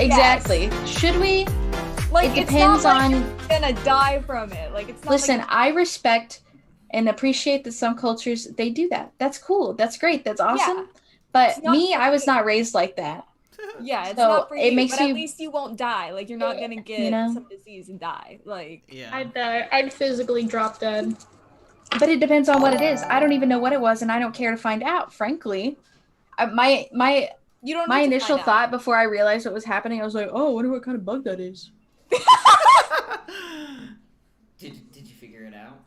exactly. Should we? Like, it depends it's not like on. you're gonna die from it. Like, it's not. Listen, like... I respect and appreciate that some cultures they do that. That's cool. That's great. That's awesome. Yeah. But me, I was not raised like that. Yeah, it's so not for it you, makes but you, at least you won't die. Like, you're not gonna get some disease and die. Like, Yeah. I'd die. I'd physically drop dead. But it depends on what it is. I don't even know what it was, and I don't care to find out. Frankly, my you don't. my need to initial find thought out. before I realized what was happening, I was like, "Oh, I wonder what kind of bug that is." Did you figure it out?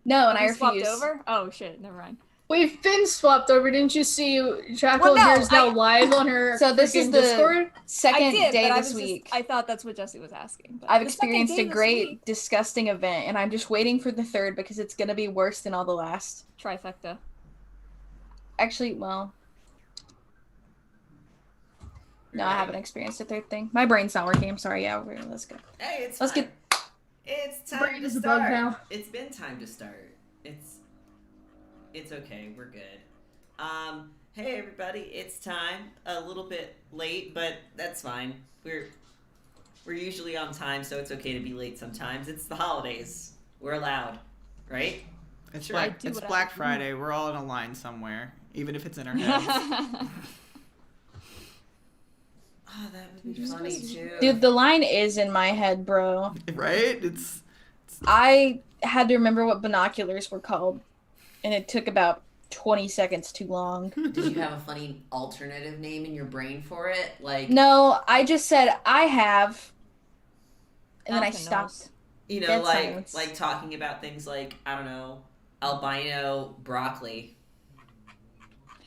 No, and I swapped refused. over. Oh shit, never mind. We've been swapped over. Didn't you see Jackal Well, no, here is now live on her So this is freaking the Discord? second day but this week. I thought that's what Jesse was asking. But I've the second experienced day a this great, week. disgusting event, and I'm just waiting for the third because it's gonna be worse than all the last. Trifecta. Actually, well, no, I haven't experienced a third thing. My brain's not working. I'm sorry. Yeah, let's go. Hey, it's Let's fine. get. It's time Brain to is a bug start. now. It's been time to start. It's okay. We're good. Hey everybody, it's time. A little bit late, but that's fine. We're usually on time, so it's okay to be late sometimes. It's the holidays. We're allowed, right? It's Sure, I Black, do it's what I Black do. Friday. We're all in a line somewhere, even if it's in our heads. Oh, that would be funny too. Dude, the line is in my head, bro. Right? I had to remember what binoculars were called, and it took about 20 seconds too long. Did you have a funny alternative name in your brain for it? Like, No, I just said I have, and then I Nothing stopped. else. you know, Dead like silence. like talking about things like, I don't know, albino broccoli.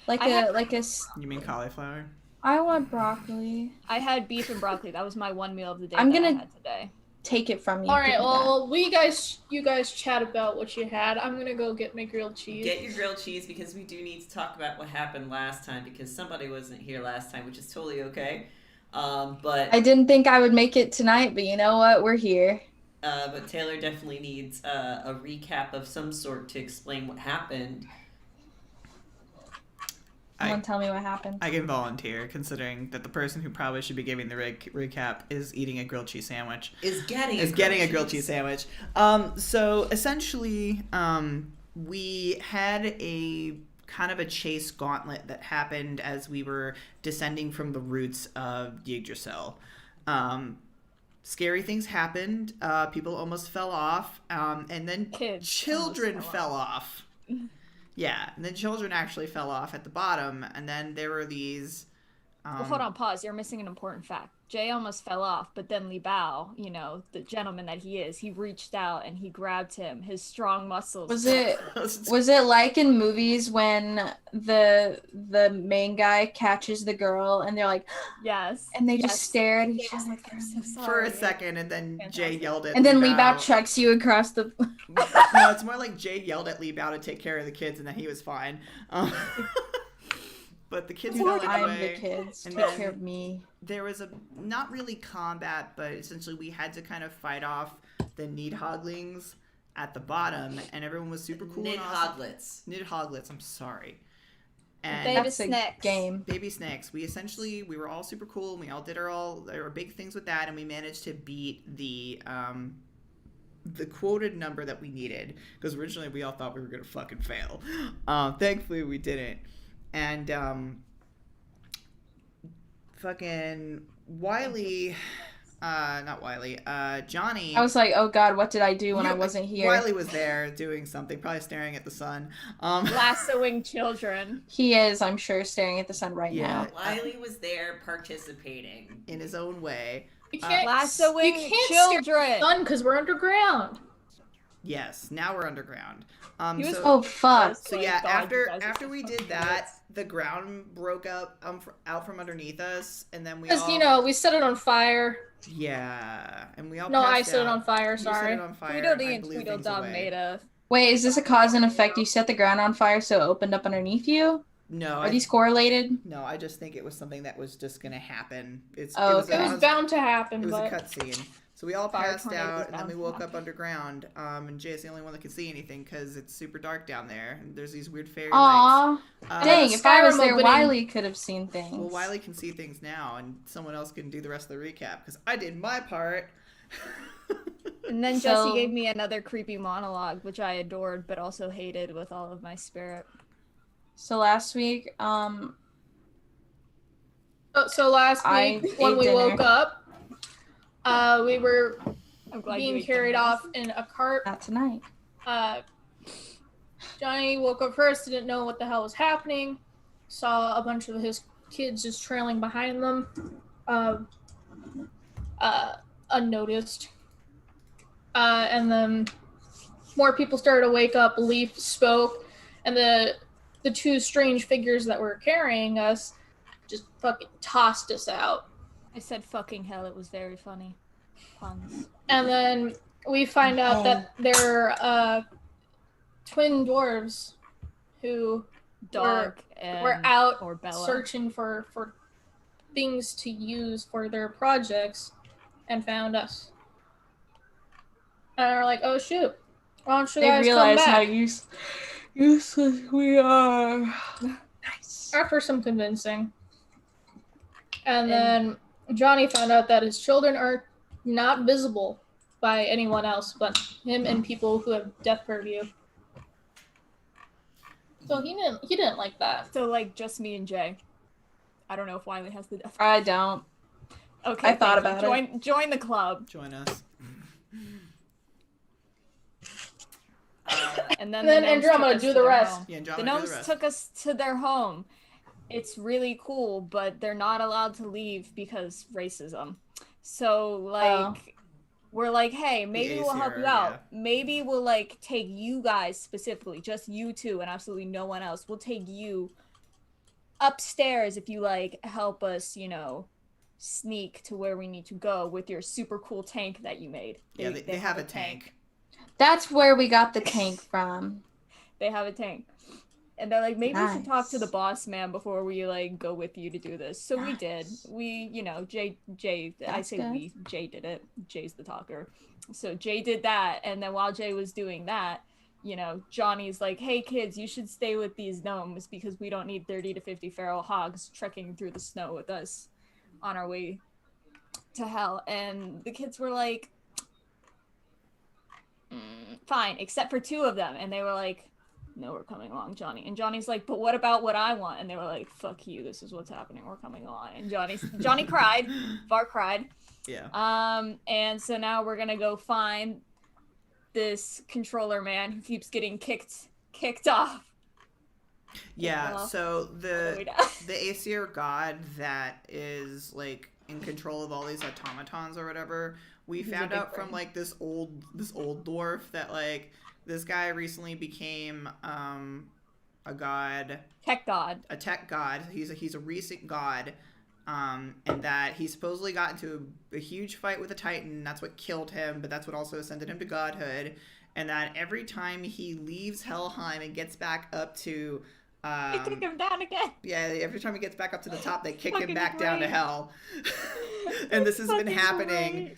Like I had- a. You mean cauliflower? I want broccoli. I had beef and broccoli. That was my one meal of the day. I'm that I gonna- had today. Take it from you. All right, Give me well, you guys chat about what you had. I'm gonna go get my grilled cheese. Get your grilled cheese because we do need to talk about what happened last time because somebody wasn't here last time, which is totally okay. But that. I didn't think I would make it tonight, but you know what? We're here. but Taylor definitely needs a recap of some sort to explain what happened. Someone tell me what happened. I can volunteer, considering that the person who probably should be giving the recap is eating a grilled cheese sandwich. Is getting a grilled cheese sandwich. So essentially, we had a kind of a chase gauntlet that happened as we were descending from the roots of Yggdrasil. Scary things happened. People almost fell off, and then Kids children almost fell off. Yeah, and then children actually fell off at the bottom, and then there were these... Well, hold on, pause. You're missing an important fact. Jay almost fell off, but then Li Bao, you know, the gentleman that he is, he reached out and he grabbed him. His strong muscles. Was it like in movies when the main guy catches the girl and they're like, Yes. and they Yes. just stare at He each was other, like, I'm so sorry. for a second, and then Jay Fantastic. yelled at and then Li Li Bao chucks you across the. No, it's more like Jay yelled at Li Bao to take care of the kids, and then he was fine. But the kids fell I'm the anyway. kids. and Take then care of me. There was a not really combat, but essentially we had to kind of fight off the Nidhoglings at the bottom, and everyone was super cool. Nidhoglets. Nidhoglets. I'm sorry. And Baby That's a snacks. game. Baby snakes. We were all super cool, and we all did there were big things with that, and we managed to beat the quoted number that we needed, because originally we all thought we were gonna fucking fail. Thankfully we didn't. And fucking Wiley, not Wiley, Johnny. I was like, oh god, what did I do when I wasn't here? Wiley was there doing something, probably staring at the sun. Lassoing children. He is, I'm sure, staring at the sun right Yeah. now. Wiley was there participating. in his own way. You can't, Lassoing you can't stare children. at the sun because we're underground. Yes, now we're underground. He was- Oh fuck. So Like, yeah, God, you guys are after so we did fucking that, nuts. the ground broke up out from underneath us, and then we Because, all... you know, we set it on fire. Yeah, and we all No, I passed set it out. on fire, You set sorry. it on fire, Tweedledee I and blew things Tweedledum away. made a... Wait, is this a cause and effect? You set the ground on fire so it opened up underneath you? No, Are these correlated? no, I just think it was something that was just gonna happen. Oh, It was bound to happen, It was but... a cutscene. So we all Fire passed tornado out, was and then we bouncing woke off. up underground. And Jay's the only one that can see anything because it's super dark down there. And there's these weird fairy lights. Aw. Dang, the if I was Skyrim there, opening- Wiley could have seen things. Well, Wiley can see things now, and someone else can do the rest of the recap because I did my part. And then So- Jesse gave me another creepy monologue, which I adored, but also hated with all of my spirit. So last week, So last I week when ate we dinner. woke up, we were I'm glad you being ate carried them. off in a cart. not tonight. Johnny woke up first, didn't know what the hell was happening, saw a bunch of his kids just trailing behind them, unnoticed. And then more people started to wake up. Leaf spoke, and the two strange figures that were carrying us just fucking tossed us out. I said fucking hell, it was very funny. Puns. And then we find out that they're twin dwarves who Dog and were out or Bella. searching for things to use for their projects and found us. And we're like, oh shoot, why don't you They guys come realize how back? useless we are. Nice. After some convincing. And then Johnny found out that his children are not visible by anyone else but him and people who have death purview. So he didn't like that. So like just me and Jay. I don't know if Wiley has the death. I don't. Okay, I thought thank you. about it. Join the club. Join us. And then, And then the gnomes Andromeda, took us do to the their rest. home. Yeah, and The John will do gnomes the rest. took us to their home. It's really cool, but they're not allowed to leave because racism. So like we're like, hey, maybe we'll help you ACR, out. yeah. Maybe we'll like take you guys specifically, just you two and absolutely no one else. We'll take you upstairs if you like help us, you know, sneak to where we need to go with your super cool tank that you made. Yeah, they have a tank. That's where we got the tank from. They have a tank. And they're like, maybe we should talk to the Nice. boss man before we like go with you to do this. So we did. We, you know, Jay, I That's say good. we, Jay did it. Jay's the talker. So Jay did that. And then while Jay was doing that, you know, Johnny's like, hey kids, you should stay with these gnomes because we don't need 30 to 50 feral hogs trekking through the snow with us on our way to hell. And the kids were like, fine, except for two of them. And they were like, no, we're coming along, Johnny. And Johnny's like, but what about what I want? And they were like, fuck you, this is what's happening, we're coming along. And Johnny cried, Var cried. Yeah. And so now we're gonna go find this controller man who keeps getting kicked off. Yeah, well, so all the way the down. the Aesir god that is like in control of all these automatons or whatever, we He's a found big out from brain. like this old dwarf that like this guy recently became a god, Tech god. a tech god. He's a recent god. And that he supposedly got into a huge fight with a titan. That's what killed him, but that's what also ascended him to godhood. And that every time he leaves Helheim and gets back up to They kick him down again. yeah, every time he gets back up to the top, they kick him Fucking back down to great. hell. And this has been Fucking happening great.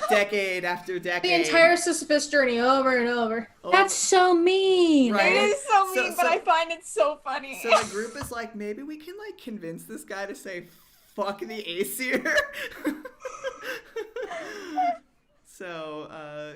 decade after decade. The entire Sisyphus journey over and over. Oh, That's so mean. Right. It is so mean, but so- I find it so funny. So the group is like, maybe we can like convince this guy to say fuck the Aesir. So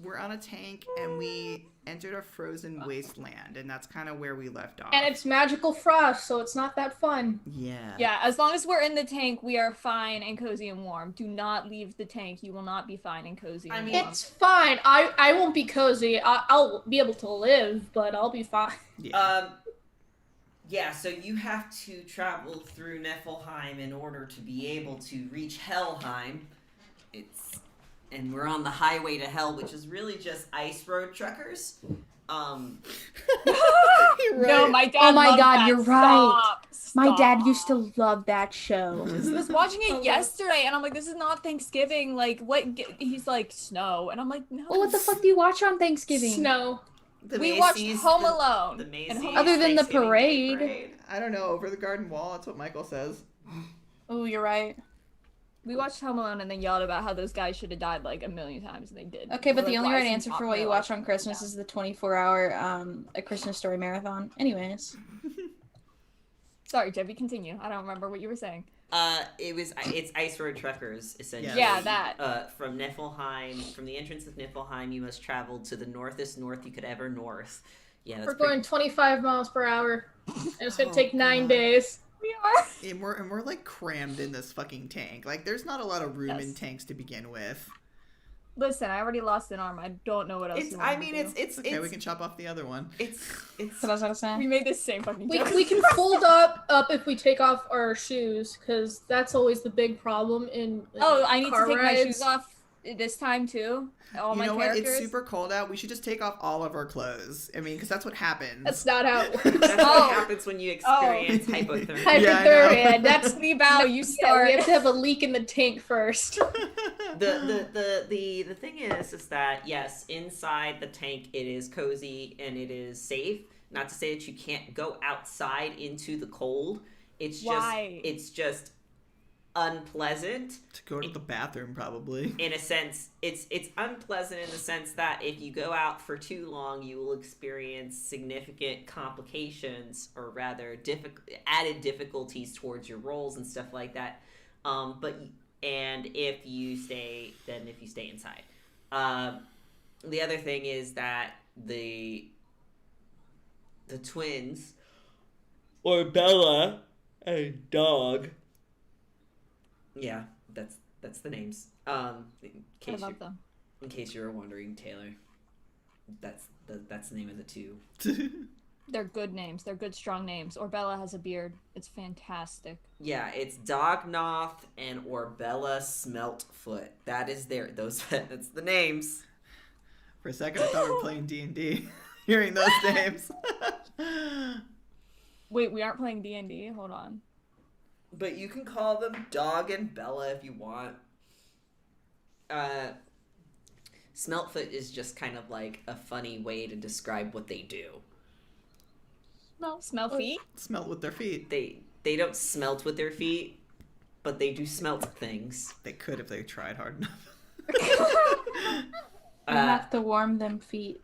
we're on a tank and we entered a frozen wasteland, and that's kind of where we left off. And it's magical frost, so it's not that fun. yeah. Yeah, as long as we're in the tank, we are fine and cozy and warm. Do not leave the tank. You will not be fine and cozy and I mean, warm. It's fine. I won't be cozy. I'll be able to live, but I'll be fine. Yeah. Yeah, so you have to travel through Niflheim in order to be able to reach Helheim. And we're on the highway to hell, which is really just ice road truckers. You're No, right. my dad. Oh my loved God, that. you're right. Stop. My dad used to love that show. I was watching it yesterday, and I'm like, "This is not Thanksgiving." Like, what? He's like, "Snow," and I'm like, "No." Well, what the fuck do you watch on Thanksgiving? Snow. The We watched Macy's- Home the- Alone. The And Macy's Home- Other than the Thanksgiving Day parade. I don't know, over the garden wall, that's what Michael says. Oh, you're right. We watched Home Alone and then yelled about how those guys should have died like a million times, and they did. Okay, but We're the like, only why right is he answer not for what you more watch like on Christmas that? is the 24-hour A Christmas Story marathon. Anyways. Sorry, Jebby, continue. I don't remember what you were saying. It's Ice Road Truckers, essentially. Yeah, that. From Niflheim, from the entrance of Niflheim, you must travel to the northest north you could ever north. Yeah, that's We're going 25 miles per hour. And it's gonna take 9 God. days. We are. And we're like crammed in this fucking tank. Like, there's not a lot of room in Yes. tanks to begin with. Listen, I already lost an arm. I don't know what else you want me to do. It's okay. We can chop off the other one. It's What I was gonna say. We made this same fucking We, joke. we can fold up if we take off our shoes, because that's always the big problem in Oh, I need to car take rides. my shoes off this time too. All You my know what? characters. It's super cold out. We should just take off all of our clothes. I mean, because that's what happens. That's not how it works. That's Oh. what happens when you experience hypothermia. Yeah, I know. Hypothermia. That's Me bow. You yeah, start. we have to have a leak in the tank first. The thing is that yes, inside the tank it is cozy and it is safe. Not to say that you can't go outside into the cold. Why? It's just unpleasant. To go to the bathroom, probably. In a sense, it's unpleasant in the sense that if you go out for too long, you will experience significant complications, or rather, added difficulties towards your rolls and stuff like that. If you stay inside. The other thing is that the twins, or Bella and Dog. Yeah, that's the names. I love them. In case you were wondering, Taylor, that's the name of the two. They're good names. They're good, strong names. Orbella has a beard. It's fantastic. Yeah, it's Dognoth and Orbella Smeltfoot. That's the names. For a second, I thought we were playing D&D. Hearing those names. Wait, we aren't playing D&D. Hold on. But you can call them Dog and Bella if you want. Smeltfoot is just kind of like a funny way to describe what they do. Smell feet? Smelt with their feet. They don't smelt with their feet, but they do smelt things. They could if they tried hard enough. You have to warm them feet.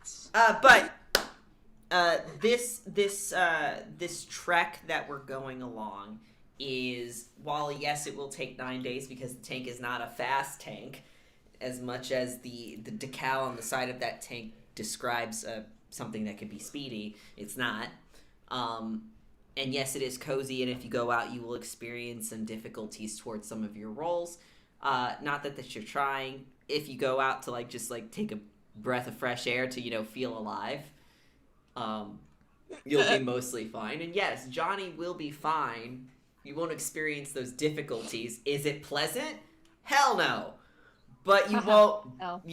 This trek that we're going along is, while yes, it will take 9 days because the tank is not a fast tank, as much as the decal on the side of that tank describes something that could be speedy. It's not. And yes, it is cozy, and if you go out, you will experience some difficulties towards some of your rolls. Not that you're trying. If you go out to just take a breath of fresh air to feel alive, you'll be mostly fine. And yes, Johnny will be fine. You won't experience those difficulties. Is it pleasant? Hell no. But you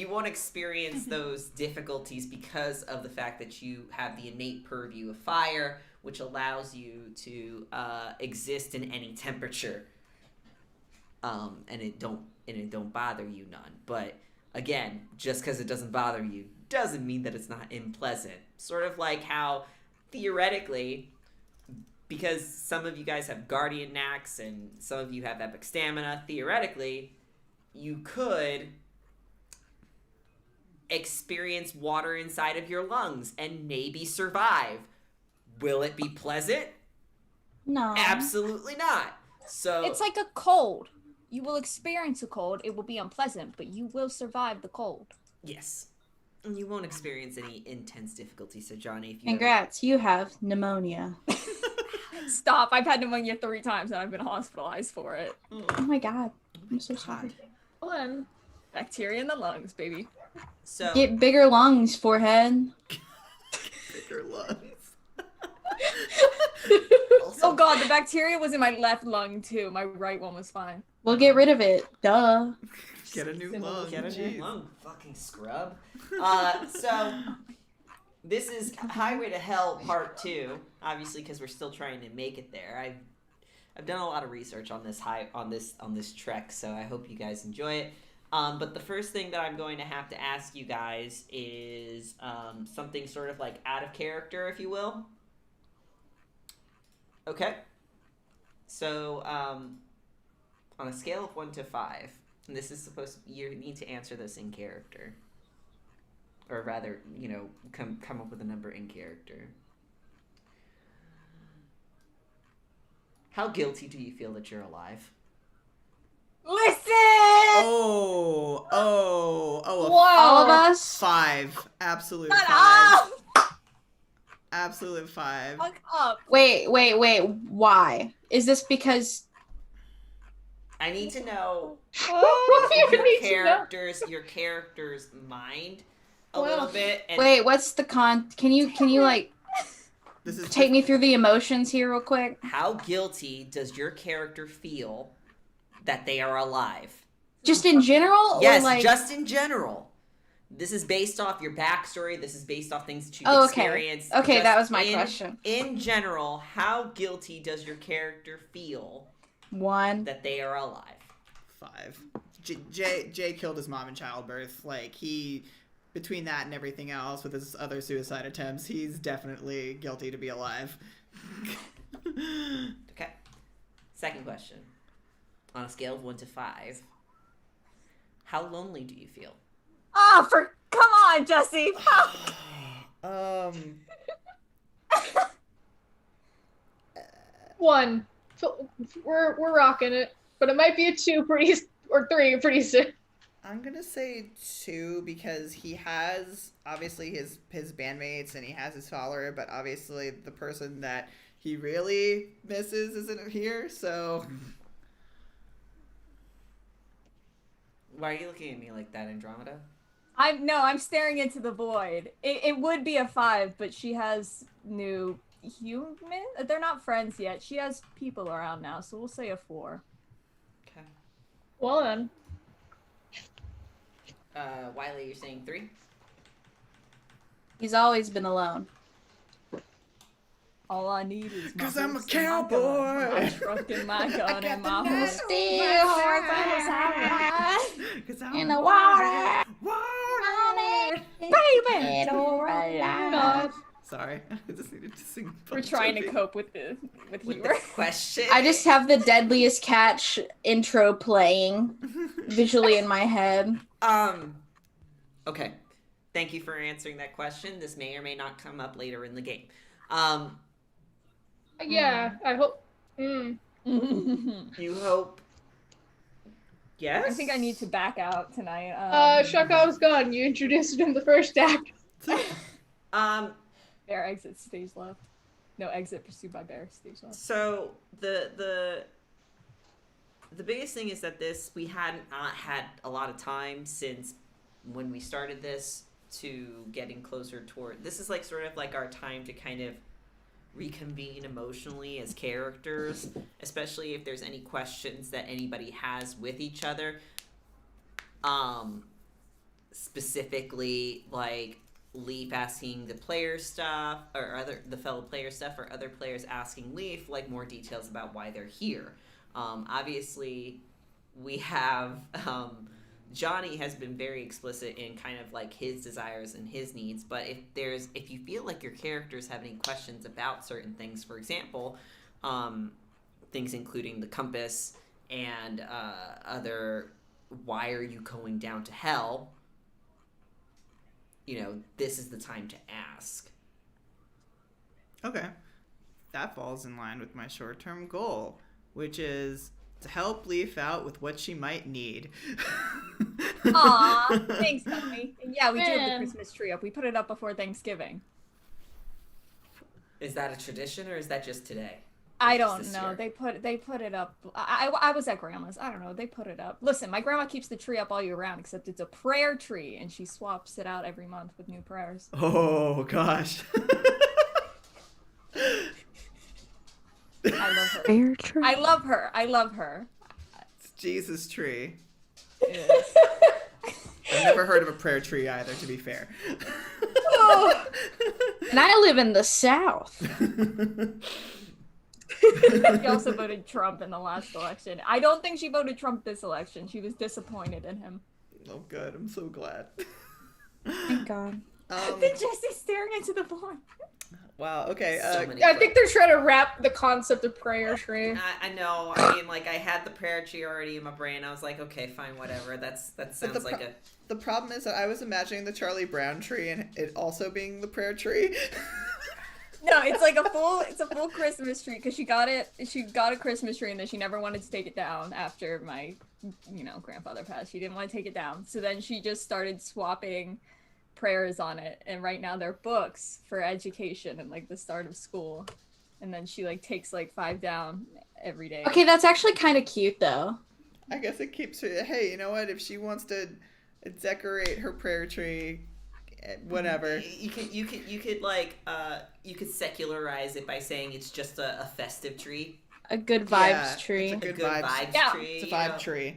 won't experience those difficulties because of the fact that you have the innate purview of fire, which allows you to exist in any temperature. And it don't bother you none. But again, just because it doesn't bother you doesn't mean that it's not unpleasant. Sort of like how theoretically, because some of you guys have guardian knacks and some of you have epic stamina, theoretically, you could experience water inside of your lungs and maybe survive. Will it be pleasant? No. Absolutely not. So It's like a cold. You will experience a cold. It will be unpleasant, but you will survive the cold. yes. And you won't experience any intense difficulty. So Johnny, if you Congrats, you have pneumonia. Stop. I've had pneumonia 3 times and I've been hospitalized for it. Oh my god. I'm so sorry. Fun. Bacteria in the lungs, baby. So Get bigger lungs, forehead. Bigger lungs. Oh god, the bacteria was in my left lung too. My right one was fine. We'll get rid of it. Duh. Get a new lung. get a Jeez. new lung, fucking scrub. So this is Highway to Hell Part 2, obviously because we're still trying to make it there. I've done a lot of research on this trek, so I hope you guys enjoy it. But the first thing that I'm going to have to ask you guys is something sort of like out of character, if you will. Okay. So On a scale of 1 to 5, and this is supposed to, you need to answer this in character. Or rather, come up with a number in character. How guilty do you feel that you're alive? Listen! Oh, All of us? 5. Absolute Shut 5. up! Absolute 5. Fuck up. Wait. Why? Is this because... I need to know You need to know. your character's mind a little bit. And Wait, what's the Can you like This is take me through the emotions here real quick? how guilty does your character feel that they are alive? Just in general? Yes, or like... just in general. This is based off your backstory. This is based off things that you've Oh, okay. experienced. Okay, Just that was my question. In general, how guilty does your character feel 1. that they are alive? 5. Jay killed his mom in childbirth. Like, he, between that and everything else with his other suicide attempts, he's definitely guilty to be alive. Okay. Second question. On a scale of 1 to 5, how lonely do you feel? Oh, come on, Jesse. One. So we're rocking it, but it might be a 2 or 3 pretty soon. I'm gonna say 2 because he has obviously his bandmates and he has his follower, but obviously the person that he really misses isn't here, so Why are you looking at me like that, Andromeda? I'm staring into the void. It would be a 5, but she has new human. They're not friends yet. She has people around now, so we'll say a 4. Okay. Well then. Wiley, you're saying 3? He's always been alone. All I need is my 'Cause I'm a boots and my cowboy. gun, my truck and my gun and my horse. Still because I'm in the water, water. Baby! it'll run out. Sorry, I just needed to sing. We're trying to cope with With humor. the question. I just have the Deadliest Catch intro playing visually in my head. Okay. Thank you for answering that question. This may or may not come up later in the game. Yeah, I hope. You hope. Yes. I think I need to back out tonight. Shakov's gone. You introduced him in the first act. Bear exit stage left. No, exit pursued by bear stage left. So the biggest thing is that we hadn't had a lot of time since when we started this to getting closer toward. This is like sort of like our time to kind of reconvene emotionally as characters, especially if there's any questions that anybody has with each other. Specifically like Leaf asking the player stuff or the fellow player stuff, or other players asking Leaf like more details about why they're here. Obviously we have Johnny has been very explicit in kind of like his desires and his needs, but if you feel like your characters have any questions about certain things, for example, things including the compass and other, why are you going down to hell? This is the time to ask. Okay. That falls in line with my short-term goal, which is to help Leaf out with what she might need. Aw, thanks, Tommy. Yeah, we do have the Man. Christmas tree up. We put it up before Thanksgiving. Is that a tradition or is that just today? I Just don't this know. year? They put it up. I was at grandma's. I don't know. They put it up. Listen, my grandma keeps the tree up all year round, except it's a prayer tree, and she swaps it out every month with new prayers. Oh, gosh. I love her. Fair true. I love her. I love her. It's Jesus tree. It is. I've never heard of a prayer tree either, to be fair. And I live in the South. She also voted Trump in the last election. I don't think she voted Trump this election. She was disappointed in him. Oh, good. I'm so glad. Thank God. Then Jesse's staring into the void. Wow. Okay. So many I think they're trying to wrap the concept of prayer tree. I know. I mean, like, I had the prayer tree already in my brain. I was like, okay, fine, whatever. That sounds like a. The problem is that I was imagining the Charlie Brown tree and it also being the prayer tree. No, it's like it's a full Christmas tree because she got a Christmas tree and then she never wanted to take it down after my, grandfather passed. She didn't want to take it down. So then she just started swapping prayers on it. And right now they're books for education and like the start of school. And then she like takes like 5 down every day. Okay, that's actually kind of cute though. I guess it keeps her. Hey, you know what? If she wants to decorate her prayer tree, whatever. You could secularize it by saying it's just a festive tree. A good vibes tree. It's a A good good vibes. vibes tree. It's a vibe tree.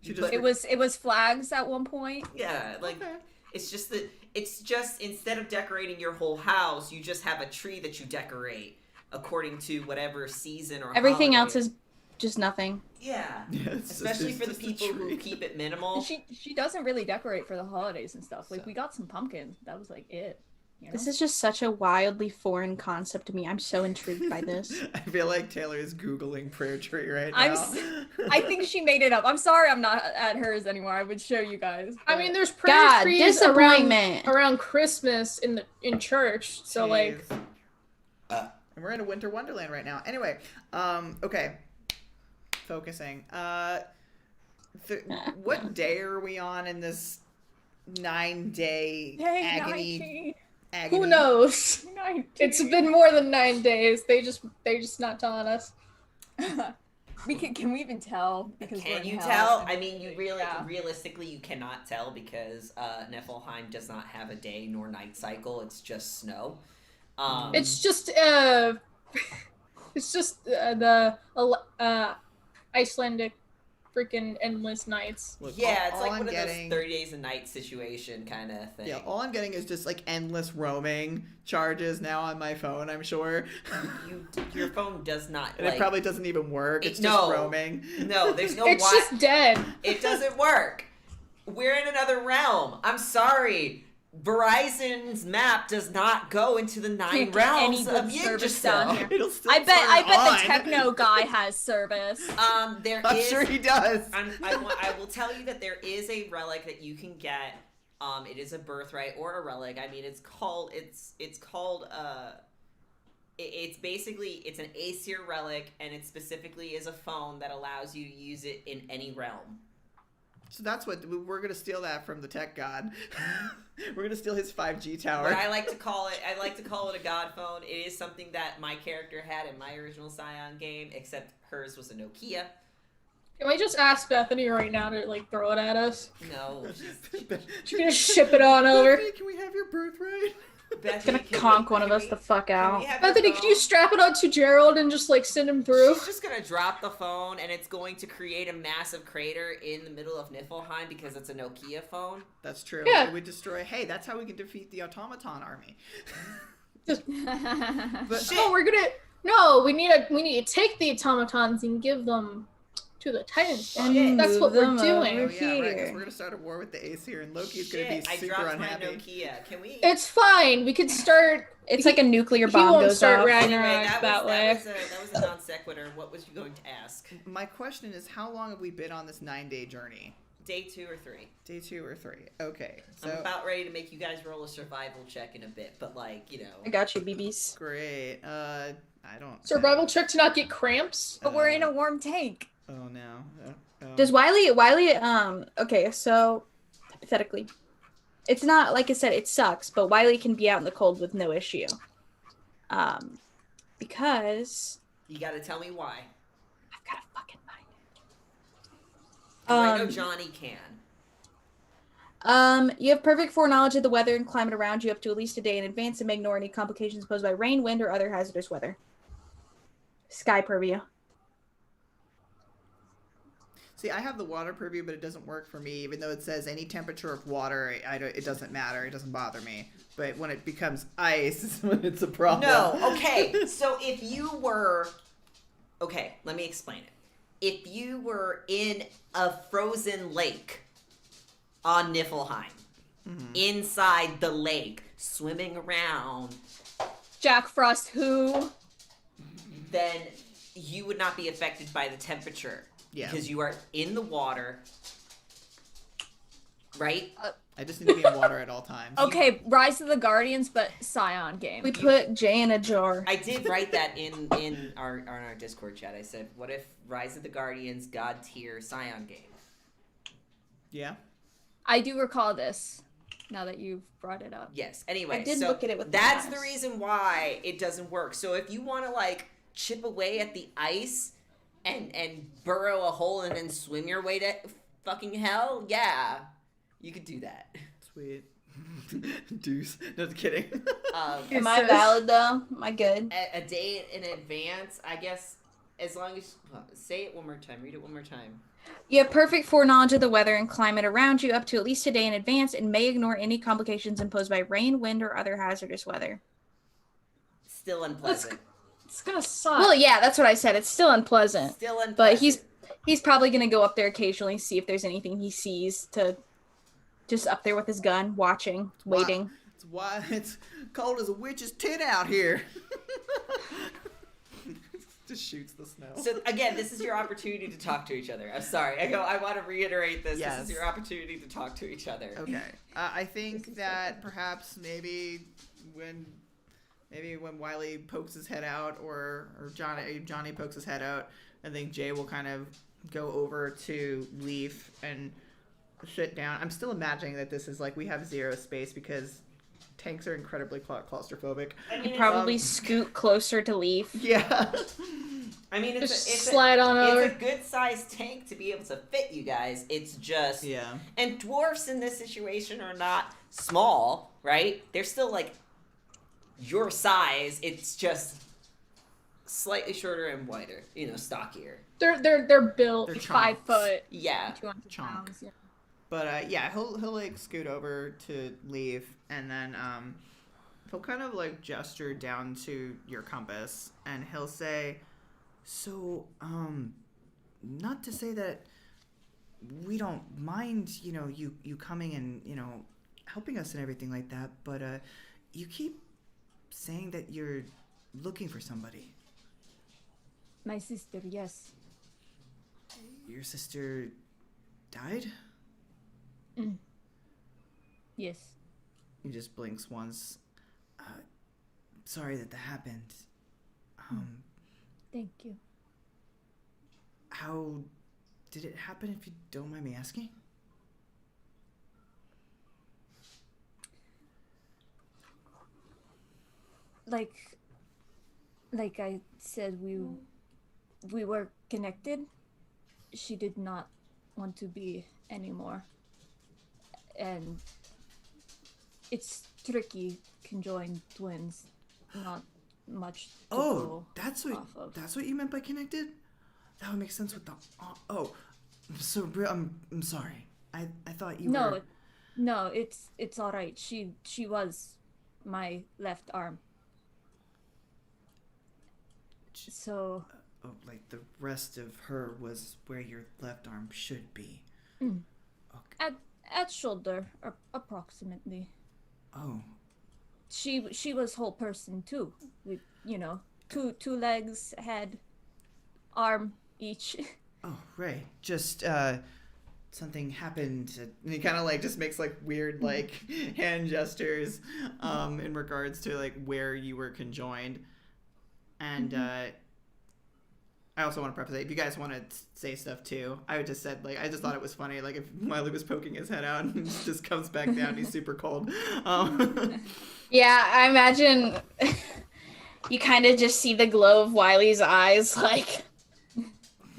It was flags at one point. Yeah, like Okay. it's just instead of decorating your whole house, you just have a tree that you decorate according to whatever season or Everything holiday. else is just nothing. Yeah. It's Especially just- for the it's just a people who tree. keep it minimal. She doesn't really decorate for the holidays and stuff. Like we got some pumpkins. That was like it. This is just such a wildly foreign concept to me. I'm so intrigued by this. I feel like Taylor is Googling prayer tree right now. I think she made it up. I'm sorry I'm not at hers anymore. I would show you guys. I but- mean, there's prayer God, trees disappointment. around Christmas in church. So like, Jeez. And we're in a winter wonderland right now. Anyway, okay. Focusing. What day are we on in this 9-day Yay, agony? who knows? 19. It's been more than 9 days. They just not telling us. Can we even tell? Because we're Can in you hell. tell? I mean, you really Yeah. realistically you cannot tell because Niflheim does not have a day nor night cycle. It's just snow. It's just the Icelandic freaking endless nights. Look, yeah, it's all like I'm one of getting- those 30 days a night situation kind of thing. Yeah, all I'm getting is just like endless roaming charges now on my phone, I'm sure. Your phone does not. And like, it probably doesn't even work. It's no. just roaming. No, there's no. It's just dead. It doesn't work. We're in another realm. I'm sorry. Verizon's map does not go into the 9 Can't get realms any good of service down Yggdrasil. here. It'll still I turn bet the on. techno guy has service. There I'm is- sure he does. I will tell you that there is a relic that you can get. It is a birthright or a relic. I mean, it's basically it's an Aesir relic, and it specifically is a phone that allows you to use it in any realm. So that's what we're gonna steal that from the tech god. We're gonna steal his 5G tower. But I like to call it a god phone. It is something that my character had in my original Scion game, except hers was a Nokia. Can we just ask Bethany right now to like throw it at us? No, She's gonna ship it on over. Bethany, can we have your birthright? Gonna conk one of us the fuck out. Bethany, can you strap it onto Gerald and just like send him through? She's just gonna drop the phone, and it's going to create a massive crater in the middle of Niflheim because it's a Nokia phone. That's true. Yeah. We destroy. Hey, that's how we can defeat the automaton army. But We need to take the automatons and give them to the Titans. And That's what move we're them doing. Oh over yeah, right. Because here. we're gonna start a war with the Aesir, and Loki's gonna Shit, be I super dropped unhappy. my Nokia. Can we? It's fine. We could start. It's like a nuclear He bomb won't goes start off. Ragnarok Anyway, that way. that was a non sequitur. What was you going to ask? My question is, how long have we been on this 9-day journey? Day 2 or 3? Day 2 or 3. Okay, so I'm about ready to make you guys roll a survival check in a bit, but like, I got you, BBs. great. I don't. Survival check to not get cramps. But we're in a warm tank. Oh no. Does Wiley, okay, so, hypothetically, it's not, like I said, it sucks, but Wiley can be out in the cold with no issue. Because you got to tell me why. I've got a fucking mind. 'Cause I know Johnny can. You have perfect foreknowledge of the weather and climate around you up to at least a day in advance and may ignore any complications posed by rain, wind, or other hazardous weather. Sky purview. See, I have the water purview, but it doesn't work for me. Even though it says any temperature of water, it doesn't matter. It doesn't bother me. But when it becomes ice, is when it's a problem. No, okay. So if you were... Okay, let me explain it. If you were in a frozen lake on Niflheim, inside the lake, swimming around, Jack Frost, who? then you would not be affected by the temperature. Yeah. Because you are in the water, right? I just need to be in water at all times. Okay, Rise of the Guardians, but Scion game. We put Jay in a jar. I did write that in our Discord chat. I said, what if Rise of the Guardians, God tier, Scion game? Yeah. I do recall this, now that you've brought it up. Yes. Anyway, I did so look at it with my that's eyes. the reason why it doesn't work. So if you want to, like, chip away at the ice and burrow a hole and then swim your way to fucking hell, yeah, you could do that. Sweet. Deuce. No, just kidding. Am I valid though? Am I good? A day in advance, I guess, as long as... say it one more time. Read it one more time. You have perfect foreknowledge of the weather and climate around you up to at least a day in advance and may ignore any complications imposed by rain, wind, or other hazardous weather. Still unpleasant. It's gonna suck. Well, yeah, that's what I said. It's still unpleasant. Still unpleasant. But he's probably going to go up there occasionally, see if there's anything he sees, to just up there with his gun, watching, waiting. It's why it's cold as a witch's tit out here. Just shoots the snow. So again, this is your opportunity to talk to each other. I'm sorry. I want to reiterate this. Yes. This is your opportunity to talk to each other. Okay. I think that perhaps maybe when Wiley pokes his head out, or Johnny pokes his head out, I think Jay will kind of go over to Leaf and sit down. I'm still imagining that this is like we have zero space because tanks are incredibly claustrophobic. I mean, Probably scoot closer to Leaf. Yeah. I mean, it's slide on over. It's a good sized tank to be able to fit you guys. It's just And dwarfs in this situation are not small, right? They're still like your size. It's just slightly shorter and wider, stockier. They're built. They're 5 foot, Yeah. 200 Chunk. pounds. Yeah. But yeah, he'll like scoot over to Leaf, and then he'll kind of like gesture down to your compass, and he'll say, "So not to say that we don't mind, you coming and helping us and everything like that, but you keep saying that you're looking for somebody." My sister, yes. Your sister died? Yes. He just blinks once. Sorry that happened. Thank you. How did it happen, if you don't mind me asking? Like I said, we were connected. She did not want to be anymore. And it's tricky conjoined twins. Not much to go that's off of. what you meant by connected? That would make sense with the so I'm sorry. I thought you were... No, it's all right. She was my left arm. So like the rest of her was where your left arm should be. Okay. At shoulder, approximately. Oh. She was whole person too, with two legs, head, arm each. Oh, right. Just something happened. And he kind of like just makes like weird like hand gestures in regards to like where you were conjoined. And I also want to preface that if you guys want to say stuff too, I would just said like I just thought it was funny like if Wiley was poking his head out and just comes back down, he's super cold. Yeah, I imagine you kind of just see the glow of Wiley's eyes, like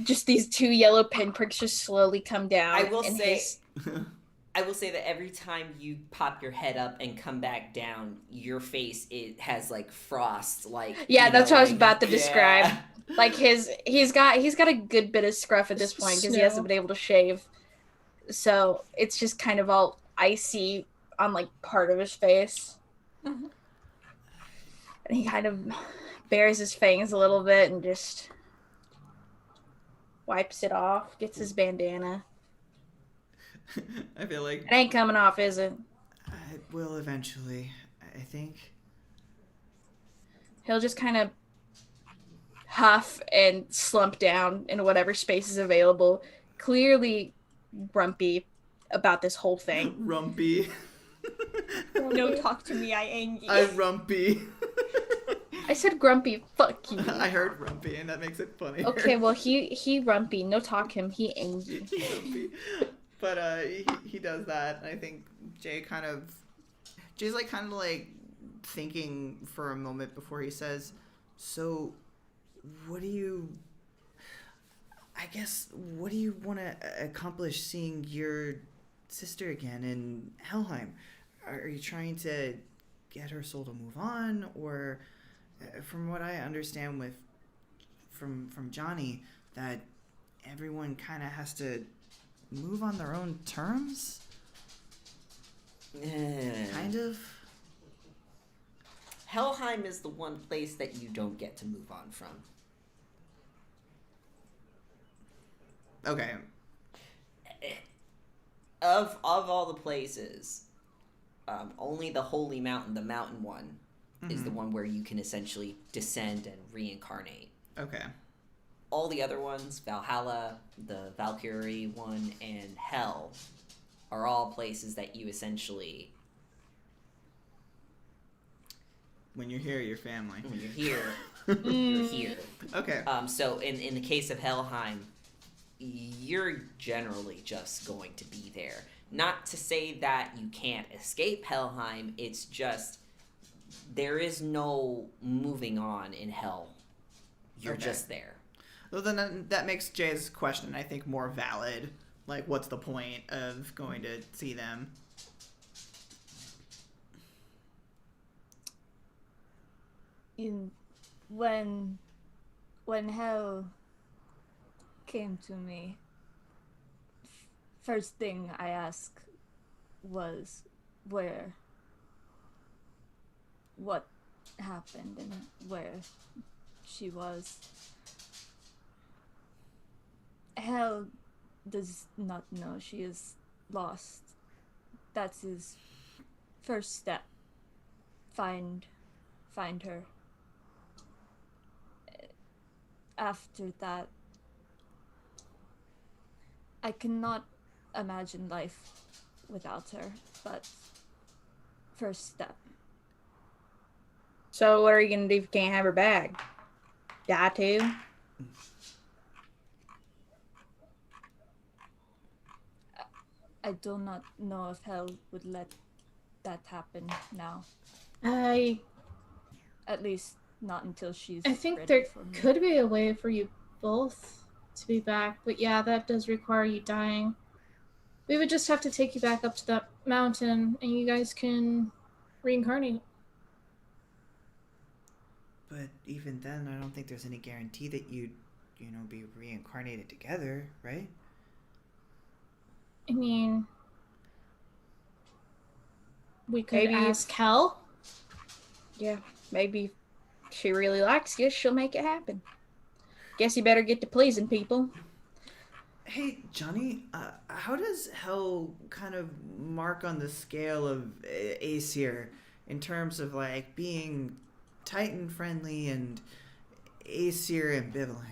just these 2 yellow pinpricks just slowly come down. I will say that every time you pop your head up and come back down, your face has like frost, like that's what I was about to describe. Like he's got a good bit of scruff at this point because he hasn't been able to shave, so it's just kind of all icy on like part of his face. And he kind of bares his fangs a little bit and just wipes it off, gets his bandana. I feel like It ain't coming off, is it? will eventually, I think. He'll just kind of huff and slump down in whatever space is available, clearly grumpy about this whole thing. Rumpy. No, talk to me, I angry. I rumpy. I said grumpy, fuck you. I heard rumpy, and that makes it funny. Okay, well, he rumpy. No talk him, he angry. Rumpy. But he does that. I think Jay's like kind of like thinking for a moment before he says, so what do you want to accomplish seeing your sister again in Helheim? Are you trying to get her soul to move on, or from what I understand from Johnny, that everyone kind of has to move on their own terms? Kind of. Helheim is the one place that you don't get to move on from. Okay. Of all the places, only the Holy Mountain, the mountain one, is the one where you can essentially descend and reincarnate. Okay. All the other ones, Valhalla, the Valkyrie one, and Hell, are all places that you essentially... When you're here, you're family. When you're here, you're here. Okay. So in the case of Helheim, you're generally just going to be there. Not to say that you can't escape Helheim, it's just there is no moving on in Hell. You're just there. Well, then that makes Jay's question, I think, more valid. Like, what's the point of going to see them? When Hell came to me, first thing I asked was what happened and where she was. Hell does not know she is lost. That's his first step. Find her. After that, I cannot imagine life without her, but first step. So what are you gonna do if you can't have her back? Die too? I do not know if Hell would let that happen now. At least not until she's I think ready there for me. could be a way for you both to be back, but yeah, that does require you dying. We would just have to take you back up to that mountain, and you guys can reincarnate. But even then, I don't think there's any guarantee that you'd, be reincarnated together, right? I mean, we could Maybe ask Hel. Yeah, maybe she really likes you, she'll make it happen. Guess you better get to pleasing people. Hey, Johnny, how does Hell kind of mark on the scale of Aesir in terms of, like, being Titan-friendly and Aesir ambivalent?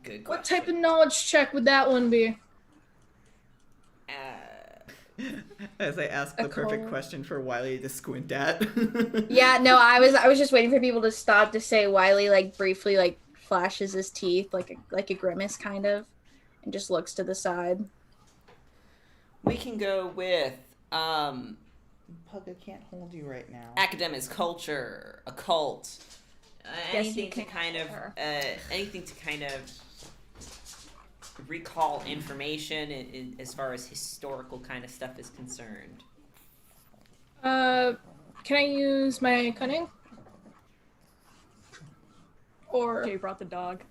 Good question. What type of knowledge check would that one be? As I ask the perfect question for Wiley to squint at. Yeah, no, I was just waiting for people to stop to say Wiley, like, briefly, like, flashes his teeth like a grimace kind of, and just looks to the side. We can go with Pug, I can't hold you right now. academics, culture, occult, anything to can kind of her. anything to kind of recall information in as far as historical kind of stuff is concerned. Can I use my cunning? Or Jay brought the dog.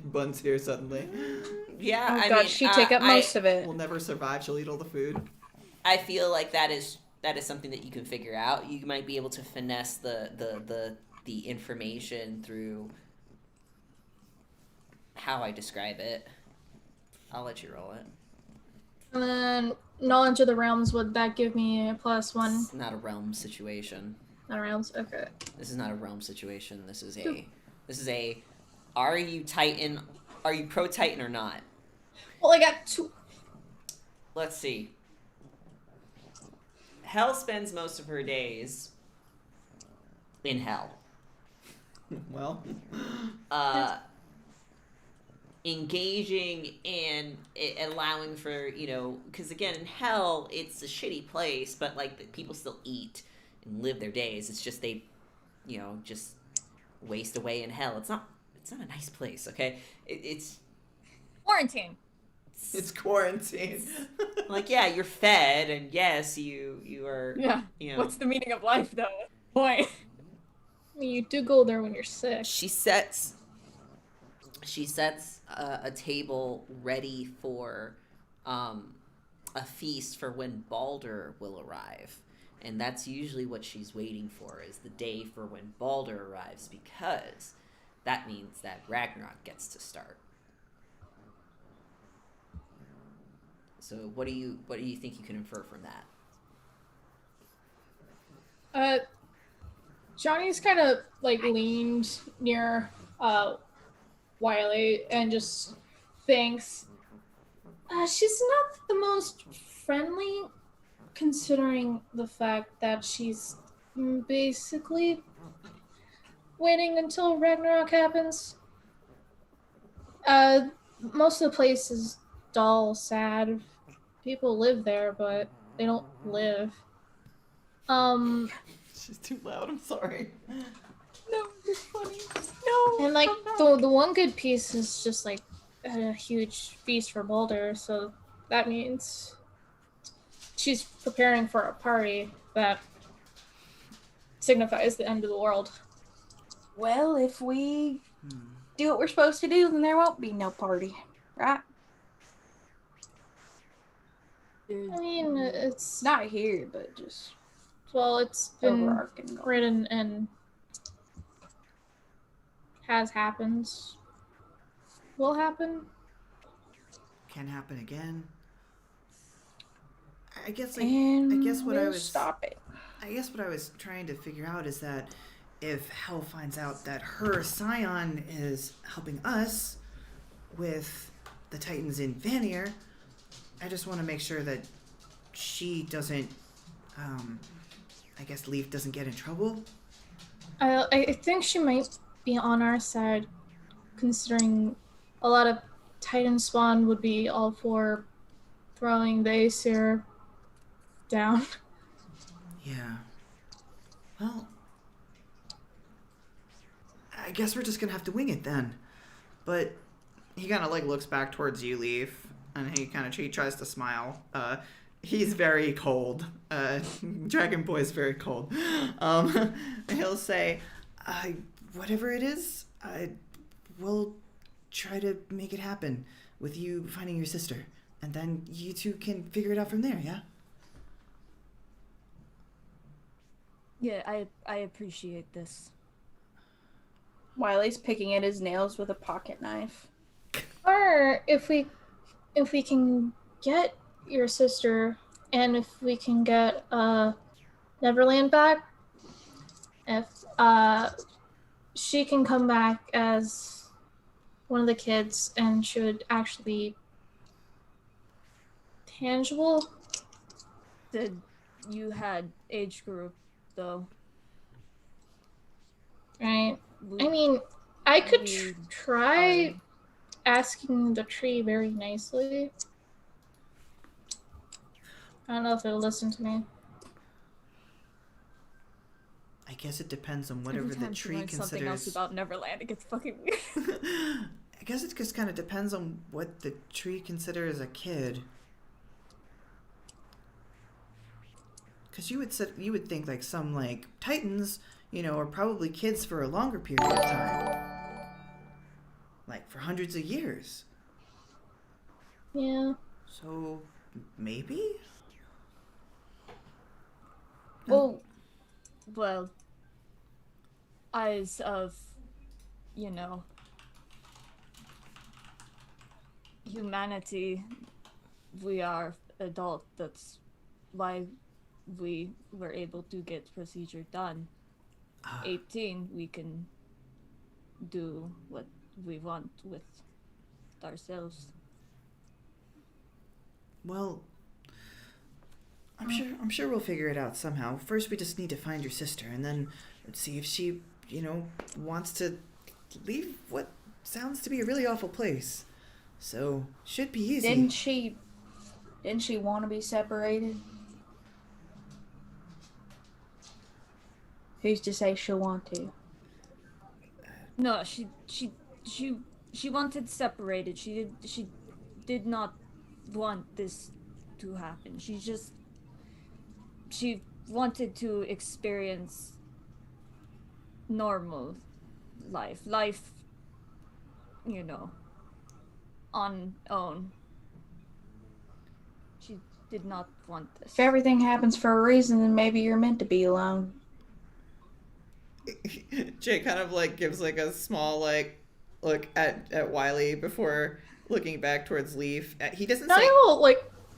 Bun's here suddenly. Yeah, Oh I god, mean, she'd take up most of it. We'll never survive. She'll eat all the food. I feel like that is something that you can figure out. You might be able to finesse the information through how I describe it. I'll let you roll it. And then knowledge of the realms, would that give me a +1? It's not a realm situation. Not realms, okay. This is not a realm situation. This is a. Are you Titan? Are you pro Titan or not? Well, I got 2. Let's see. Hell spends most of her days in hell. Well, engaging and allowing for, because again, in hell, it's a shitty place, but like people still eat and live their days. It's just they, just waste away in hell. It's not a nice place, okay? It's Quarantine. it's quarantine. like, yeah, you're fed, and yes, you are. Yeah. What's the meaning of life, though? Point. I mean, you do go there when you're sick. She sets a table ready for a feast for when Baldur will arrive. And that's usually what she's waiting for, is the day for when Baldur arrives, because that means that Ragnarok gets to start. So what do you think you can infer from that? Johnny's kind of like leaned near Wiley and just thinks she's not the most friendly, considering the fact that she's basically waiting until Ragnarok happens. Most of the place is dull, sad. People live there, but they don't live. She's too loud. I'm sorry. No, it's funny. No. And like the one good piece is just like a huge feast for Baldur, so that means she's preparing for a party that signifies the end of the world. Well, if we do what we're supposed to do, then there won't be no party, right? I mean, it's Not here, but just it's been overarching. written and has happened. Will happen. Can happen again. I guess what I was stop it. I guess what I was trying to figure out is that if Hel finds out that her Scion is helping us with the Titans in Vanir, I just want to make sure that she doesn't, I guess Leaf doesn't get in trouble. I think she might be on our side, considering a lot of Titan spawn would be all for throwing the Aesir down. Yeah. Well, I guess we're just gonna have to wing it then. But he kind of like looks back towards you, Leaf, and he tries to smile. He's very cold. Dragon Boy's very cold. And he'll say, whatever it is, we'll try to make it happen with you finding your sister. And then you two can figure it out from there, yeah? Yeah, I appreciate this. Wiley's picking at his nails with a pocket knife. Or if we can get your sister, and if we can get Neverland back, if she can come back as one of the kids, and she would actually be tangible. You had age group though, right? I mean, I could try asking the tree very nicely. I don't know if it'll listen to me. I guess it depends on whatever the tree considers. Something else about Neverland, it gets fucking weird. I guess it just kind of depends on what the tree considers a kid. Because you would think like some like Titans, are probably kids for a longer period of time, like for hundreds of years. Yeah. So maybe. Well, eyes of, humanity, we are adult. That's why we were able to get procedure done. 18, we can do what we want with ourselves. Well, I'm sure we'll figure it out somehow. First, we just need to find your sister, and then see if she, wants to leave what sounds to be a really awful place. So, should be easy. Didn't she want to be separated? Who's to say she'll want to? No, she wanted separated. She did not want this to happen. She wanted to experience normal life, on own. She did not want this. If everything happens for a reason, then maybe you're meant to be alone. Jay kind of gives a small look at Wiley before looking back towards Leaf. He doesn't say. I will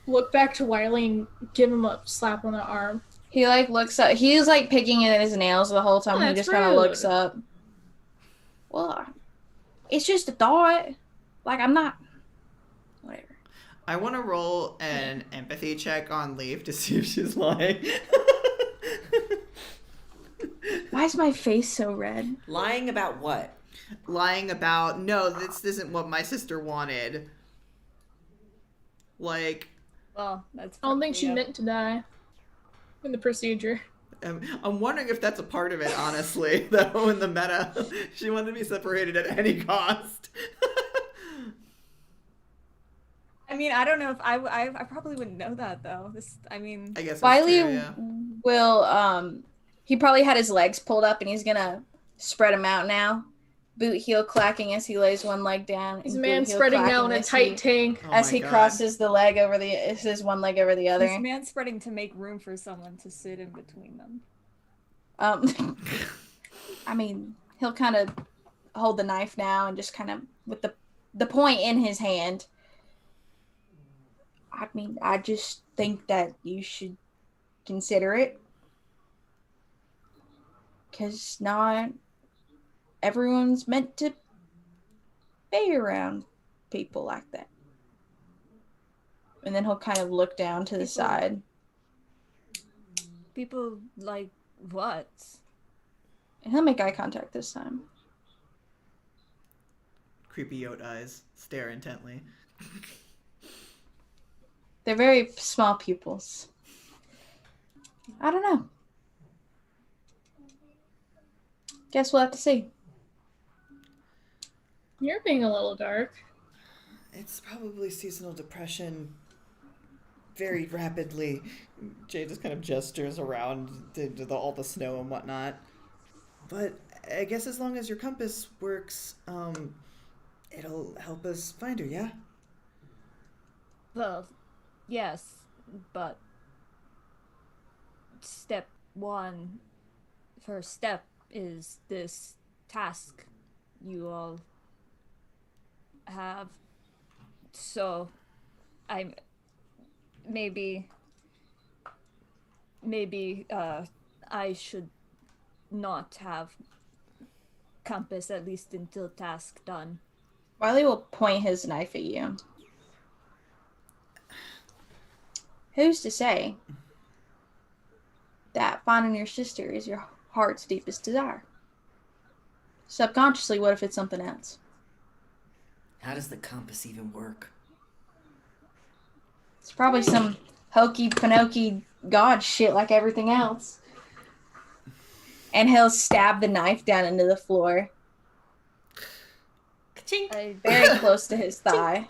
look back to Wiley and give him a slap on the arm. He looks up. He's picking at his nails the whole time. Yeah, He just it's kind of rude. looks up. Well, it's just a thought. I'm not. Whatever. I want to roll an empathy check on Leaf to see if she's lying. Why is my face so red? Lying about what? Lying about, no, this isn't what my sister wanted. Well, that's. I don't think she probably meant to die in the procedure. I'm wondering if that's a part of it, honestly, though, in the meta. She wanted to be separated at any cost. I mean, I don't know if I probably wouldn't know that though. I guess that's Wiley true, yeah. will, he probably had his legs pulled up and he's gonna spread them out now. Boot heel clacking as he lays one leg down. He's a and man boot heel spreading clacking out in a as tight he- tank. Oh As my he God. crosses his one leg over the other. This man spreading to make room for someone to sit in between them. He'll kind of hold the knife now and just kind of with the point in his hand. I just think that you should consider it. Because not everyone's meant to be around people like that. And then he'll kind of look down to the side. People like what? And he'll make eye contact this time. Creepy Yote eyes stare intently. They're very small pupils. I don't know. Guess we'll have to see. You're being a little dark. It's probably seasonal depression very rapidly. Jay just kind of gestures around to all the snow and whatnot. But I guess as long as your compass works, it'll help us find her, yeah? Well, yes, but first step is this task you all have. So maybe I should not have compass, at least until task done. Wiley will point his knife at you. Who's to say that finding your sister is your heart's deepest desire? Subconsciously, what if it's something else? How does the compass even work? It's probably some hokey pokey god shit like everything else. And he'll stab the knife down into the floor, Ka-chink. very close to his thigh.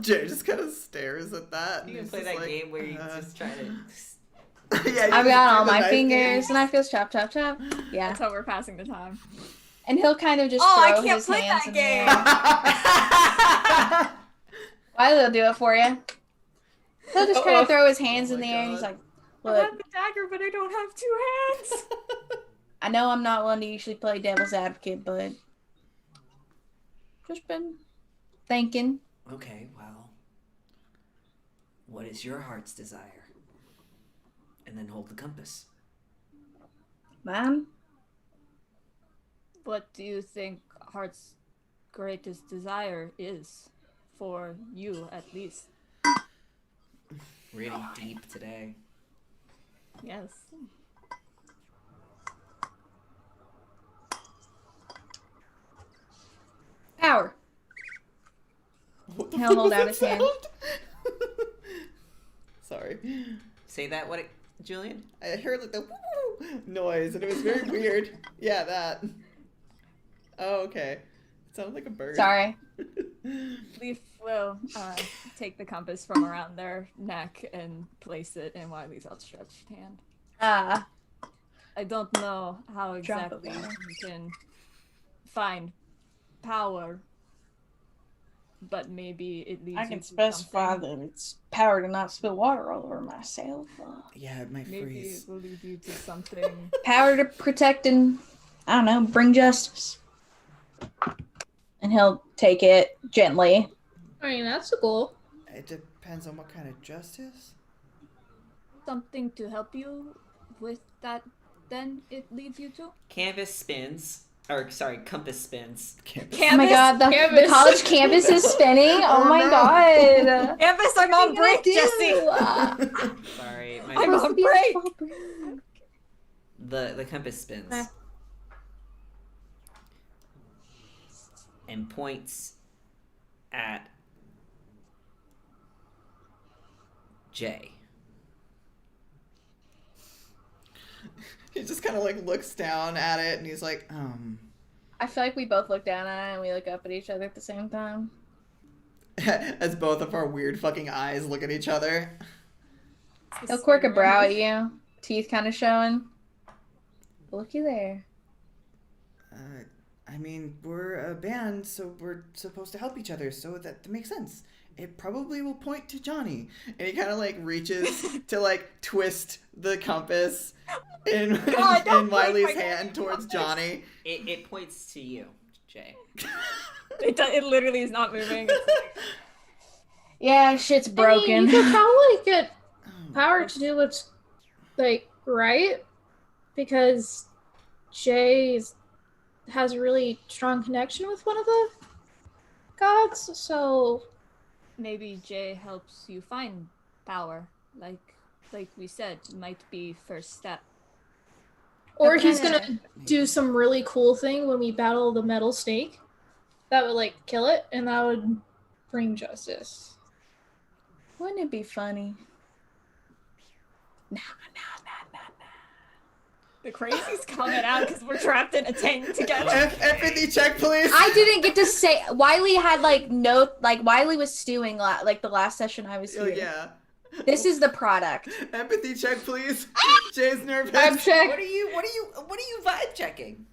Jay just kind of stares at that. You can play that game where you just try to... Yeah, I've got all my fingers, and I feel chop, chop, chop. Yeah. That's how we're passing the time. And he'll kind of just I throw can't his play hands that in the game. air. Wiley will do it for you. He'll just kind of throw his hands in the air, and he's like, I look, have the dagger, but I don't have 2 hands. I know I'm not one to usually play devil's advocate, but just been thinking. Okay, well, what is your heart's desire? And then hold the compass. Man, What do you think Heart's greatest desire is? For you, at least. Really deep today. Yes. power. What the He'll fuck hold was out that his hand. sound? Sorry. Say that, what, Julian? I heard like the woo noise and it was very weird. Yeah, that. Oh, okay. It sounded like a bird. Sorry. Leaf will take the compass from around their neck and place it in Wiley's outstretched hand. I don't know how Drop it exactly there. you can find power, but maybe it leads I you can to specify something. that it's power to not spill water all over myself. Yeah, it might Maybe freeze. it will lead you to something. Power to protect and, I don't know, bring justice. And he'll take it gently. I mean, that's the goal. It depends on what kind of justice. Something to help you with that, then it leads you to? Canvas spins. Or, sorry, compass spins. Oh my god, the Campus. college campus is spinning. Oh, Oh, my no. god. Campus, I'm on break, Jesse! Sorry, my I'm on break! the compass spins. And points at Jay. He just kind of like looks down at it and he's like, I feel like we both look down at it and we look up at each other at the same time. as both of our weird fucking eyes look at each other. He'll quirk a brow at you, teeth kind of showing. Looky there. I mean, we're a band, so we're supposed to help each other, so that makes sense. It probably will point to Johnny. And he kind of like reaches to like twist the compass in Wiley's hand towards Johnny. It points to you, Jay. It literally is not moving. It's like, Yeah, shit's I mean, broken. you could probably get Oh, power to do what's like right, because Jay has a really strong connection with one of the gods. So maybe Jay helps you find power. Like we said, might be first step. or Okay. he's gonna do some really cool thing when we battle the metal snake that would like kill it, and that would bring justice. Wouldn't it be funny? Nah. The crazy's coming out because we're trapped in a tank together. Empathy check, please. I didn't get to say. Wiley had Wiley was stewing like the last session I was Oh, here. yeah. This is the product. Empathy check, please. Jay's nervous. Vibe check. What are you vibe checking?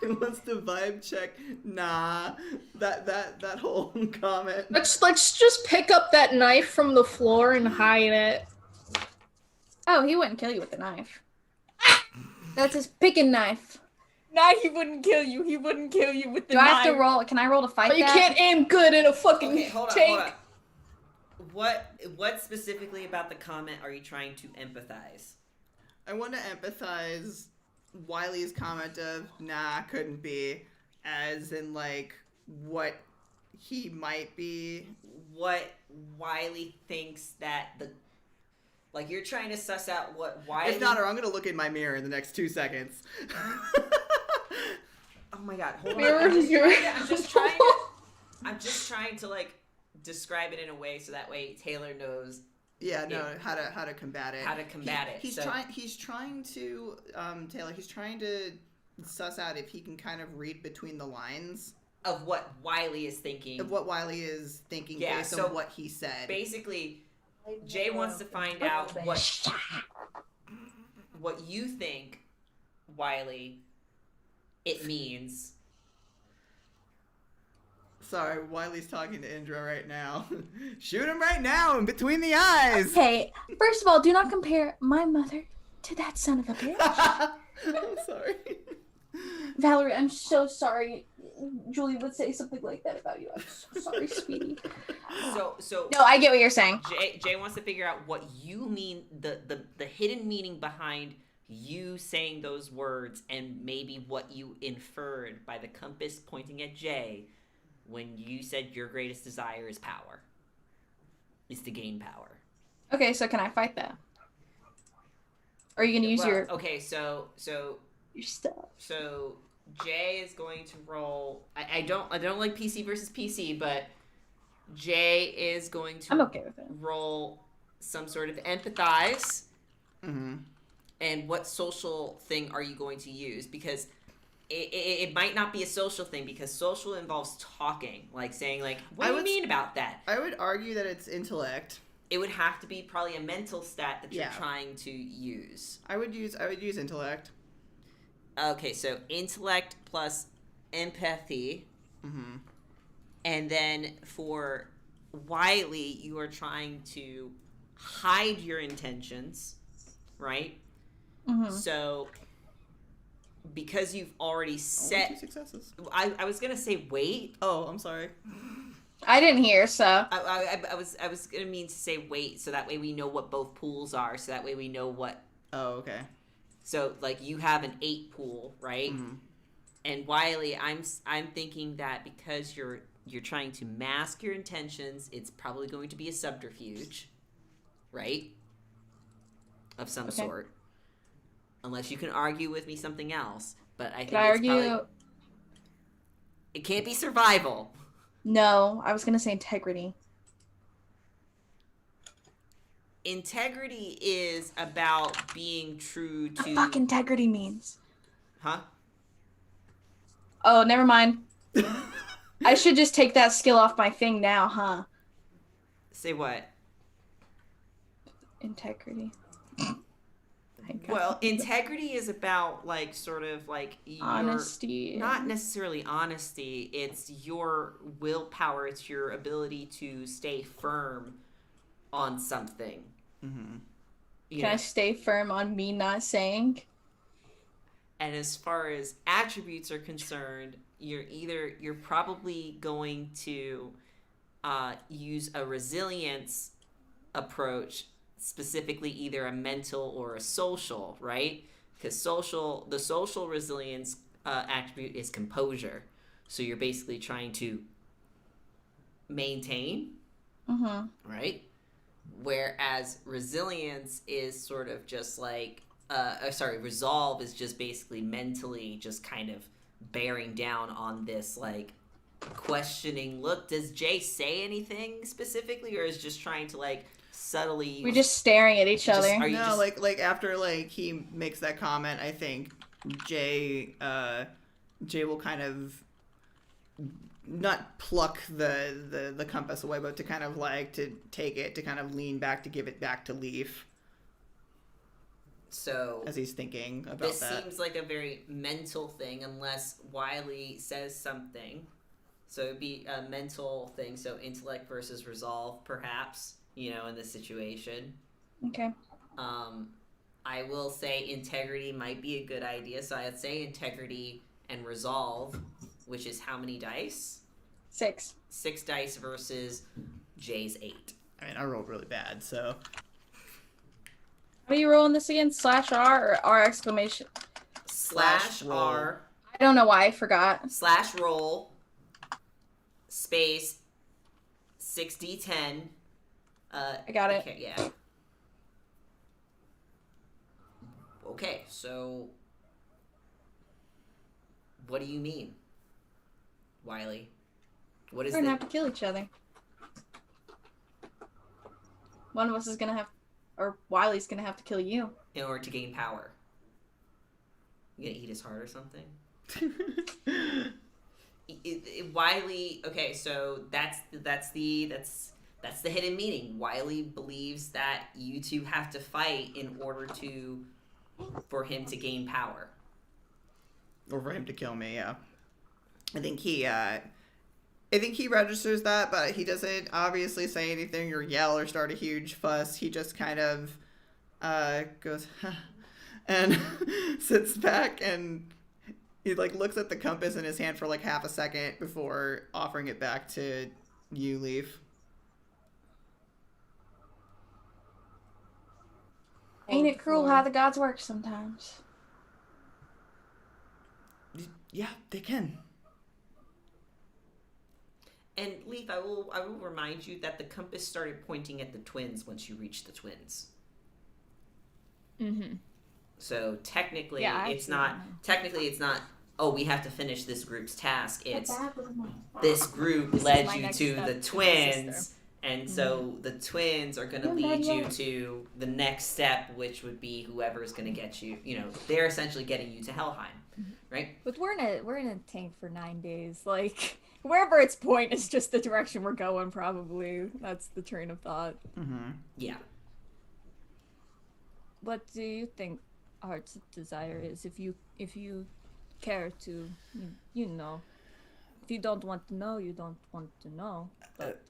He wants to vibe check. Nah, that whole comment. Let's just pick up that knife from the floor and hide it. Oh, he wouldn't kill you with a knife. That's his picking knife. Nah, he wouldn't kill you. He wouldn't kill you with the Do I knife. have to roll? Can I roll to fight But you that? can't aim good in a fucking Okay, hold on, tank. hold on. What specifically about the comment are you trying to empathize? I want to empathize Wiley's comment of nah, couldn't be, as in like what he might be. What Wiley thinks that you're trying to suss out what Wiley. If not, or I'm gonna look in my mirror in the next 2 seconds. Oh my god, hold on. Mirror, I'm just trying to like describe it in a way so that way Taylor knows Yeah, no, how to combat it. how to combat it. He's So- trying to Taylor. He's trying to suss out if he can kind of read between the lines of what Wiley is thinking. of what Wiley is thinking Yeah, based so on what he said. Basically, Jay wants to find out what you think, Wiley, it means. Sorry, Wiley's talking to Indra right now. Shoot him right now in between the eyes. Okay, first of all, do not compare my mother to that son of a bitch. I'm sorry. Valerie, I'm so sorry. Julie would say something like that about you. I'm so sorry, sweetie. So No, I get what you're saying. Jay wants to figure out what you mean, the hidden meaning behind you saying those words, and maybe what you inferred by the compass pointing at Jay when you said your greatest desire is power. Is to gain power. Okay, so can I fight that? Or are you gonna use your Okay, so your stuff? So Jay is going to roll. I don't like PC versus PC, but Jay is going to I'm okay with it. roll some sort of empathize. Mm-hmm. And what social thing are you going to use? Because it might not be a social thing, because social involves talking, like saying like, what do you mean about that? I would argue that it's intellect. It would have to be probably a mental stat that you're Yeah. trying to use. I would use intellect. Okay, so intellect plus empathy. Mm-hmm. And then for Wiley, you are trying to hide your intentions, right? Mm-hmm. So because you've already Only set... 2 successes. I was going to say wait. Oh, I'm sorry. I didn't hear, so I was gonna mean to say wait, so that way we know what both pools are, so that way we know what. Oh, okay. So like you have an 8 pool, right? Mm-hmm. And Wiley, I'm thinking that because you're trying to mask your intentions, it's probably going to be a subterfuge, right? Of some sort, unless you can argue with me something else. But I think can I argue? It can't be survival. No, I was gonna say integrity. Integrity is about being true to... What the fuck integrity means? Huh? Oh, never mind. I should just take that skill off my thing now, huh? Say what? Integrity. Well, integrity is about like sort of like your honesty. Not necessarily honesty. It's your willpower. It's your ability to stay firm on something. Mm-hmm. Can I stay firm on me not saying? And as far as attributes are concerned, you're probably going to use a resilience approach, specifically either a mental or a social, right? Because the social resilience attribute is composure. So you're basically trying to maintain, right? Whereas resilience is sort of just like, resolve is just basically mentally just kind of bearing down on this like questioning look. Does Jay say anything specifically, or is just trying to like subtly... We're just staring at each other. No, like after like he makes that comment, I think Jay will kind of not pluck the compass away, but to kind of like to take it, to kind of lean back, to give it back to Leaf. So as he's thinking about this that. seems like a very mental thing, unless Wiley says something. So it'd be a mental thing. So intellect versus resolve, perhaps, in this situation. Okay. I will say integrity might be a good idea. So I'd say integrity and resolve, which is how many dice? 6. 6 dice versus Jay's 8. I mean, I rolled really bad, so... How are you rolling this again? /R or R exclamation? /R. I don't know why I forgot. /roll space 6d10. I got it. Okay, yeah. Okay, so what do you mean, Wiley? What is We're gonna have to kill each other. One of us is gonna have, or Wiley's gonna have to kill you. In order to gain power? You gonna eat his heart or something? Wiley, okay, so that's the hidden meaning. Wiley believes that you two have to fight in order for him to gain power. Or for him to kill me, yeah. I think he registers that, but he doesn't obviously say anything or yell or start a huge fuss. He just kind of goes, huh, and sits back and He like looks at the compass in his hand for like half a second before offering it back to you, Leaf. Ain't it cruel how the gods work sometimes? Yeah, they can. And Leaf, I will remind you that the compass started pointing at the twins once you reached the twins. Mm-hmm. So technically, Yeah, it's not. Oh, we have to finish this group's task. It's this group led you to the twins, and so the twins are going to lead you to the next step, which would be whoever's going to get you. You know, they're essentially getting you to Helheim, right? But we're in a tank for 9 days. Like wherever its point is just the direction we're going. Probably that's the train of thought. Mm-hmm. Yeah. What do you think Heart's Desire is? If you care to, you know. If you don't want to know, you don't want to know. But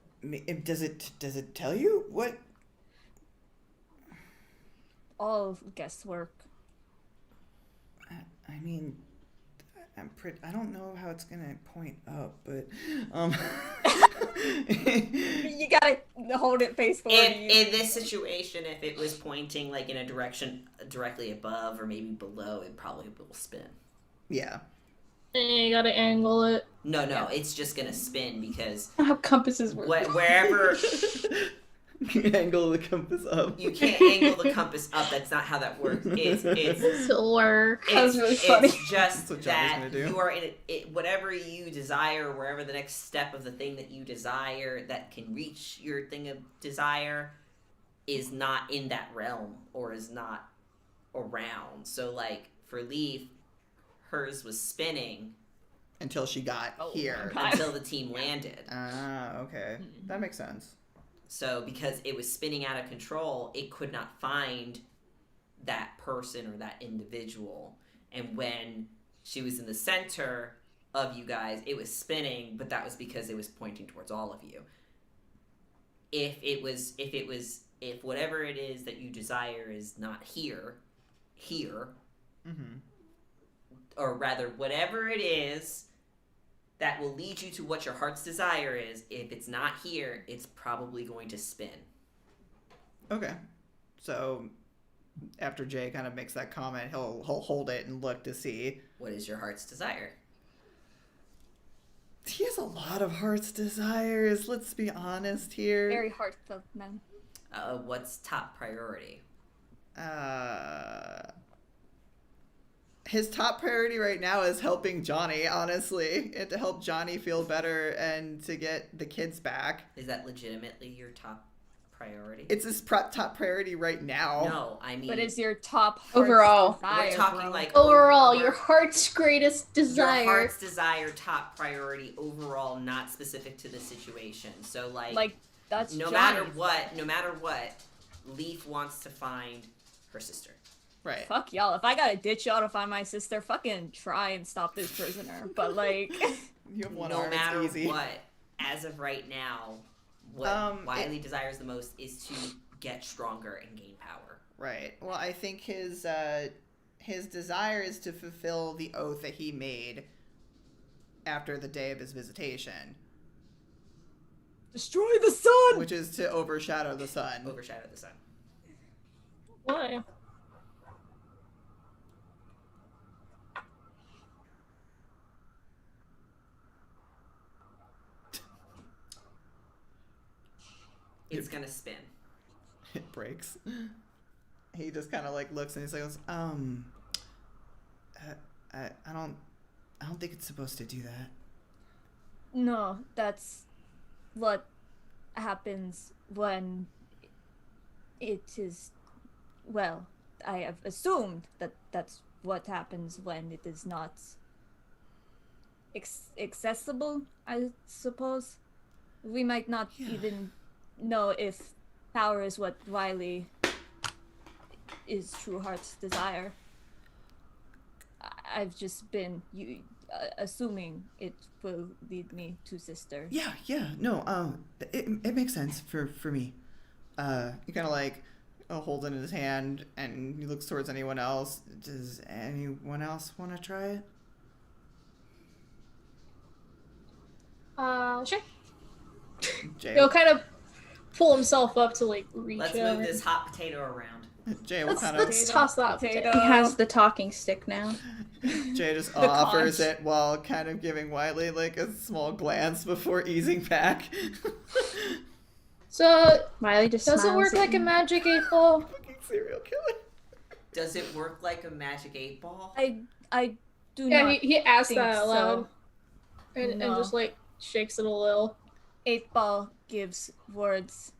Does it tell you what? all guesswork. I mean, I don't know how it's gonna point up, but You gotta hold it face forward. In this situation, if it was pointing like in a direction directly above or maybe below, it probably will spin. Yeah. You gotta angle it. No, it's just gonna spin because How compasses work. wherever Angle the compass up. you can't angle the compass up. That's not how that works. It's It'll work. That's really funny. It's just That's what Johnny's that gonna do. you are in it, whatever you desire, wherever the next step of the thing that you desire that can reach your thing of desire is not in that realm or is not around. So, like for Leaf, hers was spinning Until she got here. until the team landed. Ah, okay. That makes sense. So, because it was spinning out of control, it could not find that person or that individual. And when she was in the center of you guys, it was spinning, but that was because it was pointing towards all of you. If whatever it is that you desire is not here, Mm-hmm. or rather, whatever it is that will lead you to what your heart's desire is, if it's not here, it's probably going to spin. Okay. So after Jay kind of makes that comment, he'll hold it and look to see. What is your heart's desire? He has a lot of heart's desires. Let's be honest here. Very heartfelt, man. What's top priority? His top priority right now is helping Johnny, honestly, and to help Johnny feel better and to get the kids back. Is that legitimately your top priority? It's his top priority right now. No, I mean... But is your top Overall. desire, we're talking bro? like... Overall, your heart's greatest desire. Your heart's desire, top priority, overall, not specific to the situation. So, Like, that's no Johnny's. matter what, Leaf wants to find her sister. Right. Fuck y'all. If I gotta ditch y'all to find my sister, fucking try and stop this prisoner. But, like... You have one No arm, matter it's easy. what, as of right now, what Wiley desires the most is to get stronger and gain power. Right. Well, I think his desire is to fulfill the oath that he made after the day of his visitation, Destroy the sun! which is to overshadow the sun. Overshadow the sun. Why? It's gonna spin. It breaks. He just kind of like looks and he goes, I don't think it's supposed to do that. No, that's what happens when it is... Well, I have assumed that that's what happens when it is not accessible, I suppose. We might not even know if power is what Wiley is true heart's desire. I've just been assuming it will lead me to sister. Yeah, no, it makes sense for me. He kind of like holds it in his hand and he looks towards anyone else. Does anyone else want to try it? Sure. Jay, He'll kind of pull himself up to like reach Let's over. move this hot potato around. Jay will kind of. Let's toss that potato. He has the talking stick now. Jay just The offers conch. it while kind of giving Wiley like a small glance before easing back. So, Miley just does it smiles work at like a him. magic 8-ball? Fucking serial killer. Does it work like a magic 8-ball? I do Yeah, not he asked think that out loud. so. And No. just like shakes it a little. 8-ball gives words.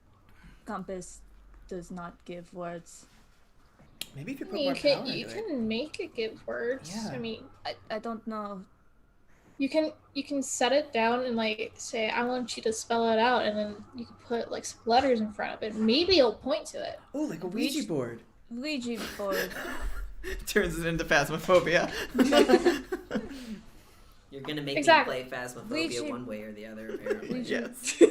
Compass does not give words. Maybe if you put You more can power you into it. can make it give words. Yeah. I mean, I don't know. you can set it down and like say, I want you to spell it out, and then you can put like some letters in front of it. Maybe it'll point to it. Oh, like a Ouija board. Ouija board. Turns it into phasmophobia. You're gonna make Exactly. me play Phasmophobia Ouija- one way or the other, apparently. Yes.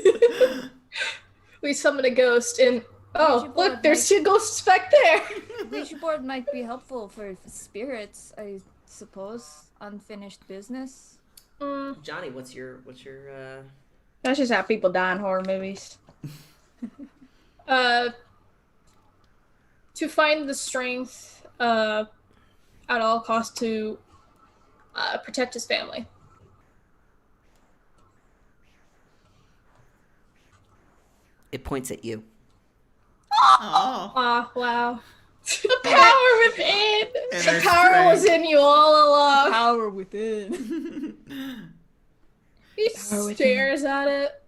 We summon a ghost, and oh, Ouija board look, there's 2 ghosts back there. Ouija board might be helpful for spirits, I suppose. Unfinished business. Johnny, what's your That's just how people die in horror movies. To find the strength, at all costs to protect his family. It points at you. Oh. Ah, wow. The power within! Inner The power strength. was in you all along. Power within. He Power within. stares at it,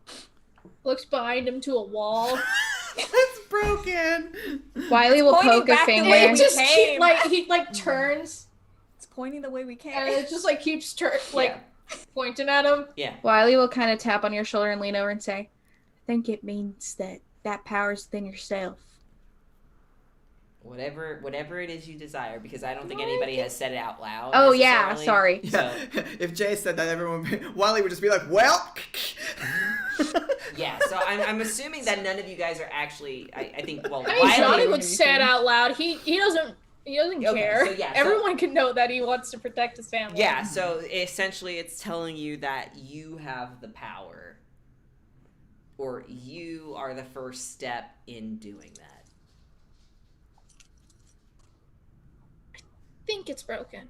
looks behind him to a wall. It's broken. Wiley will pointing poke a back the way finger. It just came. he turns It's pointing the way we and can. it just like keeps Yeah. pointing at him. Yeah. Wiley will kind of tap on your shoulder and lean over and say, I think it means that power's within yourself. Whatever it is you desire, because I don't think anybody has said it out loud. Oh, yeah, necessarily. sorry. Yeah. So, If Jay said that, Wiley would just be like, well. yeah, so I'm assuming that none of you guys are actually. I think. Well, I mean, Wiley. Johnny would say it out loud. He doesn't Okay, care. so yeah, so- Everyone can know that he wants to protect his family. Yeah, so essentially, it's telling you that you have the power, or you are the first step in doing that. I think it's broken.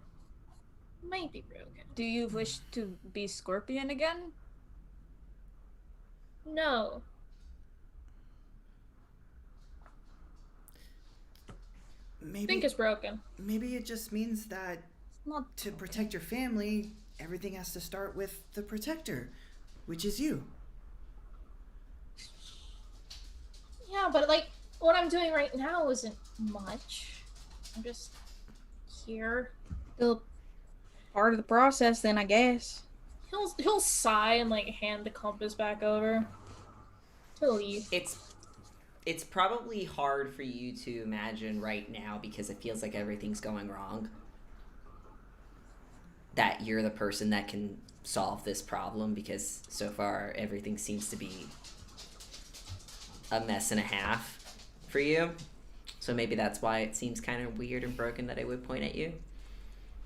Might be broken. Do you wish to be Scorpion again? No. I think it's broken. Maybe it just means that Not to protect your family, everything has to start with the protector, which is you. Yeah, but like what I'm doing right now isn't much. I'm just here. Still part of the process, then, I guess. He'll sigh and like hand the compass back over. To leave. It's probably hard for you to imagine right now because it feels like everything's going wrong. That you're the person that can solve this problem because so far everything seems to be a mess and a half for you. So maybe that's why it seems kind of weird and broken that it would point at you.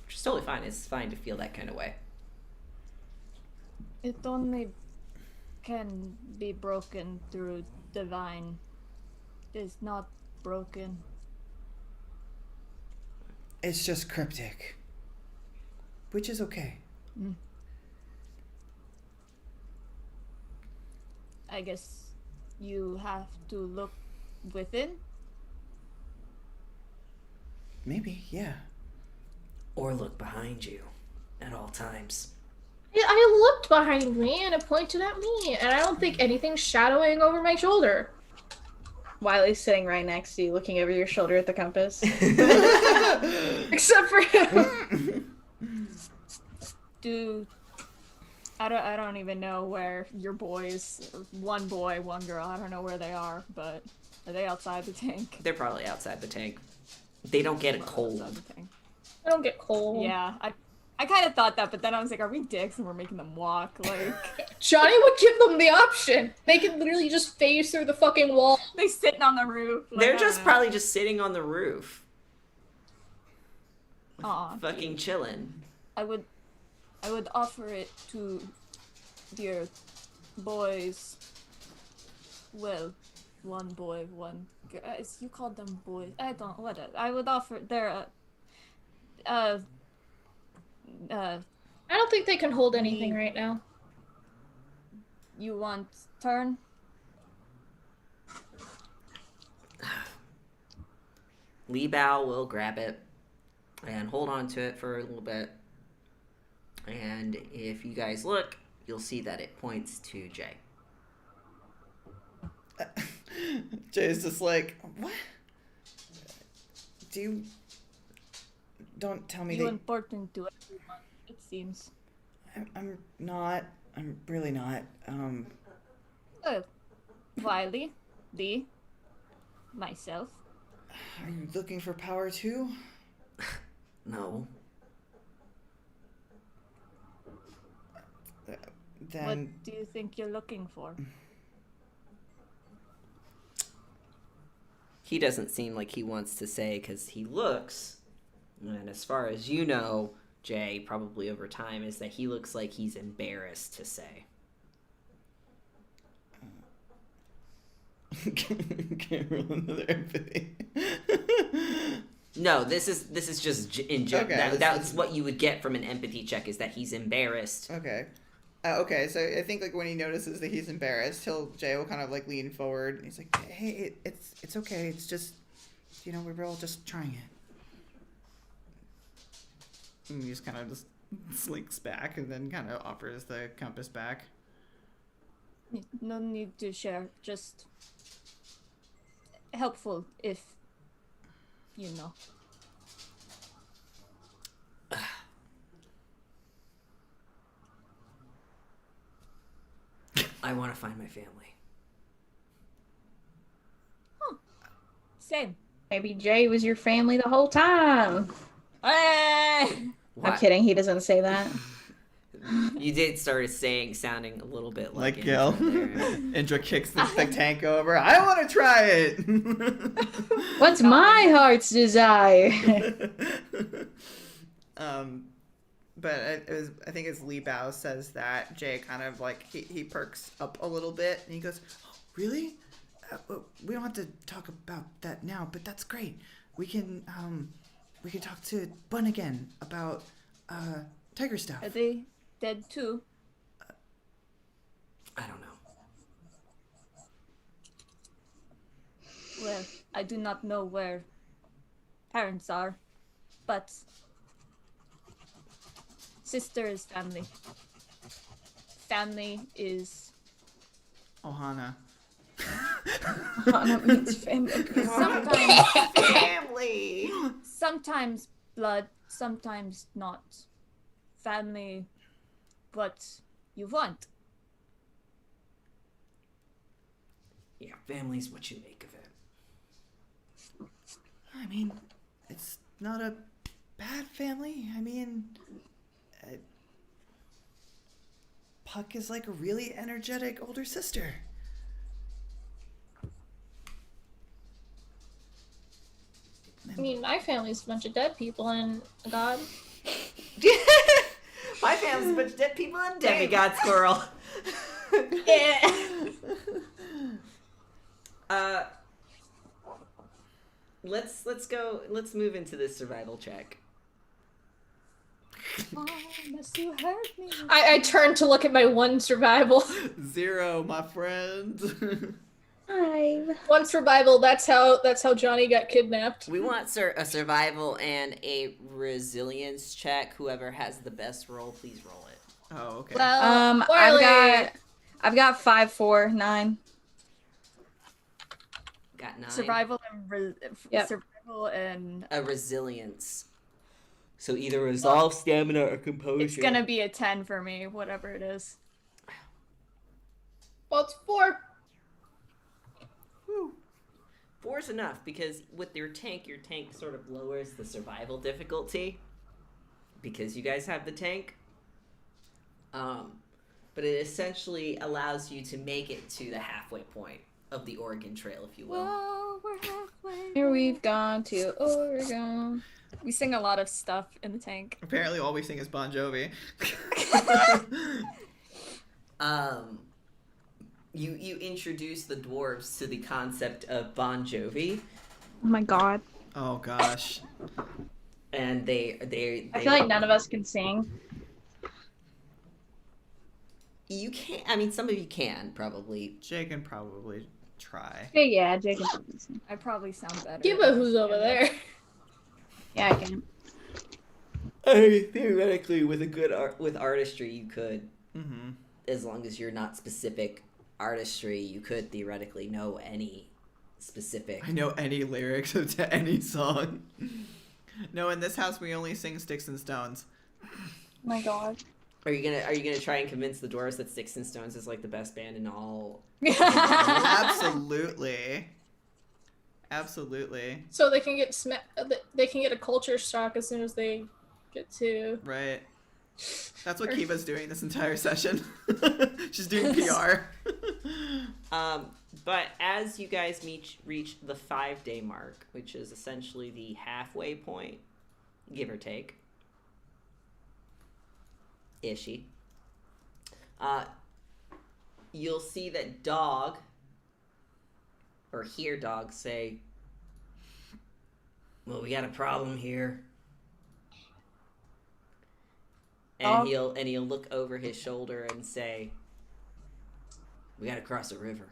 Which is totally fine. It's fine to feel that kind of way. It only can be broken through divine. It's not broken. It's just cryptic. Which is okay. I guess you have to look within. Maybe, yeah. Or look behind you at all times. I looked behind me and it pointed at me, and I don't think anything's shadowing over my shoulder. Wiley's sitting right next to you, looking over your shoulder at the compass. Except for him. I don't even know where your boys, one boy, one girl, I don't know where they are, but are they outside the tank? They're probably outside the tank. They don't get it cold. Outside the tank. I don't get cold. Yeah, I kind of thought that, but then I was like, are we dicks and we're making them walk? Like, Johnny would give them the option. They could literally just phase through the fucking wall. they sitting on the roof. Like, They're I just don't know. probably just sitting on the roof. Aw, Fucking chilling. I would offer it to dear boys. Well, one boy, one girl. You called them boys. I don't. What? I would offer. They're. I don't think they can hold anything right now. You want turn? Lee Bao will grab it and hold on to it for a little bit. And if you guys look, you'll see that it points to Jay. Jay's just like, what? Don't tell me You're that... important to everyone, it seems. I'm not. I'm really not. Wiley, Lee, myself. Are you looking for power too? No. Then... What do you think you're looking for? He doesn't seem like he wants to say because he looks, and as far as you know, Jay, probably over time, is that he looks like he's embarrassed to say. Can't roll another empathy. No, this is just in joke. Okay, That's what you would get from an empathy check, is that he's embarrassed. Okay. Okay, so I think like when he notices that he's embarrassed, Jay will kind of like lean forward and he's like, "Hey, it's okay. It's just, we're all just trying it." And he just kind of just slinks back and then kind of offers the compass back. No need to share, just helpful if you know. I want to find my family. Same. Maybe Jay was your family the whole time. Hey! I'm kidding. He doesn't say that. You did start sounding a little bit like Gjöll. Indra there. Indra kicks the tank over. I want to try it. What's my heart's desire? But I think as Lee Bao says that, Jay kind of like he perks up a little bit and he goes, "Oh, really? We don't have to talk about that now, but that's great. We can talk to Bun again about tiger stuff." Are they dead too? I don't know. Well, I do not know where parents are, but sister is family. Family is... Ohana. Ohana means family. Sometimes Family! sometimes blood, sometimes not. Family, what you want. Yeah, family's what you make of it. I mean, it's not a bad family. I mean, Puck is like a really energetic older sister. I mean, my family's a bunch of dead people and God. My family's a bunch of dead people and demigod squirrel. Yeah. Let's move into this survival check. Promise you hurt me. I turned to look at my one survival. 0, my friend. 5. One survival. That's how Johnny got kidnapped. We want a survival and a resilience check. Whoever has the best roll, please roll it. Oh, okay. Well, I've got 5, 4, 9. Got 9. survival and Yep. survival and A resilience. So either resolve, stamina, or composure. it's gonna be a 10 for me, whatever it is. Well, it's 4. 4 is enough because with your tank sort of lowers the survival difficulty because you guys have the tank. But it essentially allows you to make it to the halfway point of the Oregon Trail, if you will. Whoa, we're halfway. Here we've gone to Oregon. We sing a lot of stuff in the tank. Apparently all we sing is Bon Jovi. you introduce the dwarves to the concept of Bon Jovi, Oh my god. Oh gosh. and they I feel like none of us can sing. you can't. I mean, some of you can probably. Jay can probably try. Yeah, Jake can sing. I probably sound better. Give a who's over there. Yeah, I can. Theoretically, with a good with artistry, you could, Mm-hmm. as long as you're not specific artistry, you could theoretically know any specific. I know any lyrics to any song. No, in this house we only sing Sticks and Stones. Oh my god. Are you gonna try and convince the dwarves that Sticks and Stones is like the best band in all? Absolutely. Absolutely. So they can get they can get a culture shock as soon as they get to. Right. That's what Kiva's doing this entire session. She's doing PR. But as you guys reach the 5-day mark, which is essentially the halfway point, give or take, ishy, you'll see that Dog, or hear Dog say, "Well, we got a problem here." And he'll look over his shoulder and say, "We gotta cross a river."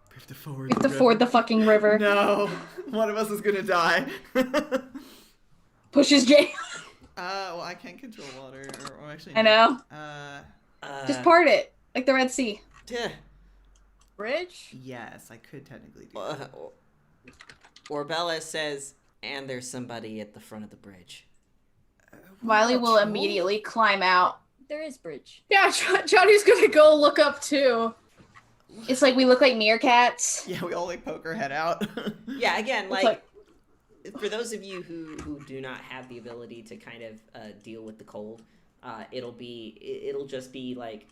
We have to forward We have to ford the fucking river. No. One of us is gonna die. Pushes Jay. Well, I can't control water. Or actually, I know. Just part it. Like the Red Sea. Yeah. Bridge? Yes, I could technically do that. Orbella says, "And there's somebody at the front of the bridge." Wiley will immediately climb out. There is bridge. Yeah, Johnny's gonna go look up too. It's like we look like meerkats. Yeah, we all like poke our head out. Yeah, again, It's like for those of you who do not have the ability to kind of deal with the cold, it'll just be like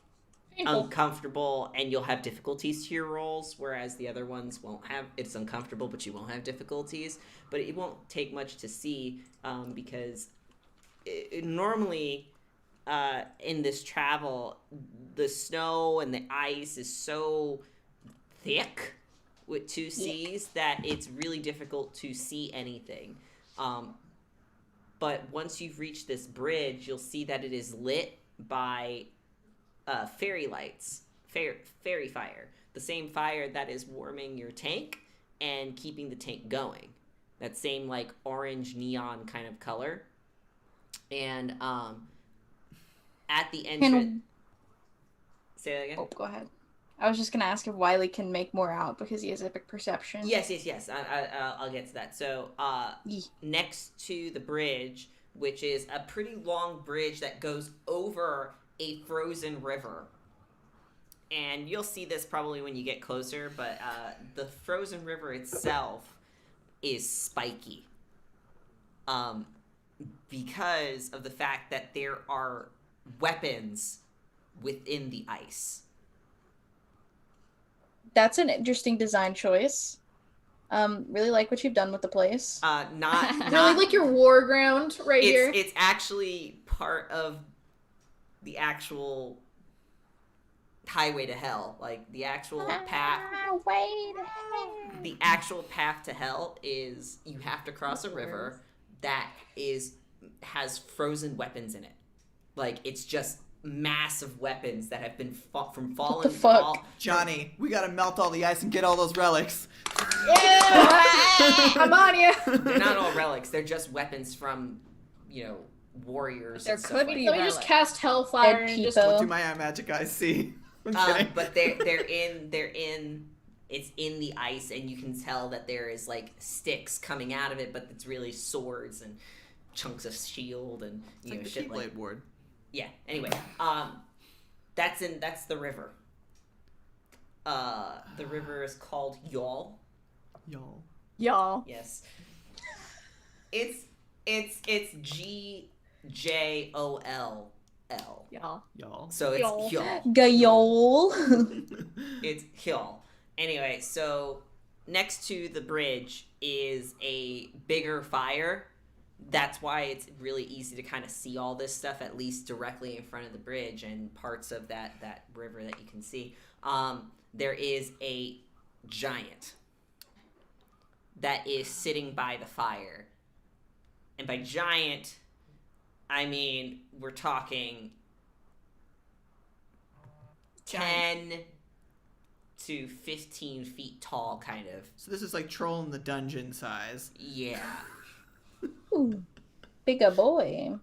Painful. uncomfortable, and you'll have difficulties to your rolls, whereas the other ones won't have. It's uncomfortable, but you won't have difficulties. But it won't take much to see because normally in this travel, the snow and the ice is so thick with 2 C's that it's really difficult to see anything. But once you've reached this bridge, you'll see that it is lit by fairy lights, fairy fire, the same fire that is warming your tank and keeping the tank going. That same like orange neon kind of color. And at the entrance, say that again. Oh, go ahead. I was just gonna ask if Wiley can make more out because he has epic perception. Yes. I'll get to that. So, next to the bridge, which is a pretty long bridge that goes over a frozen river. And you'll see this probably when you get closer, but the frozen river itself is spiky. Because of the fact that there are weapons within the ice. That's an interesting design choice. Really like what you've done with the place. Really like your war ground right here. It's actually part of the actual highway to hell. Like the actual path. The actual path to hell is you have to cross a river that has frozen weapons in it. Like it's just massive weapons that have been from fallen. What the fuck? Johnny, we gotta melt all the ice and get all those relics. Yeah, I'm on you. They're not all relics. They're just weapons from, warriors. There and could stuff be like Let me just cast Hellfire Dead and just. people. What do my magic eyes see? I'm that. kidding. But it's in the ice, and you can tell that there is like sticks coming out of it, but it's really swords and chunks of shield and It's like the shit like. Keyblade ward. Yeah. Anyway, that's the river. The river is called Gjöll. Y'all. Y'all. Yes. It's GJOLL. Y'all. Y'all. So it's Gjöll. Gjöll. Gayol. It's Gjöll. Anyway, so next to the bridge is a bigger fire. That's why it's really easy to kind of see all this stuff, at least directly in front of the bridge and parts of that river that you can see. there is a giant that is sitting by the fire. And by giant, I mean, we're talking 10 to 15 feet tall, kind of. So this is like Troll in the Dungeon size. Yeah. Ooh, bigger boy.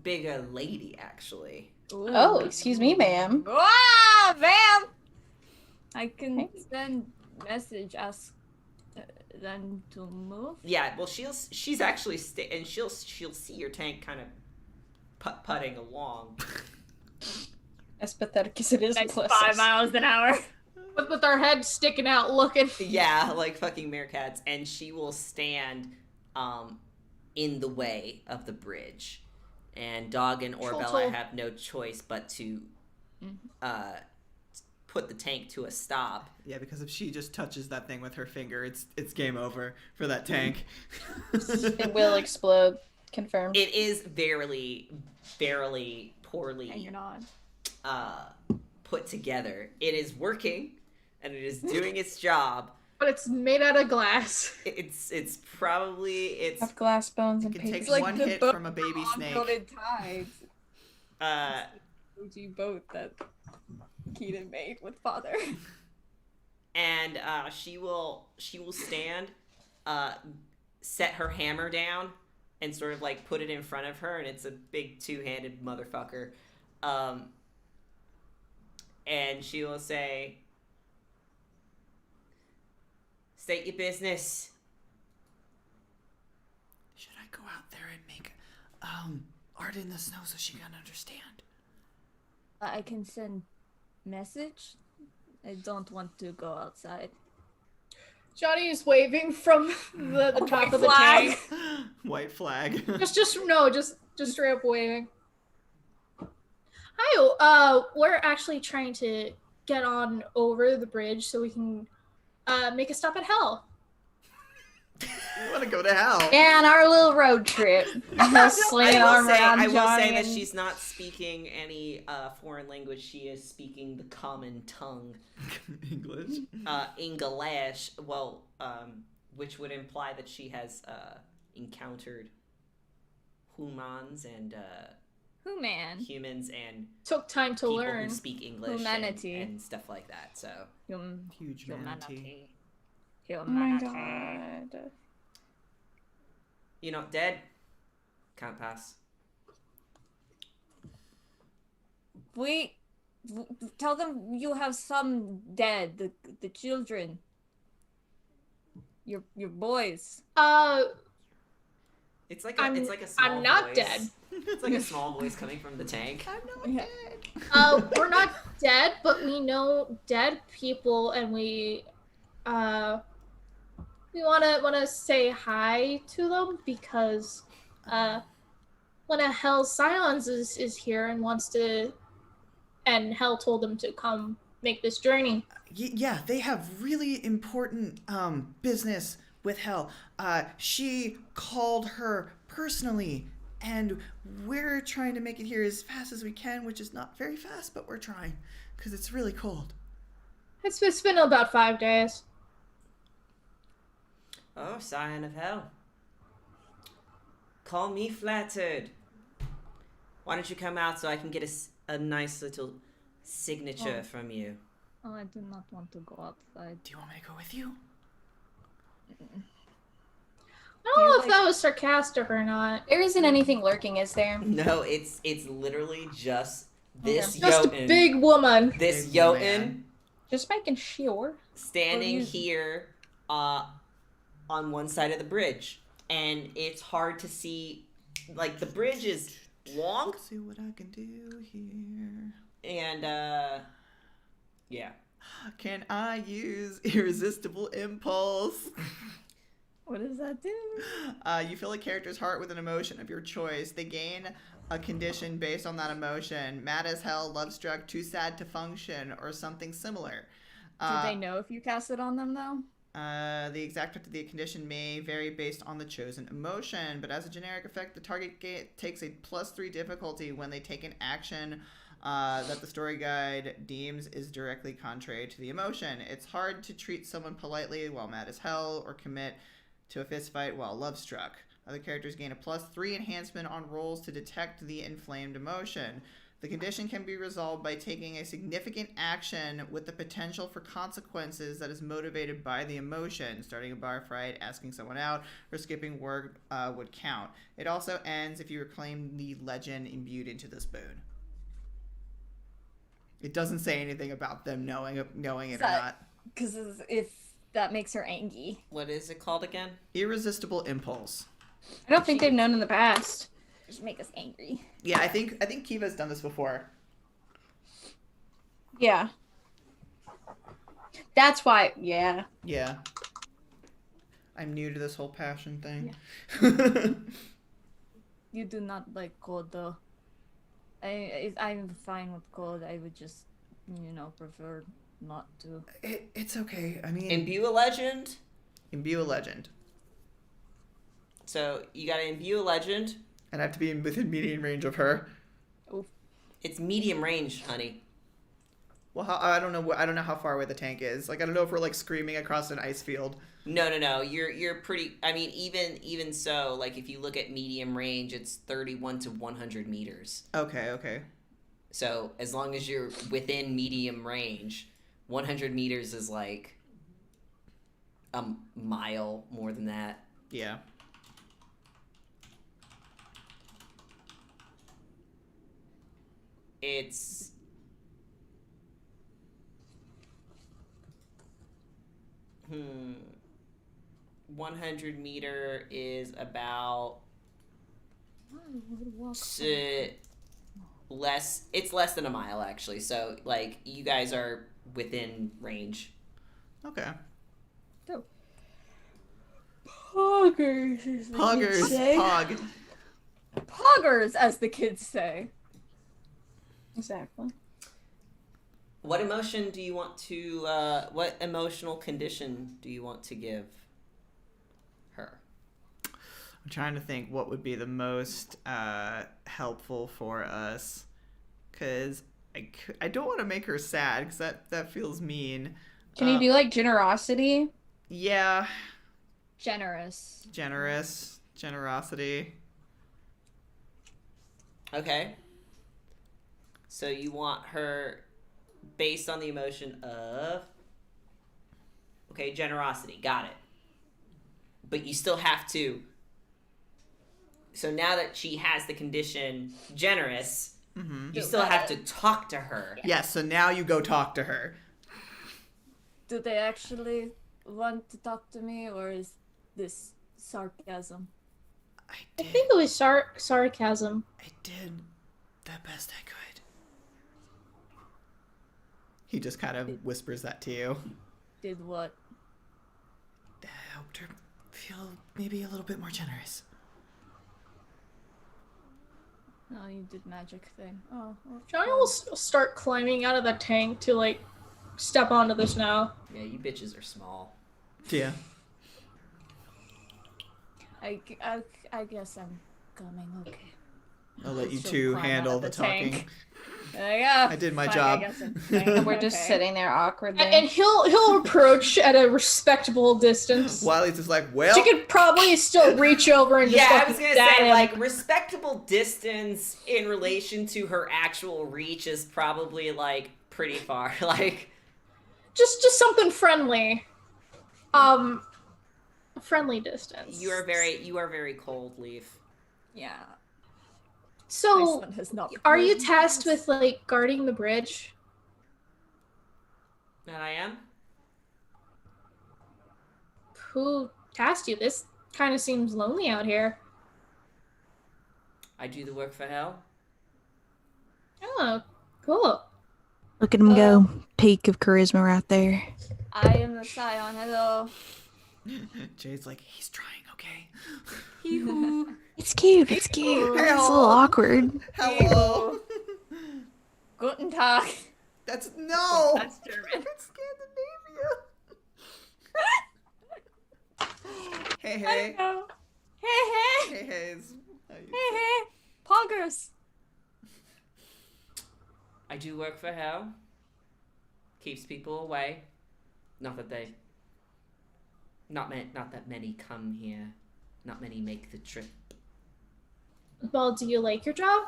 Bigger lady, actually. Ooh. Oh, excuse me, ma'am. Wow, ma'am! I can send message, ask them to move. Yeah, well, she's actually and she'll see your tank kind of putting along. As pathetic as it is, Next Melissa. 5 miles an hour. With our heads sticking out looking. Yeah, like fucking meerkats, and she will stand in the way of the bridge, and Dog and Orbella have no choice but to put the tank to a stop. Yeah, because if she just touches that thing with her finger, it's game over for that tank. It will explode. Confirmed. It is barely poorly And you're not. put together. It is working, and it is doing its job. But it's made out of glass. It's probably Have glass bones and Can paper. take It's like one the hit boat from a baby snake. Unbuilt tides. uh OG boat that Keaton made with father. and she will stand, set her hammer down, and sort of like put it in front of her, and it's a big two-handed motherfucker. And she will say, "State your business." Should I go out there and make art in the snow so she can understand? I can send message. I don't want to go outside. Johnny is waving from the top of the flag. tank. White flag. just straight up waving. Hi, we're actually trying to get on over the bridge so we can make a stop at Hell. You want to go to hell? And our little road trip. He'll sling an arm around I will Johnny say that and- she's not speaking any foreign language. She is speaking the common tongue, English. English. Well, which would imply that she has encountered humans and Who man? humans and Took time to people learn. who speak English Humanity. and stuff like that. So Huge manatee. Oh my god. you know, dead can't pass. Tell them you have some dead, the children. Your boys. It's like a I'm small not voice. dead. It's like a small voice coming from the tank. We're not dead, but we know dead people, and we wanna say hi to them because one of Hell's Scions is here and wants to, and Hell told them to come make this journey. Yeah, they have really important business with Hell. She called her personally, and we're trying to make it here as fast as we can, which is not very fast, but we're trying because it's really cold. It's been about 5 days. Oh, Scion of Hell. Call me flattered. Why don't you come out so I can get a nice little signature from you? Oh, I do not want to go outside. Do you want me to go with you? I don't know if that was sarcastic or not. There isn't anything lurking, is there? No, it's literally just this Just Jotin. a big woman. This Big Jotin man. Just making sure. standing here on one side of the bridge. And it's hard to see, like, the bridge is long. See what I can do here. And, yeah. Can I use Irresistible Impulse? What does that do? You fill a character's heart with an emotion of your choice. They gain a condition based on that emotion. Mad as hell, love struck, too sad to function, or something similar. Do they know if you cast it on them, though? The exact effect of the condition may vary based on the chosen emotion, but as a generic effect, the target takes a +3 difficulty when they take an action that the story guide deems is directly contrary to the emotion. It's hard to treat someone politely while mad as hell or commit to a fist fight while love struck. Other characters gain a +3 enhancement on rolls to detect the inflamed emotion. The condition can be resolved by taking a significant action with the potential for consequences that is motivated by the emotion. Starting a bar fight, asking someone out, or skipping work would count. It also ends if you reclaim the legend imbued into this boon. It doesn't say anything about them knowing it or not. Because if that makes her angry. What is it called again? Irresistible impulse. I don't think they've known in the past. Just make us angry. Yeah, I think Kiva's done this before. Yeah. That's why, yeah. Yeah. I'm new to this whole passion thing. Yeah. You do not like cold, though. I'm fine with cold. I would just, prefer not to. It's okay. I mean... Imbue a legend? Imbue a legend. So, you gotta imbue a legend. And I have to be within medium range of her. Oof. It's medium range, honey. Well, I don't know how far away the tank is. Like, I don't know if we're, like, screaming across an ice field. No. You're pretty... I mean, even so, like, if you look at medium range, it's 31 to 100 meters. Okay. So, as long as you're within medium range, 100 meters is, like, a mile more than that. Yeah. It's 100 meter is about less. It's less than a mile actually. So like you guys are within range. Okay. Poggers. Pog. Poggers, as the kids say. Exactly. What emotion do you want to, what emotional condition do you want to give her? I'm trying to think what would be the most helpful for us. Because I don't want to make her sad, because that feels mean. Can you do, like, generosity? Yeah. Generosity. Okay. So you want her based on the emotion of... Okay, generosity. Got it. But you still have to... So now that she has the condition generous, you still have to talk to her. Yes, so now you go talk to her. Do they actually want to talk to me, or is this sarcasm? I think it was sarcasm. I did the best I could. He just kind of whispers that to you. Did what? That helped her feel maybe a little bit more generous. No, you did magic thing. Oh. Well, Johnny will start climbing out of the tank to, like, step onto the snow. Yeah, you bitches are small. Yeah. I guess I'm coming, okay. I'll let you She'll two climb handle out of the the tank. talking. Yeah. I did my fine, job. I guess I'm fine. We're just sitting there awkwardly. And he'll approach at a respectable distance. Wiley's just like, well... She could probably still reach over and just Yeah, I fucking was gonna stab say, him. like, respectable distance in relation to her actual reach is probably, like, pretty far. Like... Just something friendly. Friendly distance. You are very cold, Leaf. Yeah. So, Iceland has not are you been tasked nice. with, like, guarding the bridge? That I am? Who tasked you? This kind of seems lonely out here. I do the work for Hell. Oh, cool. Look at him go. Peak of charisma right there. I am the Scion, hello. Jay's like, he's trying, okay? It's cute. It's cute. It's a little awkward. Hello! Guten Tag. That's... No! That's German. It's Scandinavia! Hey. Hello. Hey. Hey. Hey. Poggers. I do work for Hell. Keeps people away. Not that many come here. Not many make the trip. Well, do you like your job?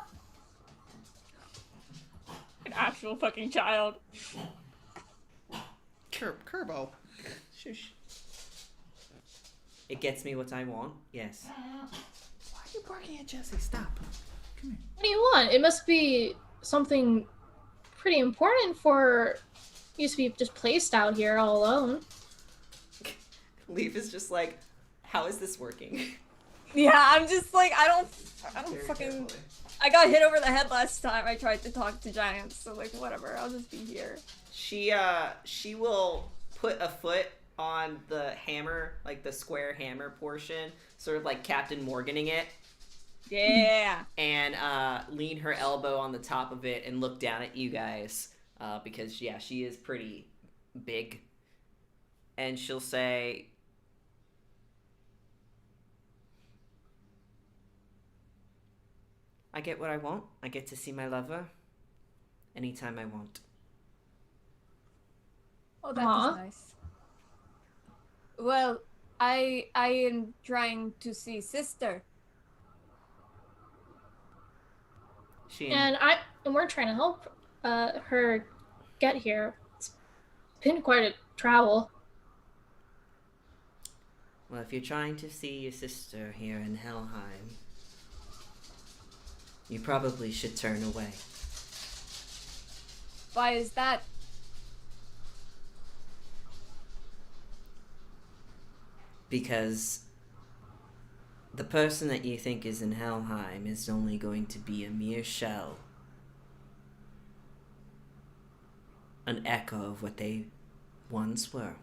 An actual fucking child. Kerbo. Shush. It gets me what I want, yes. Why are you barking at Jesse? Stop. Come here. What do you want? It must be something pretty important for you to be just placed out here all alone. Leaf is just like, how is this working? Yeah, I'm just like, I don't Very fucking... carefully. I got hit over the head last time I tried to talk to giants, so like, whatever, I'll just be here. She will put a foot on the hammer, like the square hammer portion, sort of like Captain Morganing it. Yeah. And lean her elbow on the top of it and look down at you guys. Because, yeah, she is pretty big. And she'll say, I get what I want. I get to see my lover anytime I want. Oh, that Aw. is nice. Well, I am trying to see sister. And we're trying to help her get here. It's been quite a travel. Well, if you're trying to see your sister here in Helheim, you probably should turn away. Why is that? Because the person that you think is in Helheim is only going to be a mere shell. An echo of what they once were.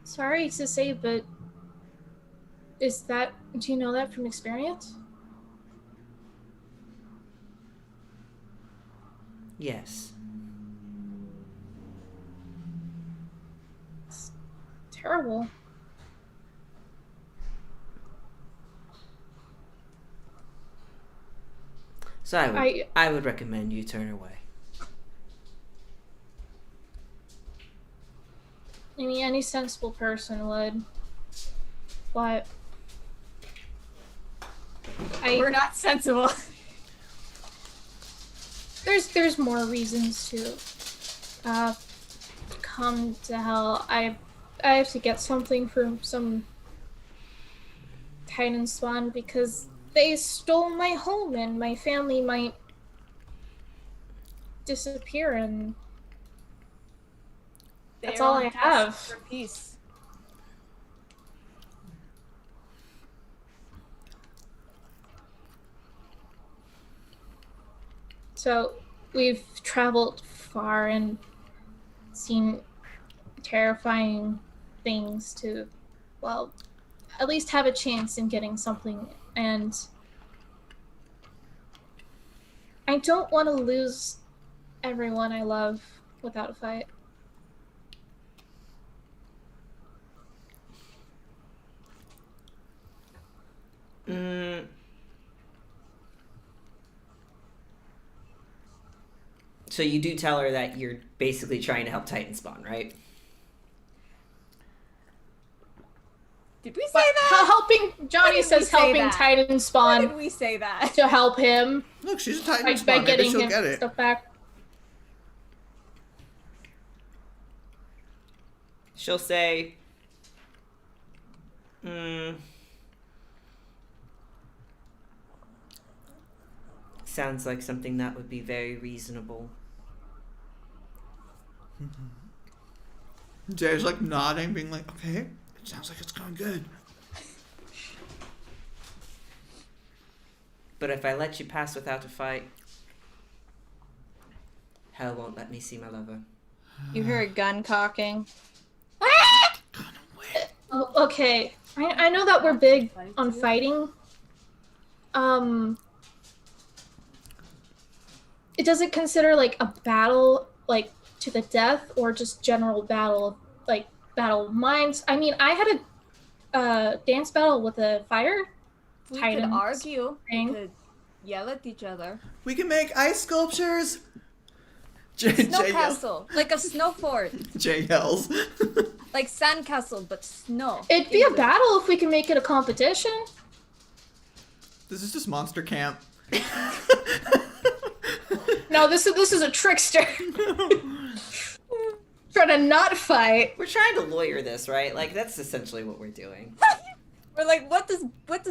Sorry to say, but do you know that from experience? Yes. It's terrible. So I would recommend you turn away. I mean, any sensible person would. But We're not sensible. there's more reasons to come to hell. I have to get something from some Titan spawn because they stole my home and my family might disappear, and that's all I have. For peace. So we've traveled far and seen terrifying things to, well, at least have a chance in getting something. And I don't want to lose everyone I love without a fight. So you do tell her that you're basically trying to help Titan spawn, right? Did we say But that? helping, Johnny When did we says say helping that? Titan Why did spawn we say that? to help him Look, she's a Titan by spawn. Maybe getting she'll him get it. stuff back. She'll say, sounds like something that would be very reasonable. Jay's like nodding, being like, okay, it sounds like it's going good. But if I let you pass without a fight, hell won't let me see my lover. You hear a gun cocking. Oh, okay, I know that we're big on fighting. It doesn't consider like a battle, like to the death, or just general battle, like battle of minds. I mean, I had a dance battle with a fire We Titan could argue. We thing. could yell at each other. We can make ice sculptures. Snow Jay yells. castle, like a snow fort, Jay yells. like sand castle but snow. It'd be a battle if we can make it a competition. This is just monster camp. No, this is a trickster. Trying to not fight. We're trying to lawyer this, right? Like that's essentially what we're doing. We're like, what does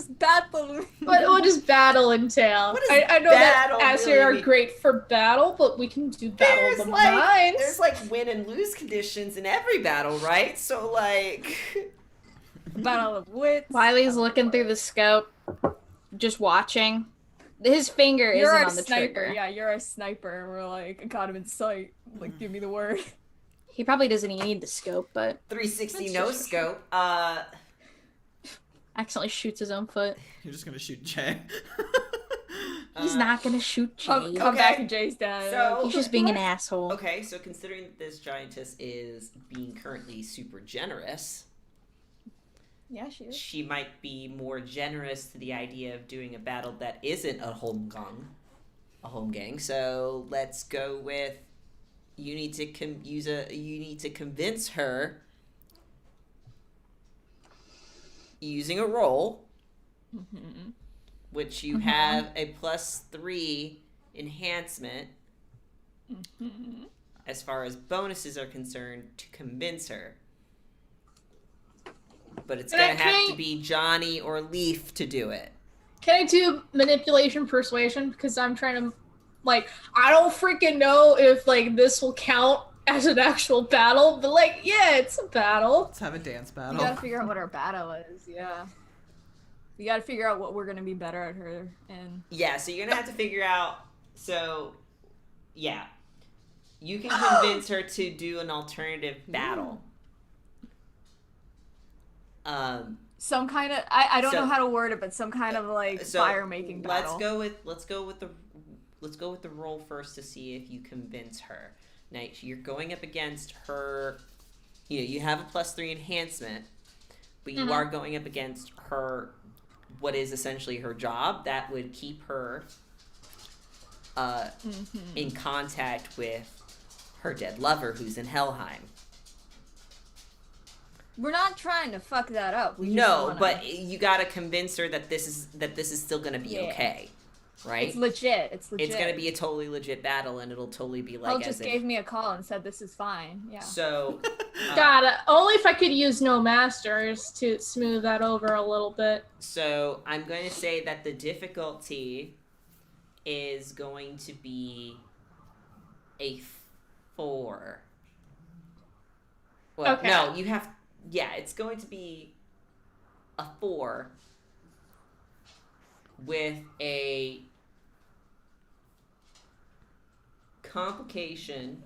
battle mean? What does battle entail? What does I know that battle Aster really are mean? great for battle, but we can do battle of the minds. There's like win and lose conditions in every battle, right? So like Battle of wits. Wiley's looking through the scope, just watching. His finger You're isn't our on the sniper. trigger. Yeah, you're our sniper. And we're like, I got him in sight. Like, give me the word. He probably doesn't even need the scope, but 360 no scope. accidentally shoots his own foot. You're just gonna shoot Jay. He's not gonna shoot Jay. Come Okay. back and Jay's dad. So- He's just being an asshole. Okay, so considering that this giantess is being currently super generous, Yeah, she is. she might be more generous to the idea of doing a battle that isn't a home gang. So let's go with you need to convince her using a roll, which you have a +3 enhancement as far as bonuses are concerned to convince her. But it's gonna have to be Johnny or Leaf to do it. Can I do manipulation persuasion? Because I'm trying to, like, I don't freaking know if, like, this will count as an actual battle, but, like, yeah, it's a battle. Let's have a dance You battle. gotta figure out what our battle is, yeah. We gotta figure out what we're gonna be better at her and Yeah, so you're gonna have to figure out. So, yeah, you can convince her to do an alternative battle. some kind of I don't So- know how to word it, but some kind of like So fire making battle. Let's go with the roll first to see if you convince her. Now you're going up against her. You have a +3 enhancement, but you are going up against her. What is essentially her job that would keep her in contact with her dead lover, who's in Helheim. We're not trying to fuck that up. We just No, wanna... but you gotta convince her that this is still gonna be okay, right? it's legit. It's legit. It's gonna be a totally legit battle, and it'll totally be like Paul as just if. gave me a call and said this is fine. Yeah. So, God, only if I could use no masters to smooth that over a little bit. so I'm going to say that the difficulty is going to be a 4. Well, Okay. no, you have. Yeah, it's going to be a 4 with a complication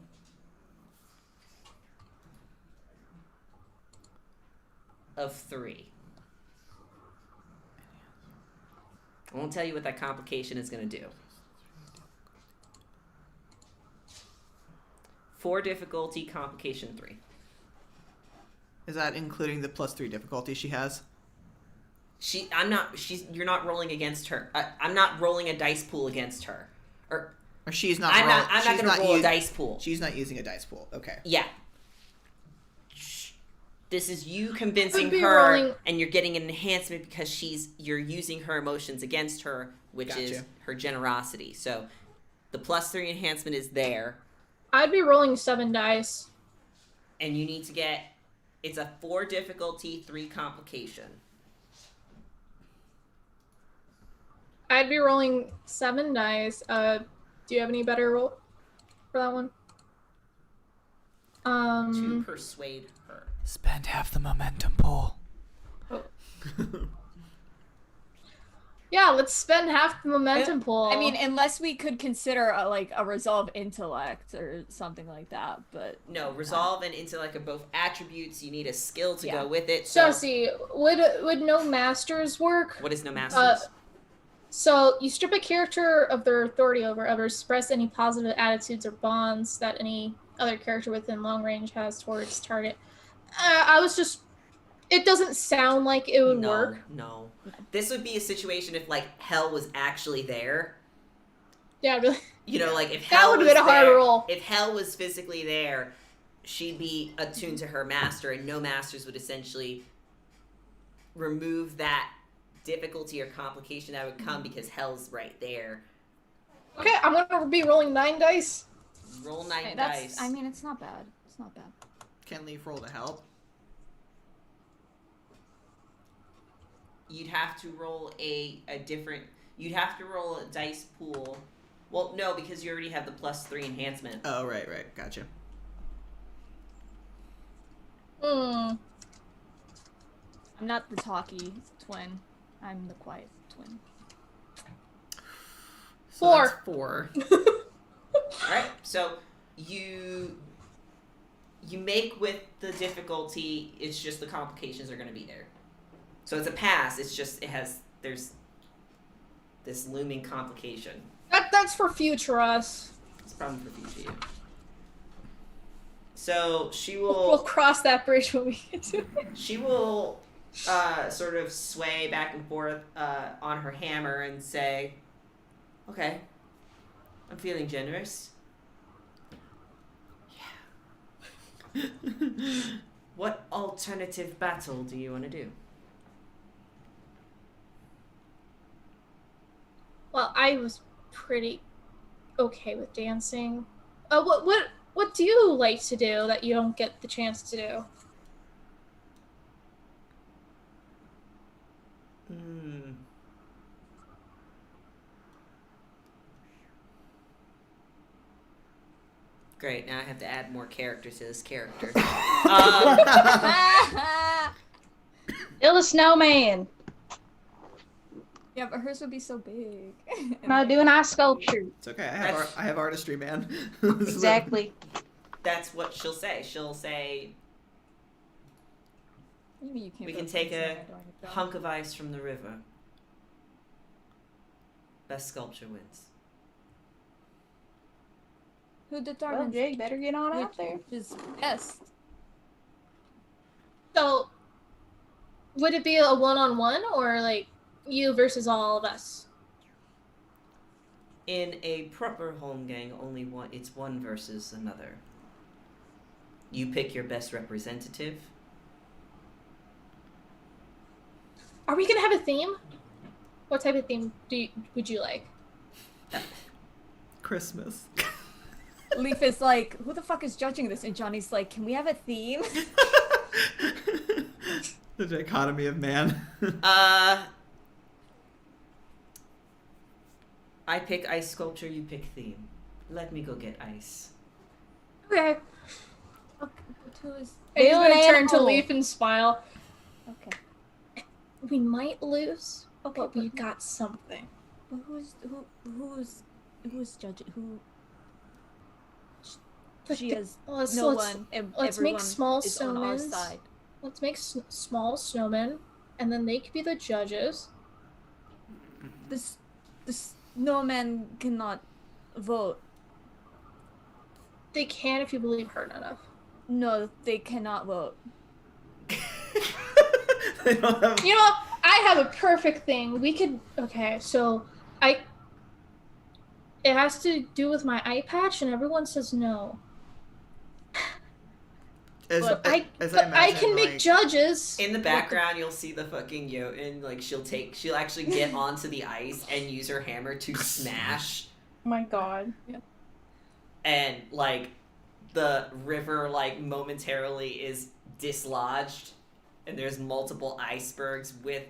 of 3. I won't tell you what that complication is going to do. 4 difficulty, complication 3. Is that including the +3 difficulty she has? You're not rolling against her. I'm not rolling a dice pool against her. Or she's not. I'm not she's going to roll a dice pool. She's not using a dice pool. Okay. Yeah. This is you convincing I'd be her, rolling- and you're getting an enhancement because you're using her emotions against her, which is Gotcha. her generosity. So, the +3 enhancement is there, I'd be rolling 7 dice. and you need to get. It's a 4 difficulty, 3 complication. I'd be rolling 7 dice. Do you have any better roll for that one? To persuade her. Spend half the momentum pool. Yeah, let's spend half the momentum pool. I mean, unless we could consider a resolve intellect or something like that, but No, resolve and intellect are both attributes. You need a skill to Yeah. go with it. So, Josie, would no masters work? what is no masters? So you strip a character of their authority over others, express any positive attitudes or bonds that any other character within long range has towards target. I was just It doesn't sound like it would work. No. This would be a situation if, like, hell was actually there. Yeah, really. You know, like, if That hell would was have been a hard there, roll. if hell was physically there, she'd be attuned to her master, and no masters would essentially remove that difficulty or complication that would come because hell's right there. Okay, I'm gonna be rolling 9 dice. Roll 9 Okay, dice. I mean, it's not bad. It's not bad. Can Leaf roll to help? You'd have to roll a different. You'd have to roll a dice pool. Well, no, because you already have the +3 enhancement. Oh, right. Gotcha. I'm not the talky twin. I'm the quiet twin. So 4. That's 4. Alright, so you make with the difficulty, it's just the complications are going to be there. So it's a pass, it's just, there's this looming complication. That's for future us. It's a problem for future you. So she We'll will, cross that bridge when we get to it. she will sort of sway back and forth on her hammer and say, okay, I'm feeling generous. Yeah. What alternative battle do you want to do? Well, I was pretty okay with dancing. What do you like to do that you don't get the chance to do? Great, now I have to add more characters to this character. Build a snowman. Yeah, but hers would be so big. No, do an ice sculpture. It's okay. I have artistry, man. Exactly. That's what she'll say. She'll say, Maybe you can't we go can take crazy a and I don't know. hunk of ice from the river. Best sculpture wins. Who Well, determines Jay, better get on out there. which is best? So, would it be a one-on-one or like you versus all of us? In a proper home gang, it's one versus another. You pick your best representative. Are we gonna have a theme? What type of theme would you like? Christmas. Leaf is like, who the fuck is judging this? And Johnny's like, can we have a theme? The dichotomy of man. I pick ice sculpture, you pick theme. Let me go get ice. Okay. Who is? And he's Bill and gonna turn to Animal. Leaf and smile. Okay. We might lose, Okay, but we got something. But who's judging? Who? But She the- has let's no let's one. And let's make everyone small is on our snowmen. side. let's make small snowmen, and then they could be the judges. The snowman cannot vote. They can if you believe hard enough. No, they cannot vote. They don't have... You know, I have a perfect thing. We could. Okay, so it has to do with my eye patch, and everyone says no. As I imagine, can make like, judges. In the background, you'll see the fucking Jotin, like, she'll actually get onto the ice and use her hammer to smash, Oh my god. and, like, the river, like, momentarily is dislodged, and there's multiple icebergs with,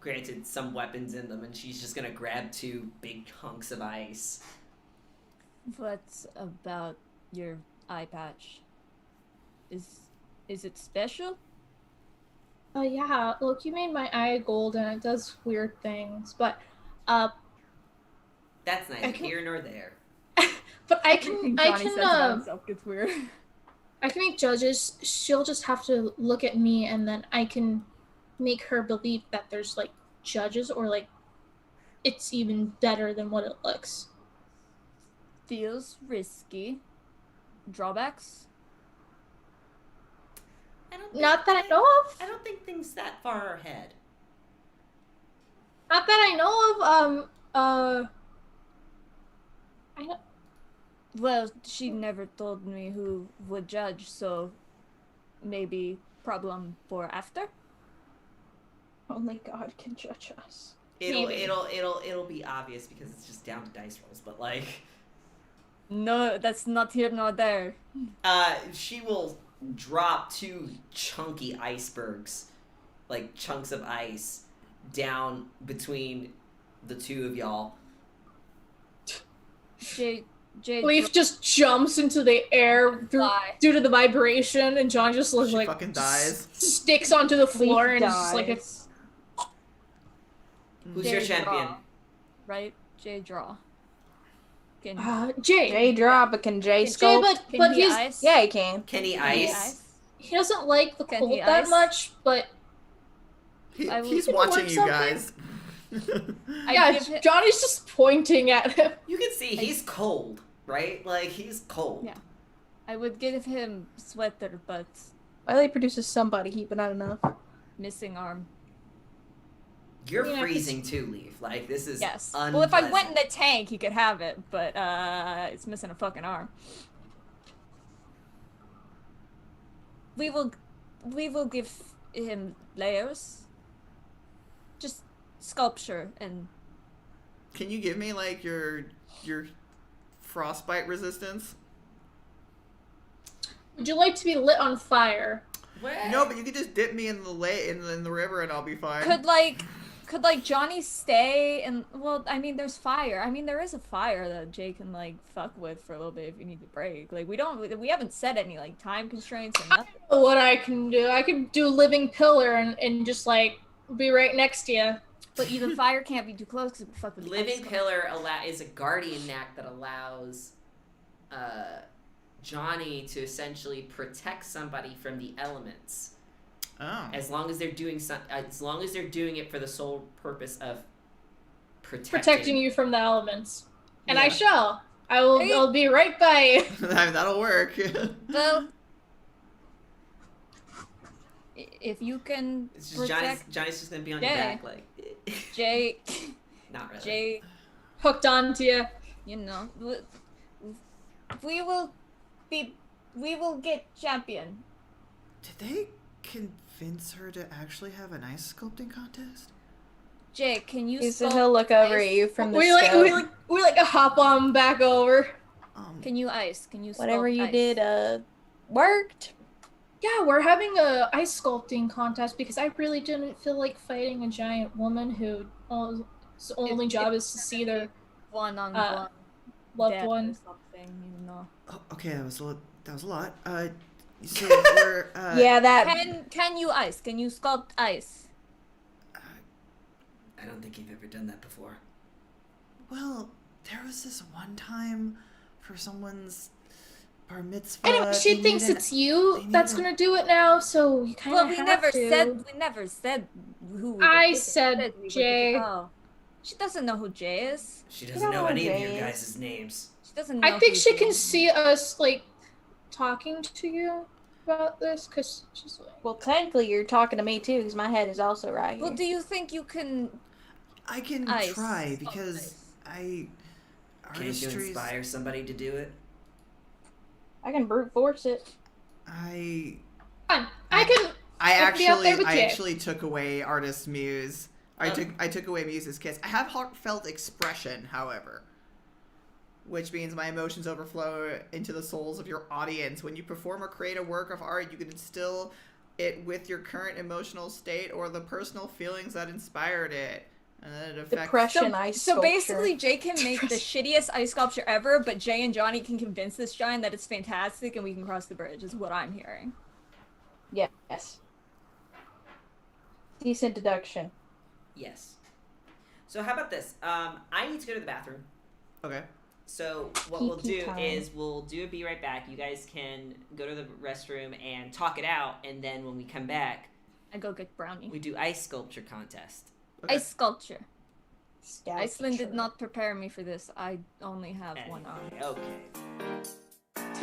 granted, some weapons in them, and she's just gonna grab 2 big hunks of ice. What's about your eye patch? Is it special? Oh yeah, look, you made my eye gold, and it does weird things. But, That's neither I can- here nor there. but I Everything can, Johnny says about himself gets weird. I can make judges. She'll just have to look at me, and then I can make her believe that there's like judges, or like it's even better than what it looks. Feels risky. Drawbacks? Not that I know of. I don't think things that far are ahead. Not that I know of. I don't. Well, she never told me who would judge, so maybe problem for after. Only God can judge us. It'll be obvious because it's just down to dice rolls, but like No, that's not here nor there. she will drop 2 chunky icebergs, like chunks of ice, down between the 2 of y'all. Jay Leaf just jumps into the air due to the vibration, and John just looks She like fucking dies. sticks onto the floor Leaf and it's just like a. dies. Who's Jay your champion? draw, right? Jay draw. Can, Jay. Jay draw, but can Jay Jay, sculpt? but he he's ice? Yeah, he can. Can he Can he ice? he doesn't like the Can cold he that ice? much, but He's Can it watching work you something? guys. I yeah, give it- Johnny's just pointing at him. You can see he's cold, right? Like he's cold. Yeah. I would give him sweater, but Wiley produces some body heat, but not enough. missing arm. You're Yeah, freezing too, Leaf. Like this is Yes. unpleasant. Well, if I went in the tank, he could have it, but it's missing a fucking arm. We will give him layers. Just sculpture and Can you give me like your frostbite resistance? Would you like to be lit on fire? What? No, but you could just dip me in the river and I'll be fine. could Johnny stay and well, I mean there's fire. I mean there is a fire that Jay can like fuck with for a little bit if you need to break. Like we haven't set any like time constraints or nothing. What I can do, I can do living pillar and just like be right next to you. But even fire can't be too close because it would fuck with the Living ice. Pillar is a guardian knack that allows Johnny to essentially protect somebody from the elements. Oh. As long as they're doing it for the sole purpose of Protecting you from the elements. And I Yeah. shall. I'll be right by you. That'll work. Well, if you can It's just protect Johnny's just gonna be on your Yeah. back, like Jay, not really. Jay, Hooked onto you. you know, we will get champion. Did they convince her to actually have an ice sculpting contest? Jay, can you? He'll look over at you from the scope. We hop on back over. Can you ice? Can you? Whatever sculpt you ice? did, worked. Yeah, we're having a ice sculpting contest because I really didn't feel like fighting a giant woman whose only job is to see their one-on-one loved death one. or something, you know. Oh, okay, that was a lot. So we're Yeah, that. Can you ice? Can you sculpt ice? I don't think you've ever done that before. Well, there was this one time for someone's bar mitzvah. Anyway, she they thinks needed it's they you needed that's a- gonna do it now, so you kind of Well, we have never said who. I we said we would Jay. Oh. She doesn't know who Jay is. She You doesn't don't know know any of Jay your is. guys' names. She doesn't know. I think who she Jay can is. see us like talking to you about this because she's like, Well, technically, you're talking to me too, because my head is also right here. Well, do you think you can? I can Ice. try Sculpt because ice. Can you artistry's. inspire somebody to do it? I can brute force it. I fine. I can. I be out there with Jay. actually took away artist muse. I took away Muse's kiss. I have heartfelt expression, however, which means my emotions overflow into the souls of your audience. When you perform or create a work of art, you can instill it with your current emotional state or the personal feelings that inspired it. And then it affects. Depression ice So sculpture. basically, Jay can make the shittiest ice sculpture ever, but Jay and Johnny can convince this giant that it's fantastic, and we can cross the bridge. Is what I'm hearing. Yes. Decent deduction. Yes. So how about this? I need to go to the bathroom. Okay. So what we'll Kiki do time. is we'll do a be right back. You guys can go to the restroom and talk it out, and then when we come back, I go get brownie. we do ice sculpture contest. Okay. Ice sculpture. Scout Iceland did picture. not prepare me for this. I only have one arm. Okay.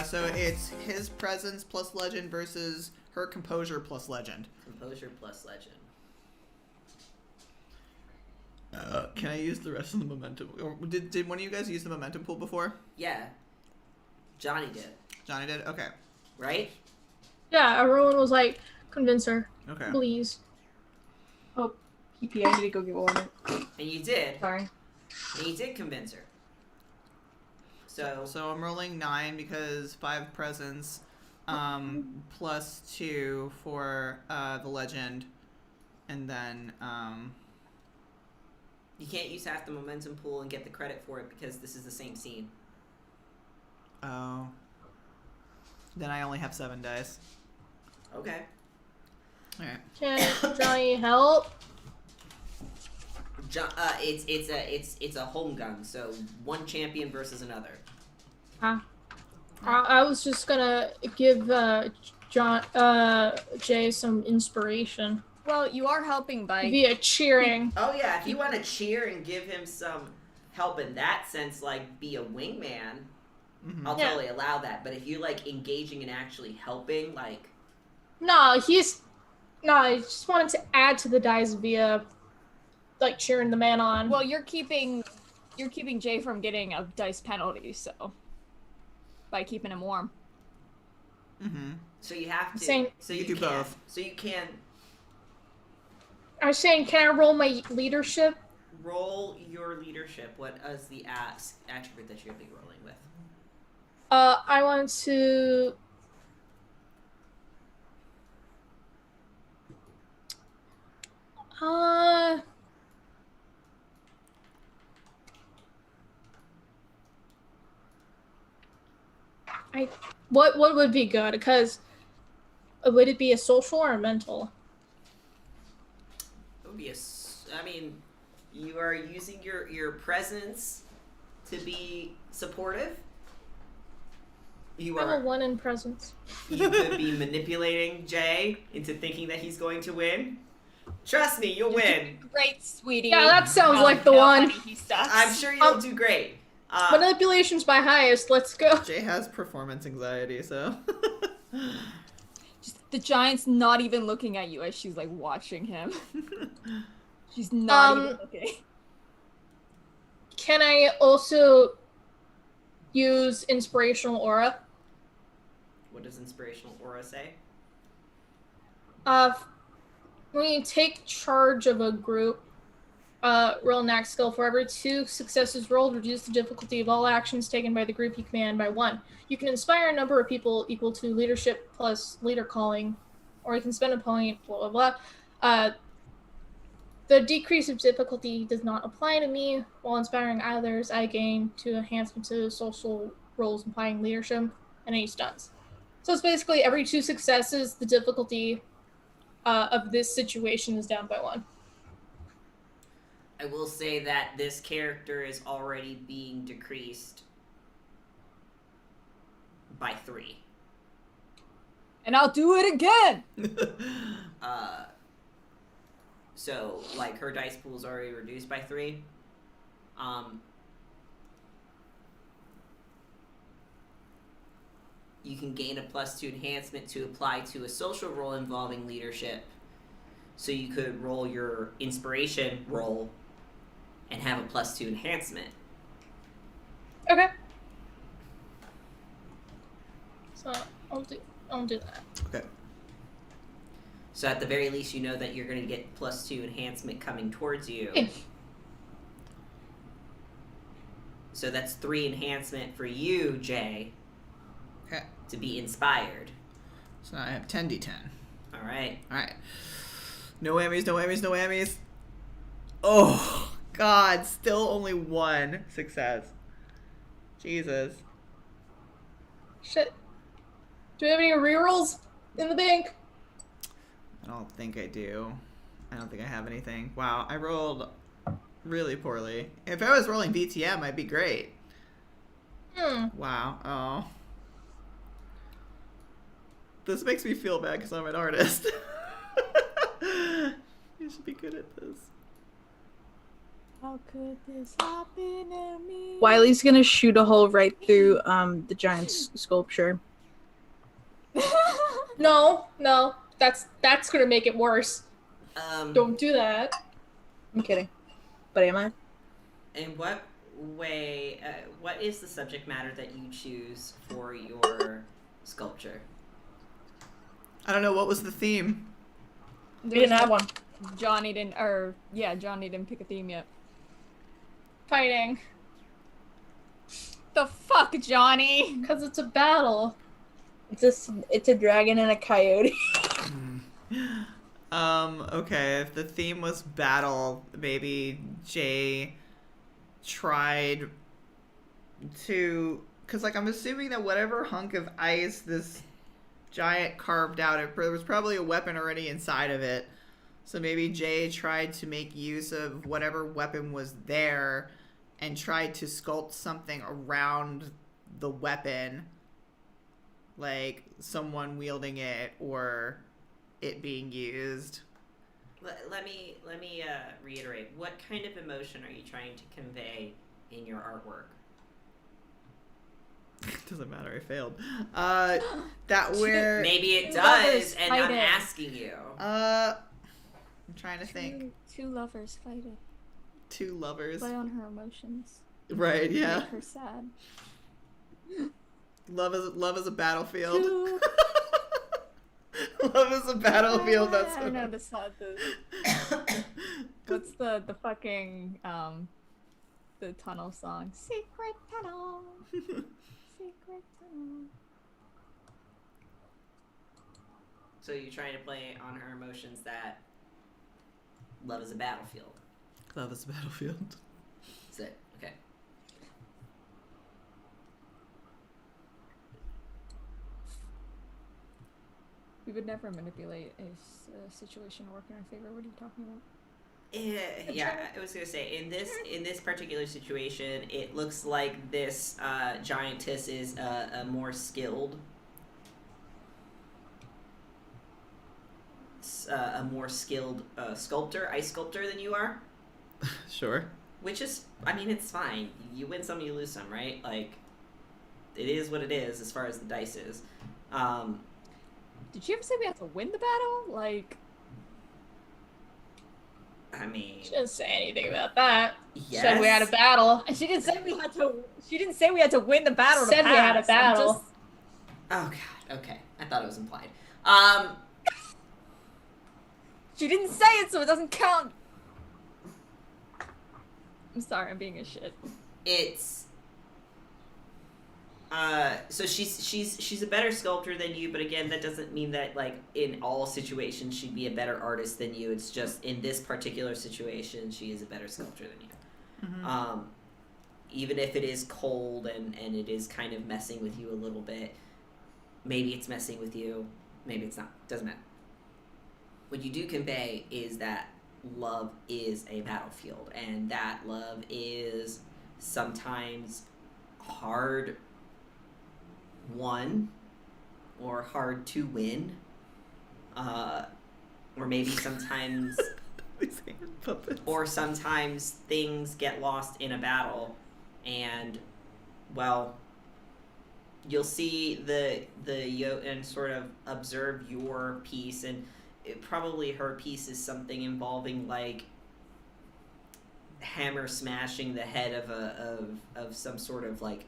So it's his presence plus legend versus her composure plus legend. Composure plus legend. Can I use the rest of the momentum? Or did one of you guys use the momentum pool before? Yeah. Johnny did. Johnny did? Okay. Right? Yeah, everyone was like, convince her, Okay. please. Oh, PP, I need to go get water. And you did. Sorry. And you did convince her. So I'm rolling 9 because 5 presence, plus 2 for the legend, and then you can't use half the momentum pool and get the credit for it because this is the same scene. oh, then I only have 7 dice. Okay. All right. Can Johnny help? It's a home gun, so one champion versus another. I was just gonna give Jay some inspiration Well, you are helping by via cheering. Oh yeah, if you want to cheer and give him some help in that sense, like be a wingman, Mm-hmm. I'll Yeah. totally allow that. But if you're like engaging and actually helping, like I just wanted to add to the dice via like cheering the man on. Well, you're keeping Jay from getting a dice penalty, so by keeping him warm. Mm-hmm. so you have to. Same. So You you do can. both. So you can I was saying, can I roll my leadership? roll your leadership. What is the attribute that you're gonna be rolling with? I want to. What would be good? Because would it be a social or a mental? It would be I mean, you are using your presence to be supportive. You I'm a are. 1 in presence. You could be manipulating Jay into thinking that he's going to win. Trust me, you'll win. Great, sweetie. Yeah, that sounds like the one. Honey, he sucks. I'm sure you'll do great. Manipulation's my highest. Let's go. Jay has performance anxiety, so. Just, the giant's not even looking at you as she's like watching him. She's not even looking. Can I also use inspirational aura? What does inspirational aura say? When you take charge of a group, roll an act skill. For every 2 successes rolled, reduce the difficulty of all actions taken by the group you command by 1. You can inspire a number of people equal to leadership plus leader calling, or you can spend a point, blah, blah, blah. The decrease of difficulty does not apply to me. While inspiring others, I gain 2 enhancements to social roles implying leadership and any stunts. So it's basically every 2 successes, the difficulty of this situation is down by 1. I will say that this character is already being decreased by 3. And I'll do it again! So, like, her dice pool is already reduced by 3. You can gain a +2 enhancement to apply to a social role involving leadership. So you could roll your inspiration roll and have a +2 enhancement. Okay. So I'll do that. Okay. So at the very least, you know that you're going to get +2 enhancement coming towards you. So that's 3 enhancement for you, Jay. Okay. To be inspired. So now I have 10d10. All right. Alright. No whammies, no whammies, no whammies. Oh, God. Still only 1 success. Jesus. Shit. Do we have any rerolls in the bank? I don't think I do. I don't think I have anything. Wow, I rolled really poorly. If I was rolling VTM, I'd be great. Wow. Oh. This makes me feel bad because I'm an artist. You should be good at this. How could this happen to me? Wiley's gonna shoot a hole right through the giant sculpture. No, that's gonna make it worse. Don't do that. I'm kidding. But am I? In what way, what is the subject matter that you choose for your sculpture? I don't know, what was the theme? We didn't have one. Johnny didn't pick a theme yet. Fighting. The fuck, Johnny? Because it's a battle. It's a dragon and a coyote. Okay, if the theme was battle, maybe Jay tried to, because like I'm assuming that whatever hunk of ice this giant carved out, there was probably a weapon already inside of it. So maybe Jay tried to make use of whatever weapon was there and tried to sculpt something around the weapon, like someone wielding it or it being used. Let me reiterate. What kind of emotion are you trying to convey in your artwork? Doesn't matter, I failed. Maybe it does, and I'm asking you. I'm trying to think. Two lovers fighting. Two lovers. Play on her emotions. Right, yeah. Make her sad. Love is a battlefield. Love is a battlefield. That's I know the song. What's the fucking the tunnel song? Secret tunnel. Secret tunnel. So you're trying to play on her emotions that love is a battlefield. Love is a battlefield. That's it. Okay. We would never manipulate a situation to work in our favor. What are you talking about? Yeah, I was gonna say in this particular situation, it looks like this giantess is a more skilled, sculptor, ice sculptor than you are. Sure. Which is, I mean, it's fine. You win some, you lose some, right? Like, it is what it is as far as the dice is. Did you ever say we have to win the battle? Like, I mean, She didn't say anything about that. yes. Said we had a battle. she didn't say we had to. She didn't say we had to win the battle. Said to we had a pass. I'm battle. just- Oh god. Okay, I thought it was implied. She didn't say it, so it doesn't count. I'm sorry, I'm being a shit. It's so she's a better sculptor than you, but again, that doesn't mean that like in all situations she'd be a better artist than you. It's just in this particular situation she is a better sculptor than you. Mm-hmm. Even if it is cold and it is kind of messing with you a little bit, maybe it's messing with you, maybe it's not, doesn't matter. What you do convey is that love is a battlefield, and that love is sometimes hard won or hard to win, or maybe sometimes or sometimes things get lost in a battle, and well, you'll see the Jotin sort of observe your piece, and probably her piece is something involving like hammer smashing the head of some sort of like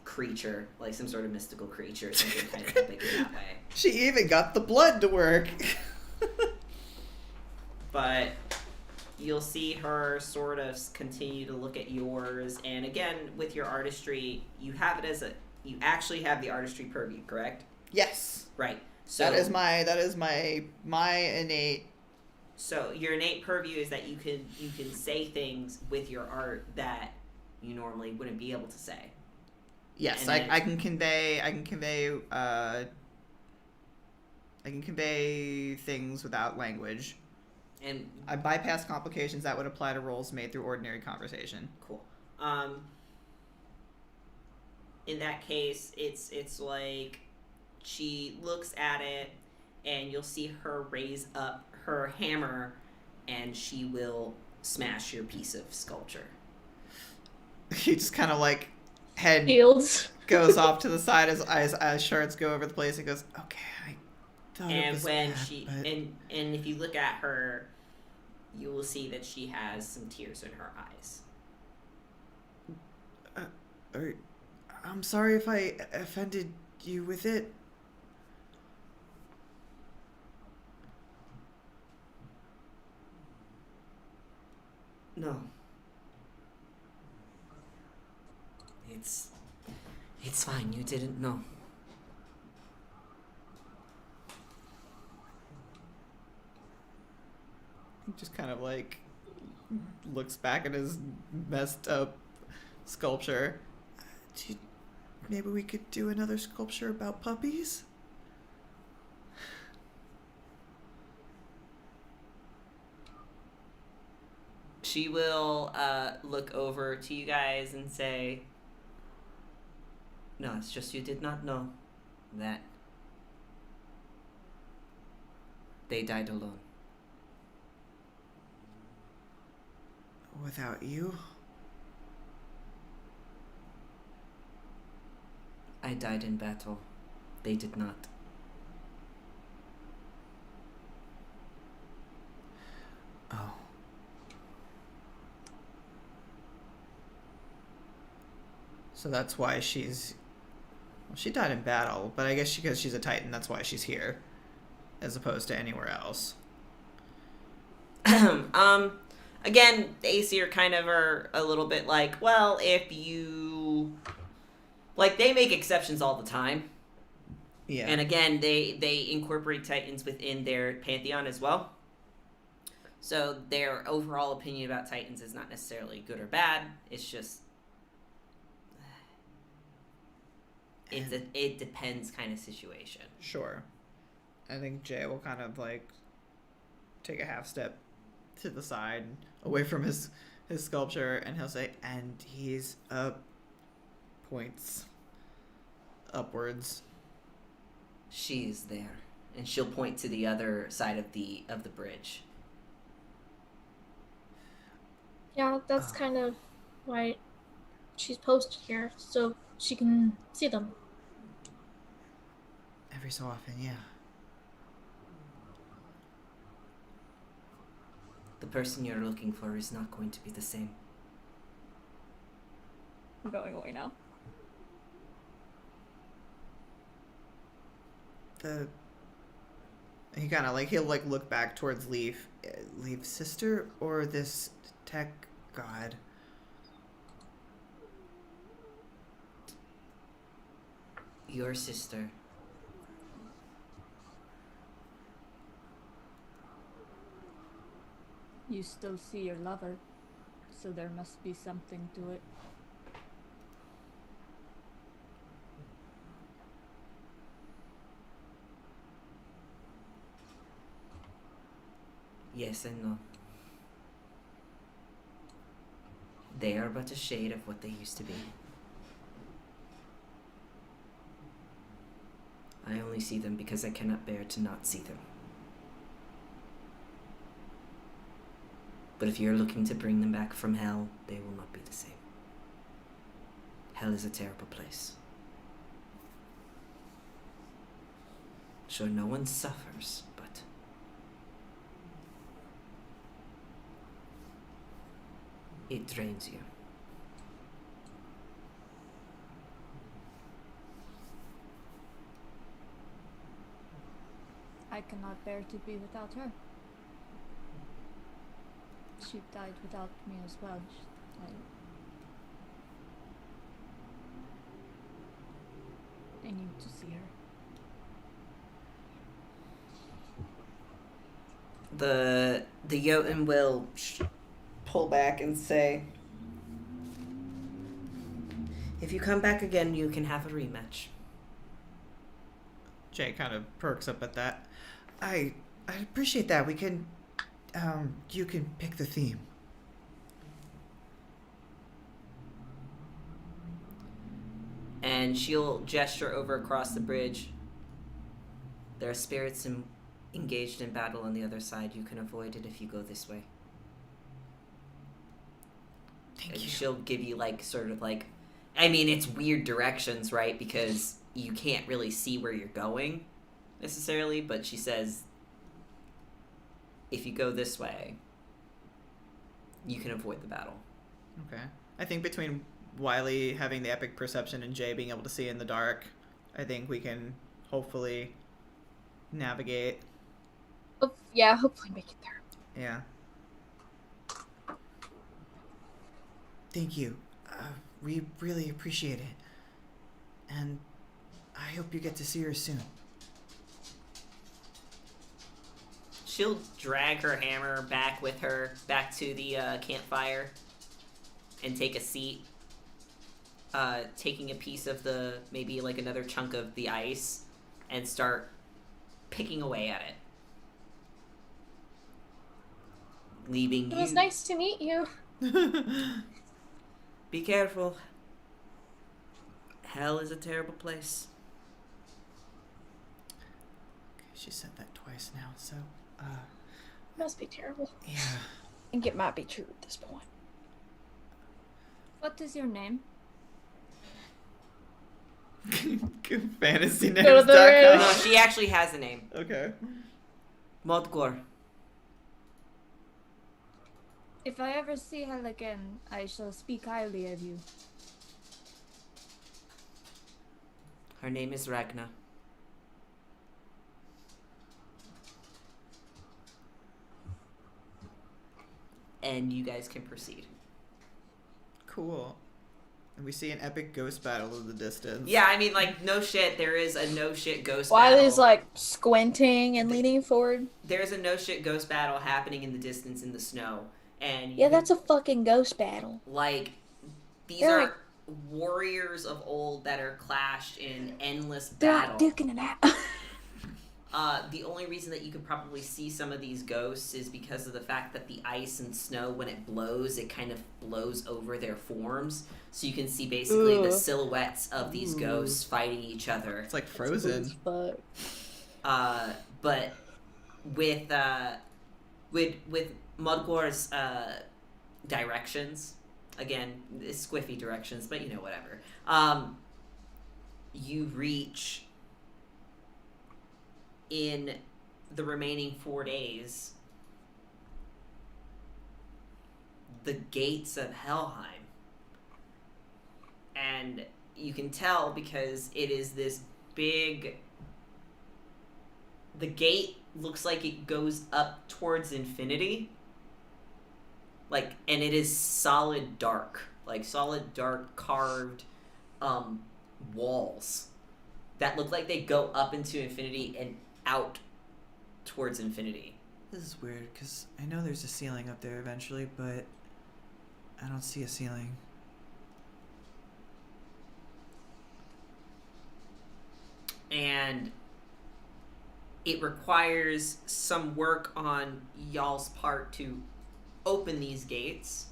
creature, like some sort of mystical creature, something kind of big in that way. She even got the blood to work. But you'll see her sort of continue to look at yours, and again with your artistry, you have it as you actually have the artistry purview, correct? Yes. Right. So that is my innate. So your innate purview is that you can say things with your art that you normally wouldn't be able to say. Yes, And I can convey things without language. And I bypass complications that would apply to roles made through ordinary conversation. cool. In that case, it's like she looks at it, and you'll see her raise up her hammer, and she will smash your piece of sculpture. He just kind of like head Fields. goes off to the side as shards go over the place and goes, okay, I thought it And was when bad, she but... and if you look at her, you will see that she has some tears in her eyes. I'm sorry if I offended you with it. No. It's fine. You didn't know. He just kind of like looks back at his messed up sculpture. Maybe we could do another sculpture about puppies? She will look over to you guys and say, no, it's just you did not know that they died alone. Without you? I died in battle. They did not. Oh. So that's why she's... Well, she died in battle, but I guess because she's a Titan, that's why she's here. As opposed to anywhere else. Again, the Aesir kind of are a little bit like, well, if you... Like, they make exceptions all the time. Yeah. And again, they incorporate Titans within their pantheon as well. So their overall opinion about Titans is not necessarily good or bad. It's just... It depends kind of situation. Sure. I think Jay will kind of, like, take a half step to the side, away from his sculpture, and he'll say, and he's up, points upwards. She is there. And she'll point to the other side of the bridge. Yeah, that's kind of why she's posted here, so she can see them. Every so often, yeah. The person you're looking for is not going to be the same. I'm going away now. He kind of, like, he'll, like, look back towards Leaf. Leaf's sister or this tech god? Your sister. You still see your lover, so there must be something to it. Yes and no. They are but a shade of what they used to be. I only see them because I cannot bear to not see them. But if you're looking to bring them back from hell, they will not be the same. Hell is a terrible place. Sure, no one suffers, but it drains you. I cannot bear to be without her. She died without me as well. I need to see her. The Jotin will pull back and say, if you come back again, you can have a rematch. Jay kind of perks up at that. I appreciate that. We can, you can pick the theme. And she'll gesture over across the bridge. There are spirits engaged in battle on the other side. You can avoid it if you go this way. Thank and you. she'll give you like sort of like, I mean, it's weird directions, right? Because you can't really see where you're going necessarily, but she says, if you go this way, you can avoid the battle. Okay. I think between Wiley having the epic perception and Jay being able to see in the dark, I think we can hopefully navigate. Yeah, hopefully make it there. Yeah. Thank you. We really appreciate it. And I hope you get to see her soon. She'll drag her hammer back with her, back to the campfire, and take a seat, taking a piece of maybe like another chunk of the ice, and start picking away at it. Leaving It you. was nice to meet you. Be careful. Hell is a terrible place. Okay, she said that twice now, so, Must be terrible. yeah. I think it might be true at this point. What is your name? Fantasy Go to the names.com. No, she actually has a name. Okay. Modgor. If I ever see Hell again, I shall speak highly of you. Her name is Ragna. And you guys can proceed. Cool. And we see an epic ghost battle in the distance. Yeah, I mean, like, no shit, there is a no shit ghost Wiley's battle. like squinting and leaning forward. There's a no shit ghost battle happening in the distance in the snow. And Yeah, that's a fucking ghost battle. like, these They're are like- warriors of old that are clashed in endless They're battle. like duking it out. The only reason that you could probably see some of these ghosts is because of the fact that the ice and snow, when it blows, it kind of blows over their forms. So you can see basically the Ooh. silhouettes of these ghosts fighting each other. It's like Frozen. But But with Mudgor's directions, again, it's squiffy directions, but you know, whatever. You reach in the remaining 4 days the gates of Helheim. And you can tell because it is this big... The gate looks like it goes up towards infinity. Like, and it is solid dark. Like, solid dark carved walls that look like they go up into infinity and out towards infinity. This is weird, because I know there's a ceiling up there eventually, but I don't see a ceiling. And it requires some work on y'all's part to open these gates.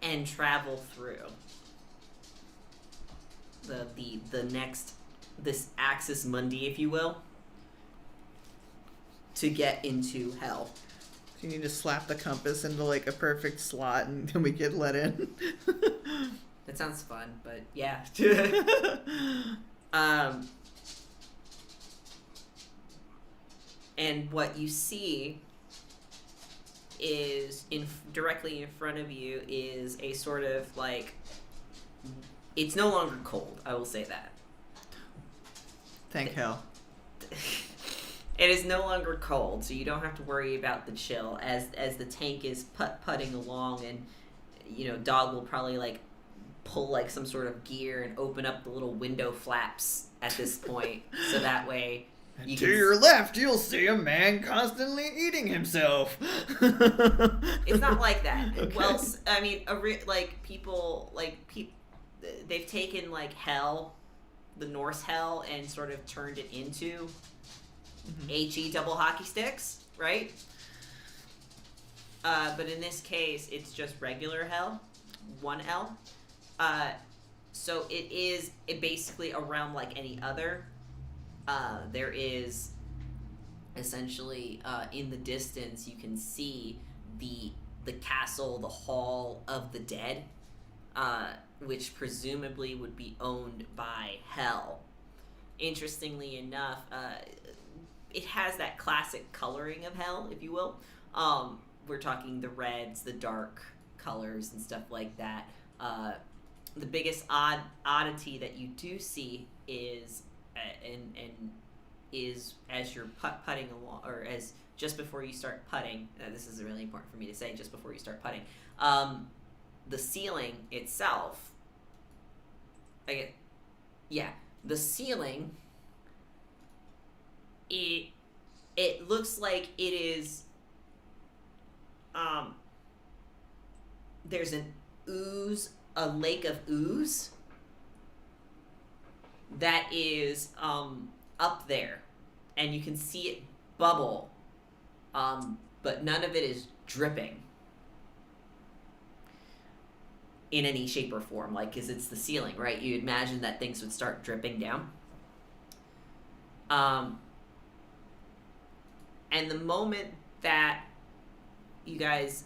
And travel through the next, this Axis Mundi, if you will, to get into Hell. You need to slap the compass into like a perfect slot and then we get let in. That sounds fun, but yeah. And what you see is directly in front of you is a sort of like, it's no longer cold, I will say that. Thank hell. It is no longer cold, so you don't have to worry about the chill as the tank is putting along, and you know, Dog will probably like pull like some sort of gear and open up the little window flaps at this point, so that way you To can your left, you'll see a man constantly eating himself. It's not like that. Okay. Well, I mean, they've taken like Hell, the Norse Hell, and sort of turned it into HE double hockey sticks, right? But in this case, it's just regular Hell, 1L. So it basically around like any other. There is essentially, in the distance, you can see the castle, the Hall of the Dead, which presumably would be owned by Hell. Interestingly enough, it has that classic coloring of Hell, if you will. We're talking the reds, the dark colors, and stuff like that. The biggest oddity that you do see is, is as you're putting along, or as just before you start putting. This is really important for me to say. Just before you start putting, the ceiling itself. The ceiling. It looks like it is. There's an ooze, a lake of ooze that is up there, and you can see it bubble, but none of it is dripping in any shape or form, like, because it's the ceiling, right? You'd imagine that things would start dripping down. And the moment that you guys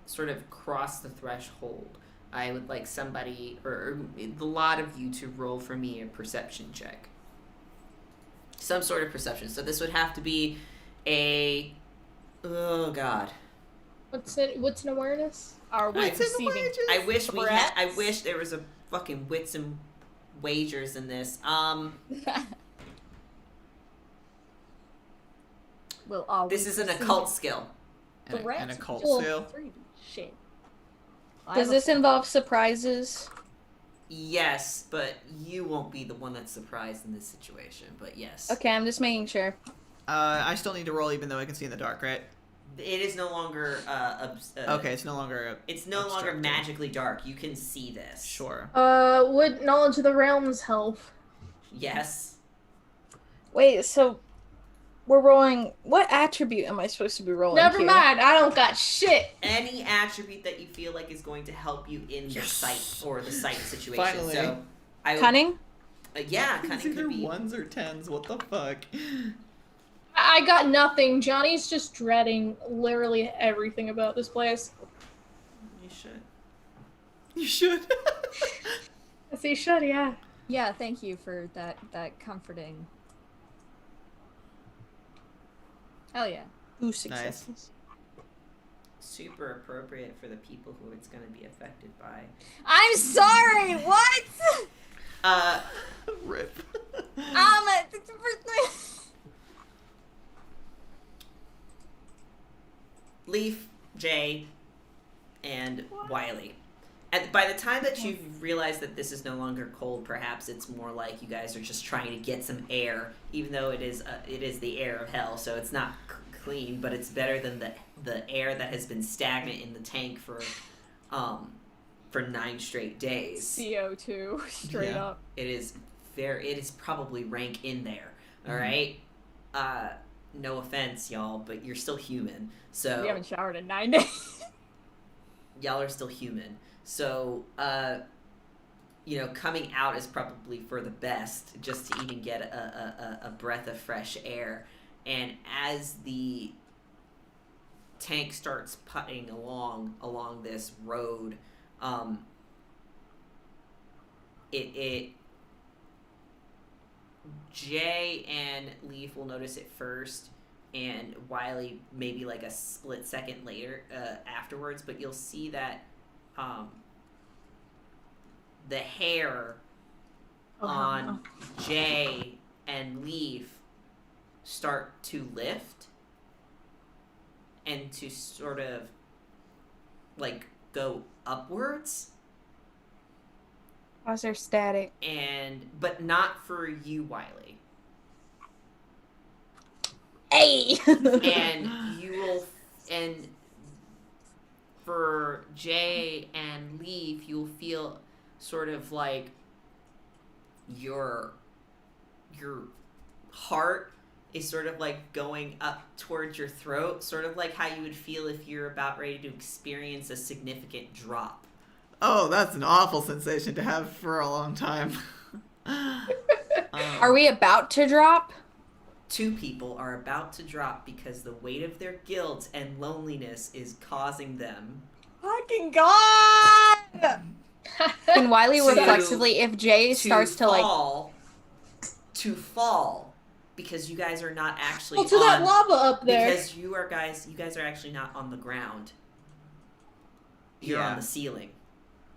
sort of cross the threshold, I would like somebody, or the lot of you, to roll for me a perception check. Some sort of perception. So this would have to be a... Oh, God. What's an awareness? Are we receiving? I wish there was a fucking wits and wagers in this. Well, this is an occult skill. An occult skill? Shit. Does this involve surprises? Yes, but you won't be the one that's surprised in this situation, but yes. Okay, I'm just making sure. I still need to roll even though I can see in the dark, right? It is no longer okay, it's no longer it's no longer magically dark. You can see this. Sure. Would knowledge of the realms help? Yes. Wait, so we're rolling. What attribute am I supposed to be rolling? Never here? mind, I don't got shit. Any attribute that you feel like is going to help you in the sight or the sight situation. Finally. So, Cunning? Yeah, cunning could be. Ones or tens. What the fuck? I got nothing. Johnny's just dreading literally everything about this place. You should. You should. Yes, he should, yeah. Yeah, thank you for that comforting. Hell yeah. Ooh, successes. Super appropriate for the people who it's going to be affected by. I'm sorry. What? Rip. Leaf, Jay, and Wiley. By the time that you've realized that this is no longer cold, perhaps it's more like you guys are just trying to get some air, even though it is the air of hell, so it's not clean, but it's better than the air that has been stagnant in the tank for 9 straight days. CO2, straight up. It is probably rank in there. All right. No offense, y'all, but you're still human. So we haven't showered in 9 days. Y'all are still human. So, coming out is probably for the best, just to even get a breath of fresh air. And as the tank starts putting along this road, Jay and Leaf will notice it first, and Wiley maybe like a split second later afterwards, but you'll see that the hair on Jay and Leaf start to lift and to sort of like go upwards. Why is there static? But not for you, Wiley. Hey! And for Jay and Leaf, you'll feel sort of like your heart is sort of like going up towards your throat, sort of like how you would feel if you're about ready to experience a significant drop. Oh, that's an awful sensation to have for a long time. Are we about to drop? 2 people are about to drop because the weight of their guilt and loneliness is causing them Fucking God! Can Wiley To- reflexively, if Jay starts to like, fall because you guys are not actually Well, to that lava up there. because you guys are actually not on the ground. You're on the ceiling.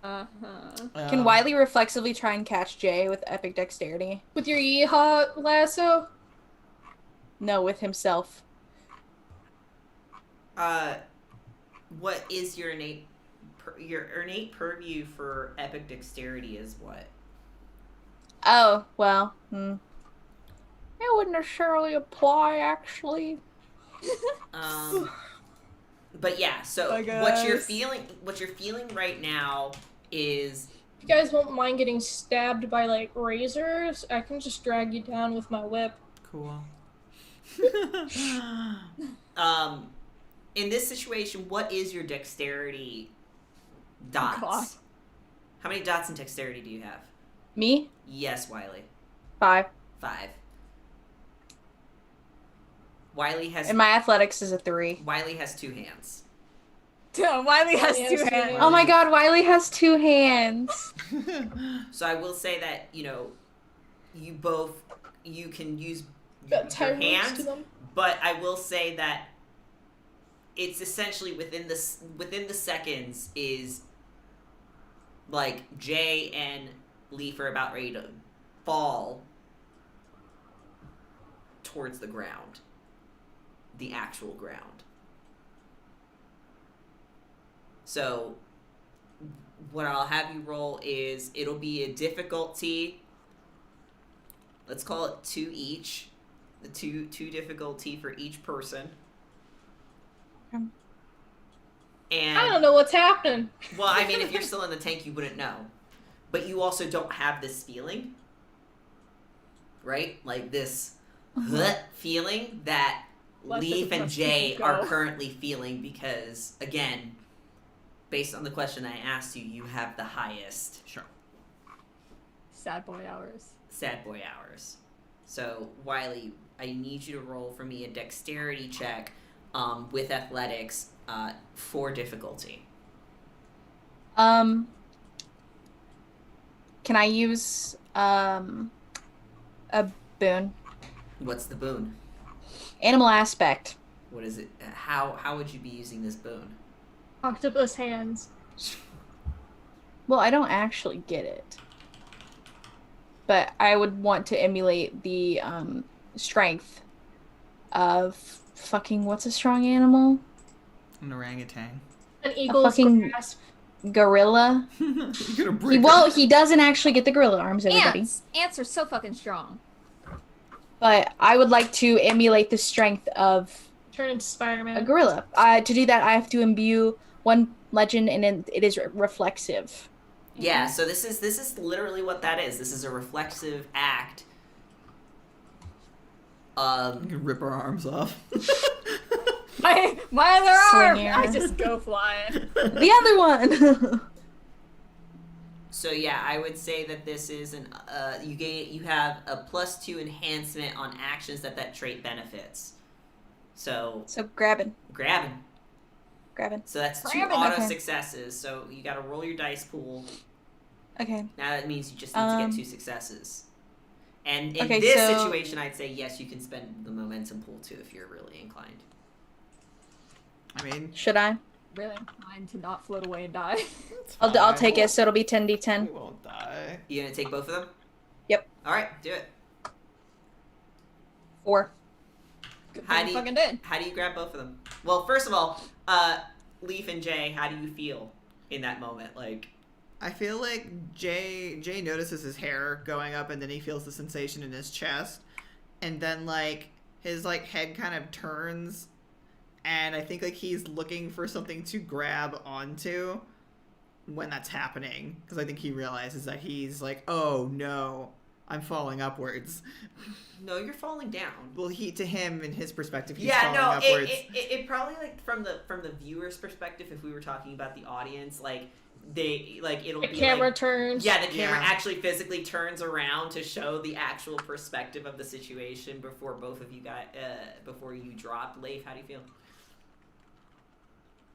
can Wiley reflexively try and catch Jay with epic dexterity? With your yeehaw lasso? No, with himself. What is your innate purview for epic dexterity is what? Oh, well, it wouldn't necessarily apply, actually. But yeah, so Bye, what you're guys. feeling right now is If you guys won't mind getting stabbed by, like, razors, I can just drag you down with my whip. Cool. in this situation, what is your dexterity dots? God. How many dots in dexterity do you have? Me? Yes, Wiley. 5. 5. Wiley has And my athletics is a 3. Wiley has 2 hands. Wiley has 2 hands. Oh my god, Wiley has 2 hands. So I will say that, you can use Got tie your ropes to hands, them. but I will say that it's essentially within the seconds is like Jay and Leaf are about ready to fall towards the ground. The actual ground. So what I'll have you roll is it'll be a difficulty. Let's call it 2 each. The two difficulty for each person. Okay. And I don't know what's happening. well, I mean, if you're still in the tank, you wouldn't know. But you also don't have this feeling, right? Like this feeling that Let the Leaf and depressed Jay people are go. currently feeling because, again, based on the question I asked you, you have the highest Sure. Sad boy hours. sad boy hours. So, Wiley, I need you to roll for me a dexterity check with athletics for difficulty. Can I use a boon? What's the boon? Animal aspect. What is it? How would you be using this boon? Octopus hands. Well, I don't actually get it. But I would want to emulate the strength of fucking what's a strong animal? An orangutan. An eagle's fucking- grasp. Gorilla. You're gonna break He doesn't actually get the gorilla arms, everybody. Ants are so fucking strong. But I would like to emulate the strength of Turn into Spider-Man. a gorilla. To do that, I have to imbue one legend, and it is reflexive. Yeah, so this is literally what that is. This is a reflexive act. You can rip our arms off. My other arm! Slinger. I just go flying. The other one. So yeah, I would say that this is an you have a +2 enhancement on actions that trait benefits. So So grabbing. grabbing. So that's 2 Grabbing, auto okay. successes. So you got to roll your dice pool. Okay. Now that means you just need to get 2 successes. And in Okay, this so- situation, I'd say yes, you can spend the momentum pool too if you're really inclined. I mean, Should I? Really inclined to not float away and die. it's I'll fine. take it, so it'll be 10d10. We won't die. You gonna take both of them? Yep. All right, do it. 4. Good How thing do I you- fucking did. How do you grab both of them? Well, first of all, Leaf and Jay, how do you feel in that moment? Like, I feel like Jay notices his hair going up, and then he feels the sensation in his chest, and then like his like head kind of turns, and I think like he's looking for something to grab onto when that's happening, because I think he realizes that he's like, oh no, I'm falling upwards. No, you're falling down. Well, to him, in his perspective, he's Yeah, falling no, upwards. it probably, like, from the viewer's perspective, if we were talking about the audience, like, it'll The be camera like, turns. yeah, the camera Yeah. actually physically turns around to show the actual perspective of the situation before both of you before you drop. Leif, how do you feel?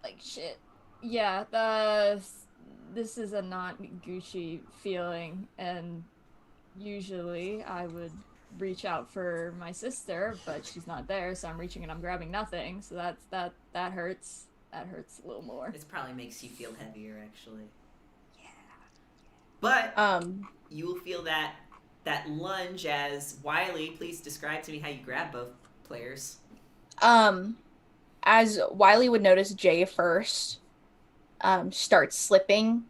Like shit. Yeah, this is a not Gucci feeling, and usually I would reach out for my sister, but she's not there, so I'm reaching and I'm grabbing nothing. So that hurts. That hurts a little more. This probably makes you feel heavier, actually. Yeah. But you will feel that lunge as Wiley. Please describe to me how you grab both players. As Wiley would notice Jay first, start slipping,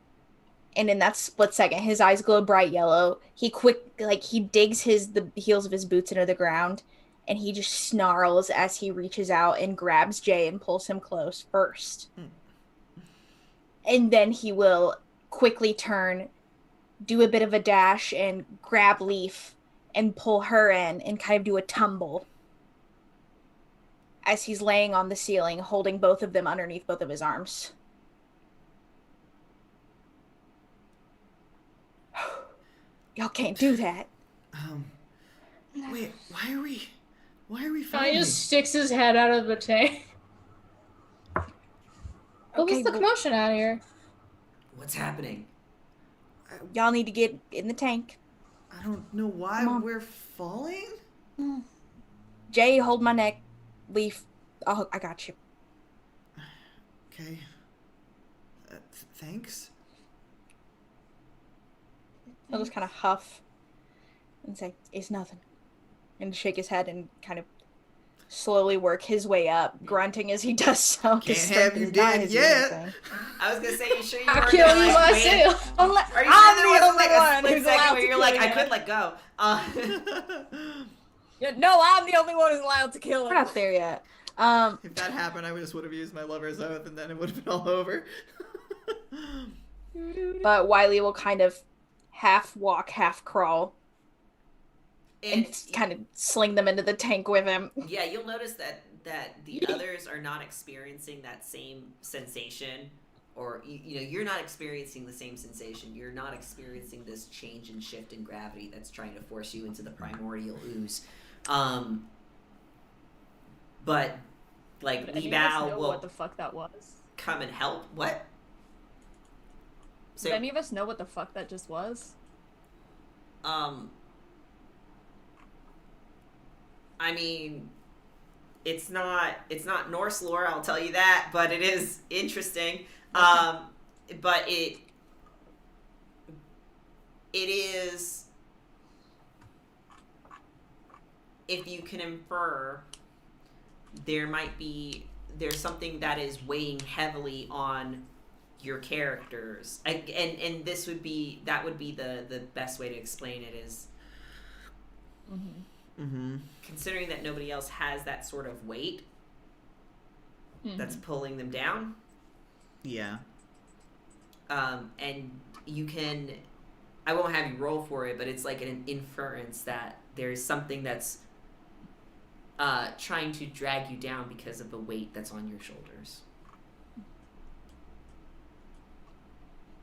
and in that split second, his eyes glow bright yellow. He digs the heels of his boots into the ground, and he just snarls as he reaches out and grabs Jay and pulls him close first. And then he will quickly turn, do a bit of a dash, and grab Leaf and pull her in and kind of do a tumble as he's laying on the ceiling, holding both of them underneath both of his arms. Y'all can't do that. Wait, why are we He fighting? just sticks his head out of the tank. What was the well, commotion out here? What's happening? y'all need to get in the tank. I don't know why Come on. we're falling. Jay, hold my neck. Leaf, I got you. Okay. Thanks. He'll just kind of huff and say, "It's nothing," and shake his head and kind of slowly work his way up, grunting as he does so. Can't have you dead yet. I was gonna say, you sure you I'll weren't kill gonna, you like, wait? myself. Are you sure I'm there the wasn't only like a one split who's second allowed where to you're like, kill I you. could let go? Yeah, no, I'm the only one who's allowed to kill We're him. not there yet. If that happened, I just would have used my lover's oath, and then it would have been all over. But Wiley will kind of half walk, half crawl, and kind of sling them into the tank with him. Yeah, you'll notice that the others are not experiencing that same sensation, or you're not experiencing the same sensation. You're not experiencing this change and shift in gravity that's trying to force you into the primordial ooze. But like Did any of us Libao know will what the fuck that was? come and help. What? Did any of us know what the fuck that just was? I mean, it's not Norse lore, I'll tell you that, but it is interesting. But it is, if you can infer, there's something that is weighing heavily on your characters, and that would be the best way to explain it is. Considering that nobody else has that sort of weight that's pulling them down. Yeah. And you can, I won't have you roll for it, but it's like an inference that there's something that's trying to drag you down because of the weight that's on your shoulders.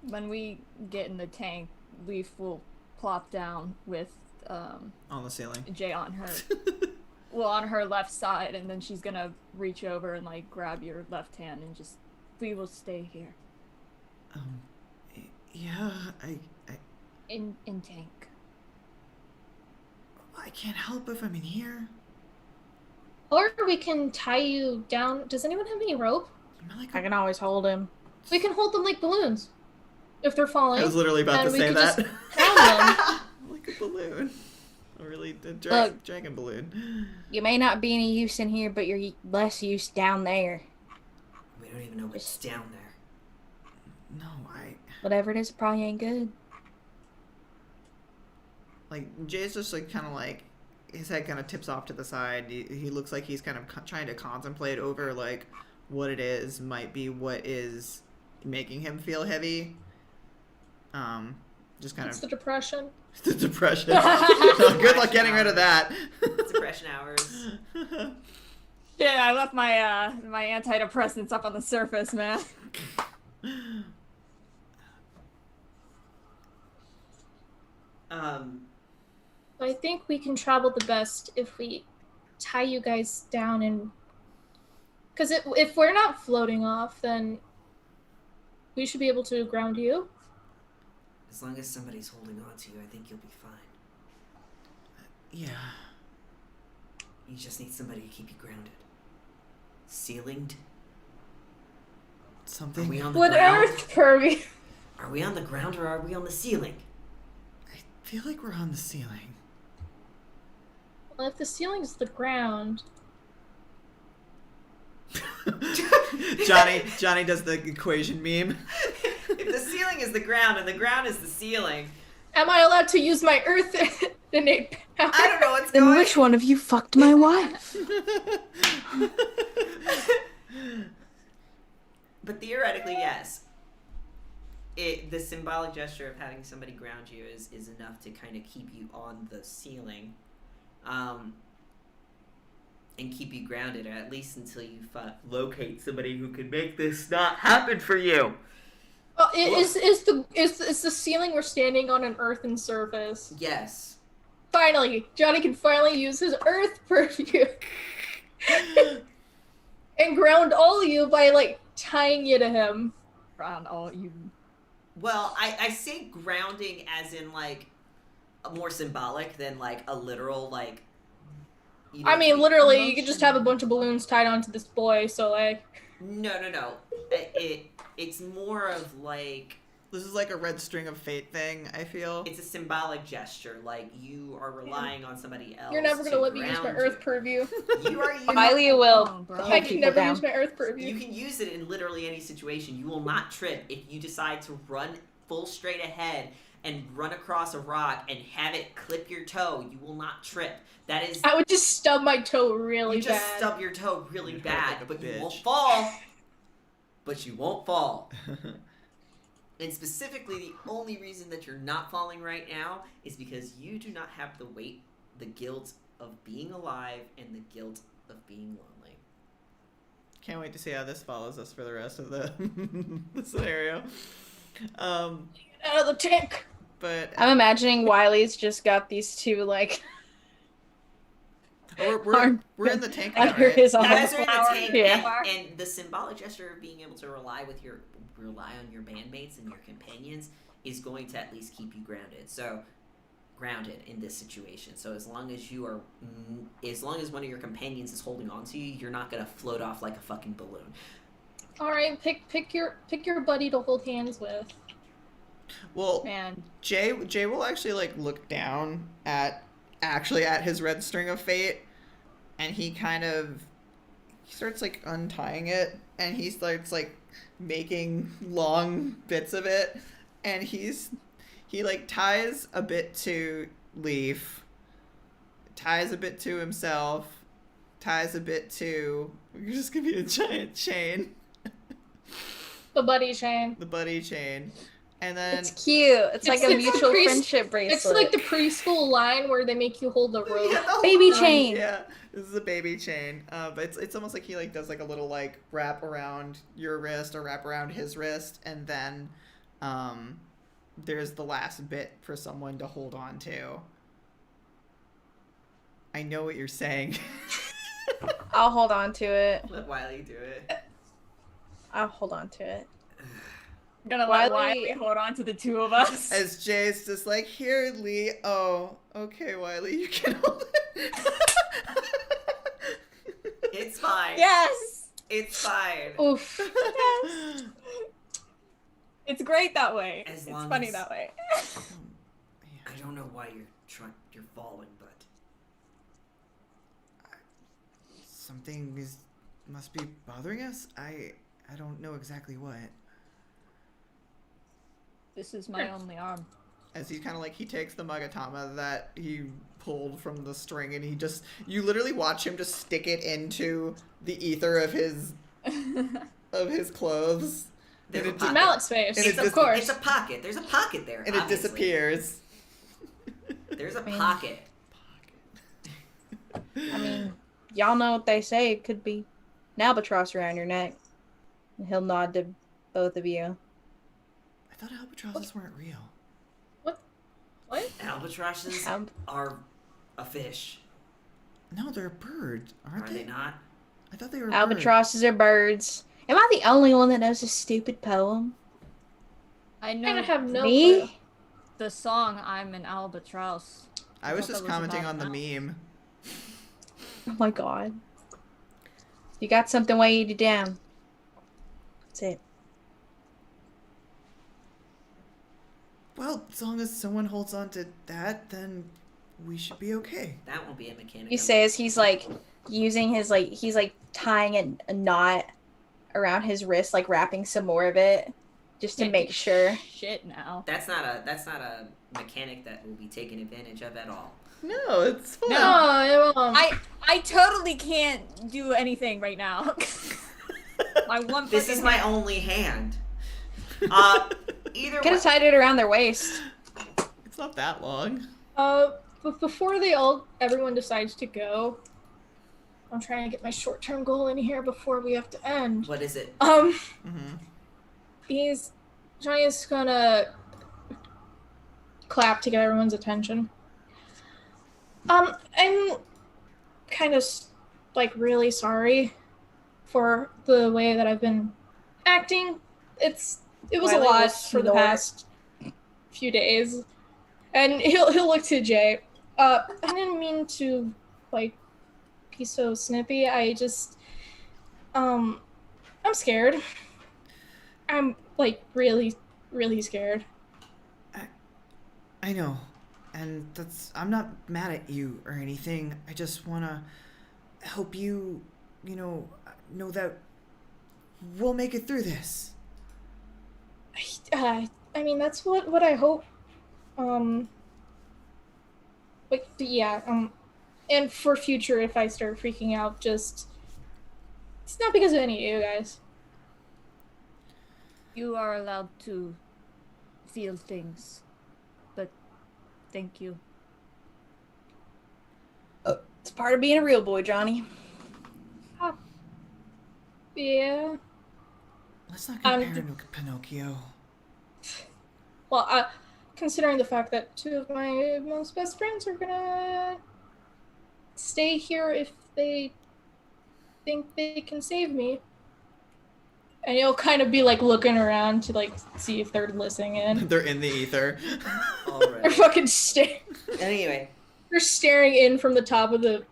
When we get in the tank, Leaf will plop down with On the ceiling. Jay on her. Well, on her left side, and then she's gonna reach over and like grab your left hand and just, we will stay here. Yeah, In tank. I can't help if I'm in here. Or we can tie you down. Does anyone have any rope? I can always hold him. We can hold them like balloons if they're falling. I was literally about to and we say could that. just hang them. Like a balloon. A Look. dragon balloon. You may not be any use in here, but you're less use down there. We don't even know what's down there. No, Whatever it is, it probably ain't good. like, Jay's just like kind of like, his head kind of tips off to the side. He looks like he's kind of trying to contemplate over like what it is might be what is making him feel heavy. Just kind It's of the depression. the depression. Good luck getting rid of that. Depression hours. Yeah, I left my my antidepressants up on the surface, man. I think we can travel the best if we tie you guys down and... Because if we're not floating off, then we should be able to ground you. As long as somebody's holding on to you, I think you'll be fine. Yeah. You just need somebody to keep you grounded. Ceilinged? Are Something. we on the With ground? Earth, Pervy. Are we on the ground or are we on the ceiling? I feel like we're on the ceiling. Well, if the ceiling's the ground... Johnny does the equation meme. If the ceiling is the ground and the ground is the ceiling, Am I allowed to use my Earth innate power? I don't know what's Then going. which one of you fucked my wife? But theoretically, yes. The symbolic gesture of having somebody ground you is enough to kind of keep you on the ceiling, and keep you grounded, or at least until you locate somebody who can make this not happen for you. Oh, is the ceiling we're standing on an earthen surface? Yes. Finally, Johnny can finally use his Earth purview and ground all you by like tying you to him. Ground all you. Well, I say grounding as in like a more symbolic than like a literal like. You know, I mean, literally, you could just have a bunch of balloons tied onto this boy, so like... No. It's more of like... This is like a red string of fate thing, I feel. It's a symbolic gesture, like you are relying on somebody else. You're never gonna let me use my ground Earth you. purview. You are Miley will Oh, bro. hold I can people never down. use my Earth purview. You can use it in literally any situation. You will not trip if you decide to run full straight ahead and run across a rock and have it clip your toe. You will not trip. That is... I would just stub my toe really You just bad. stub your toe really You'd hurt bad, like a but you bitch. won't fall. But you won't fall. And specifically, the only reason that you're not falling right now is because you do not have the weight, the guilt of being alive, and the guilt of being lonely. Can't wait to see how this follows us for the rest of the, the scenario. Out of the tank. But I'm imagining Wiley's just got these two like we're in the tank now, under right? his You arm. guys are in the tank, Yeah. and the symbolic gesture of being able to rely on your bandmates and your companions is going to at least keep you grounded. So, grounded in this situation. So as long as one of your companions is holding on to you, you're not gonna float off like a fucking balloon. All right, pick your buddy to hold hands with. Well, Man, Jay will actually like look down at his red string of fate, and he starts like untying it, and he starts like making long bits of it, and he like ties a bit to Leaf, ties a bit to himself, ties a bit to... You're just gonna be a giant chain. The buddy chain. The buddy chain. And then... It's cute. It's like a the mutual priest- friendship bracelet. It's like the preschool line where they make you hold the rope. Yeah, the Baby whole- chain. Yeah, this is a baby chain. But it's almost like he like does like a little like wrap around your wrist or wrap around his wrist, and then there's the last bit for someone to hold on to. I know what you're saying. I'll hold on to it. Let Wiley do it. I'll hold on to it. I'm gonna let Wiley- Wiley hold on to the two of us. As Jay's just like, here, Lee. Oh, okay, Wiley, you can hold it. It's fine. Yes. It's fine. Oof. It's great that way. As It's long funny as- that way. I don't know why you're falling, but Something must be bothering us. I don't know exactly what. This is my only arm. As he kind of like, he takes the Magatama that he pulled from the string, and you literally watch him just stick it into the ether of his clothes, There's a It's It's pocket. Malik's face, And it of just- course. It's a pocket. There's a pocket there. And it obviously. disappears. There's a mean- pocket. I mean, y'all know what they say. It could be an albatross around your neck. And he'll nod to both of you. I thought albatrosses weren't real. What? Albatrosses are a fish. No, they're a bird, aren't Are they not? I thought they were a Albatrosses are birds. Am I the only one that knows this stupid poem? I I know have no clue. Me? the song "I'm an Albatross." I was thought just that was commenting about on the that. meme. Oh my god. You got something weighing you down. That's it. Well, as long as someone holds on to that, then we should be okay. That won't be a mechanic. He says he's like using his he's tying a knot around his wrist, like wrapping some more of it just to Can't make do sure. Shit now. That's not a mechanic that will be taken advantage of at all. No, it's fine. No, it won't. I totally can't do anything right now. My one. This fucking is my hand. only hand. Either Could way. have tied it around their waist. It's not that long. But before everyone decides to go, I'm trying to get my short-term goal in here before we have to end. What is it? Mm-hmm. Johnny is gonna clap to get everyone's attention. I'm kind of really sorry for the way that I've been acting. It was a Wiley lot will for the snort. past few days, and he'll look to Jay. I didn't mean to be so snippy. I just I'm scared. I'm really, really scared. I know. And I'm not mad at you or anything. I just want to help you, know that we'll make it through this. I mean, that's what I hope. But yeah, and for future, if I start freaking out, it's not because of any of you guys. You are allowed to feel things, but thank you. It's part of being a real boy, Johnny. Yeah. Let's not compare Um, Pinocchio. Well, considering the fact that two of my most best friends are gonna stay here if they think they can save me. And you'll kind of be looking around to see if they're listening in. They're in the ether. They're Alright. fucking staring. Anyway, They're staring in from the top of the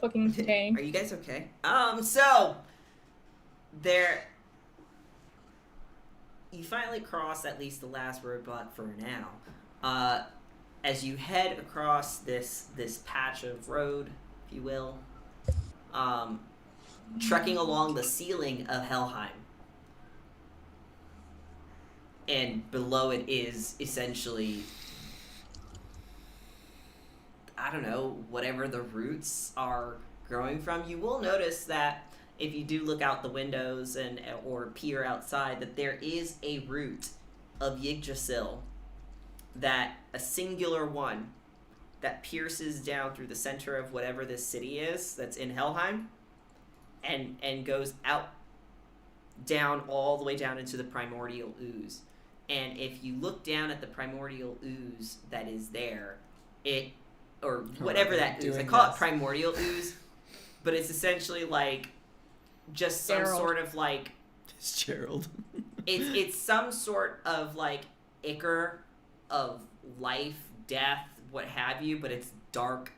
fucking tank. are you guys okay? So you finally cross at least the last roadblock for now. As you head across this patch of road, if you will, trekking along the ceiling of Helheim. And below it is essentially, I don't know, whatever the roots are growing from. You will notice that if you do look out the windows or peer outside, that there is a root of Yggdrasil, that a singular one that pierces down through the center of whatever this city is that's in Helheim, and goes out, down, all the way down into the primordial ooze. And if you look down at the primordial ooze that is there, or whatever that ooze, I call it primordial ooze, but it's essentially just some Gerald. sort of It's Gerald. it's some sort of ichor of life, death, what have you, but it's dark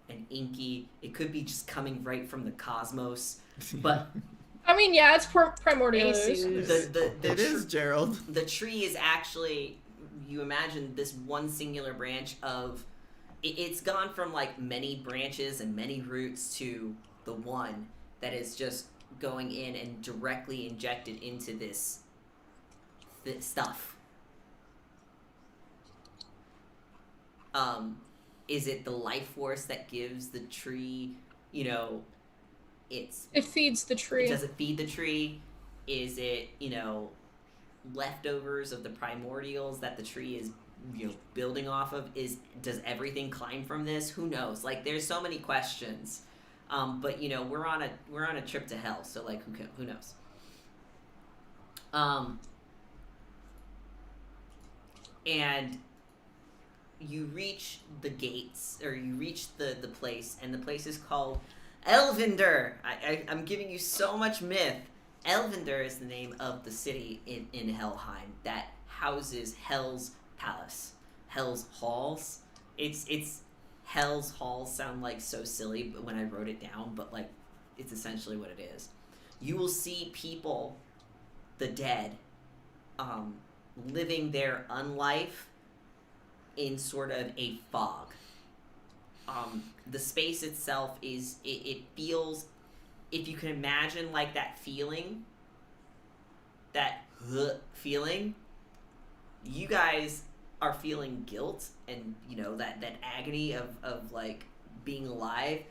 and inky. It could be just coming right from the cosmos, but I mean, yeah, it's primordial Space ooze. ooze. It is Gerald. the tree is actually, you imagine this one singular branch of, it's gone from many branches and many roots to the one that is just going in and directly injected into this stuff. Is it the life force that gives the tree, It feeds the tree. does it feed the tree? Is it, leftovers of the primordials that the tree is, building off of. Does everything climb from this? Who knows? Like, there's so many questions. But we're on a trip to hell, so like who knows? And you reach the gates, or you reach the place, and the place is called Elvinder. I'm giving you so much myth. Elvinder is the name of the city in Helheim that houses Hell's Palace. Hell's Halls. It's Hell's Halls sound like so silly but when I wrote it down, but like it's essentially what it is. You will see people, the dead, living their unlife in sort of a fog. The space itself it feels, if you can imagine like that feeling, that feeling, you guys are feeling guilt and that agony of like being alive.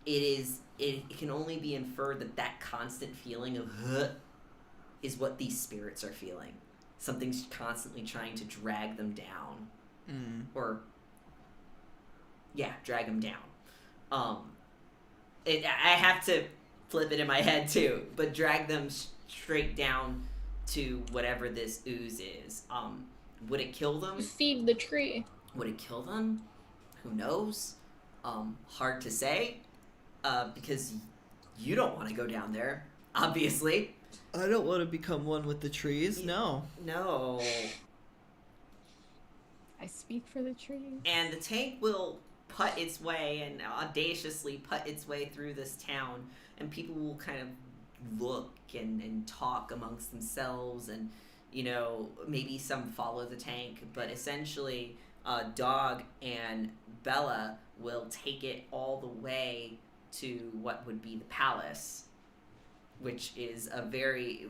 It can only be inferred that constant feeling of is what these spirits are feeling. Something's constantly trying to drag them down. Or drag them down. I have to flip it in my head too, but drag them straight down to whatever this ooze is. Would it kill them? Feed the tree. Would it kill them? Who knows? Hard to say, because you don't want to go down there, obviously. I don't want to become one with the trees, no. No. I speak for the trees. And the tank will putt its way and audaciously putt its way through this town, and people will kind of look and talk amongst themselves, and maybe some follow the tank, but essentially Dog and Bella will take it all the way to what would be the palace, which is a very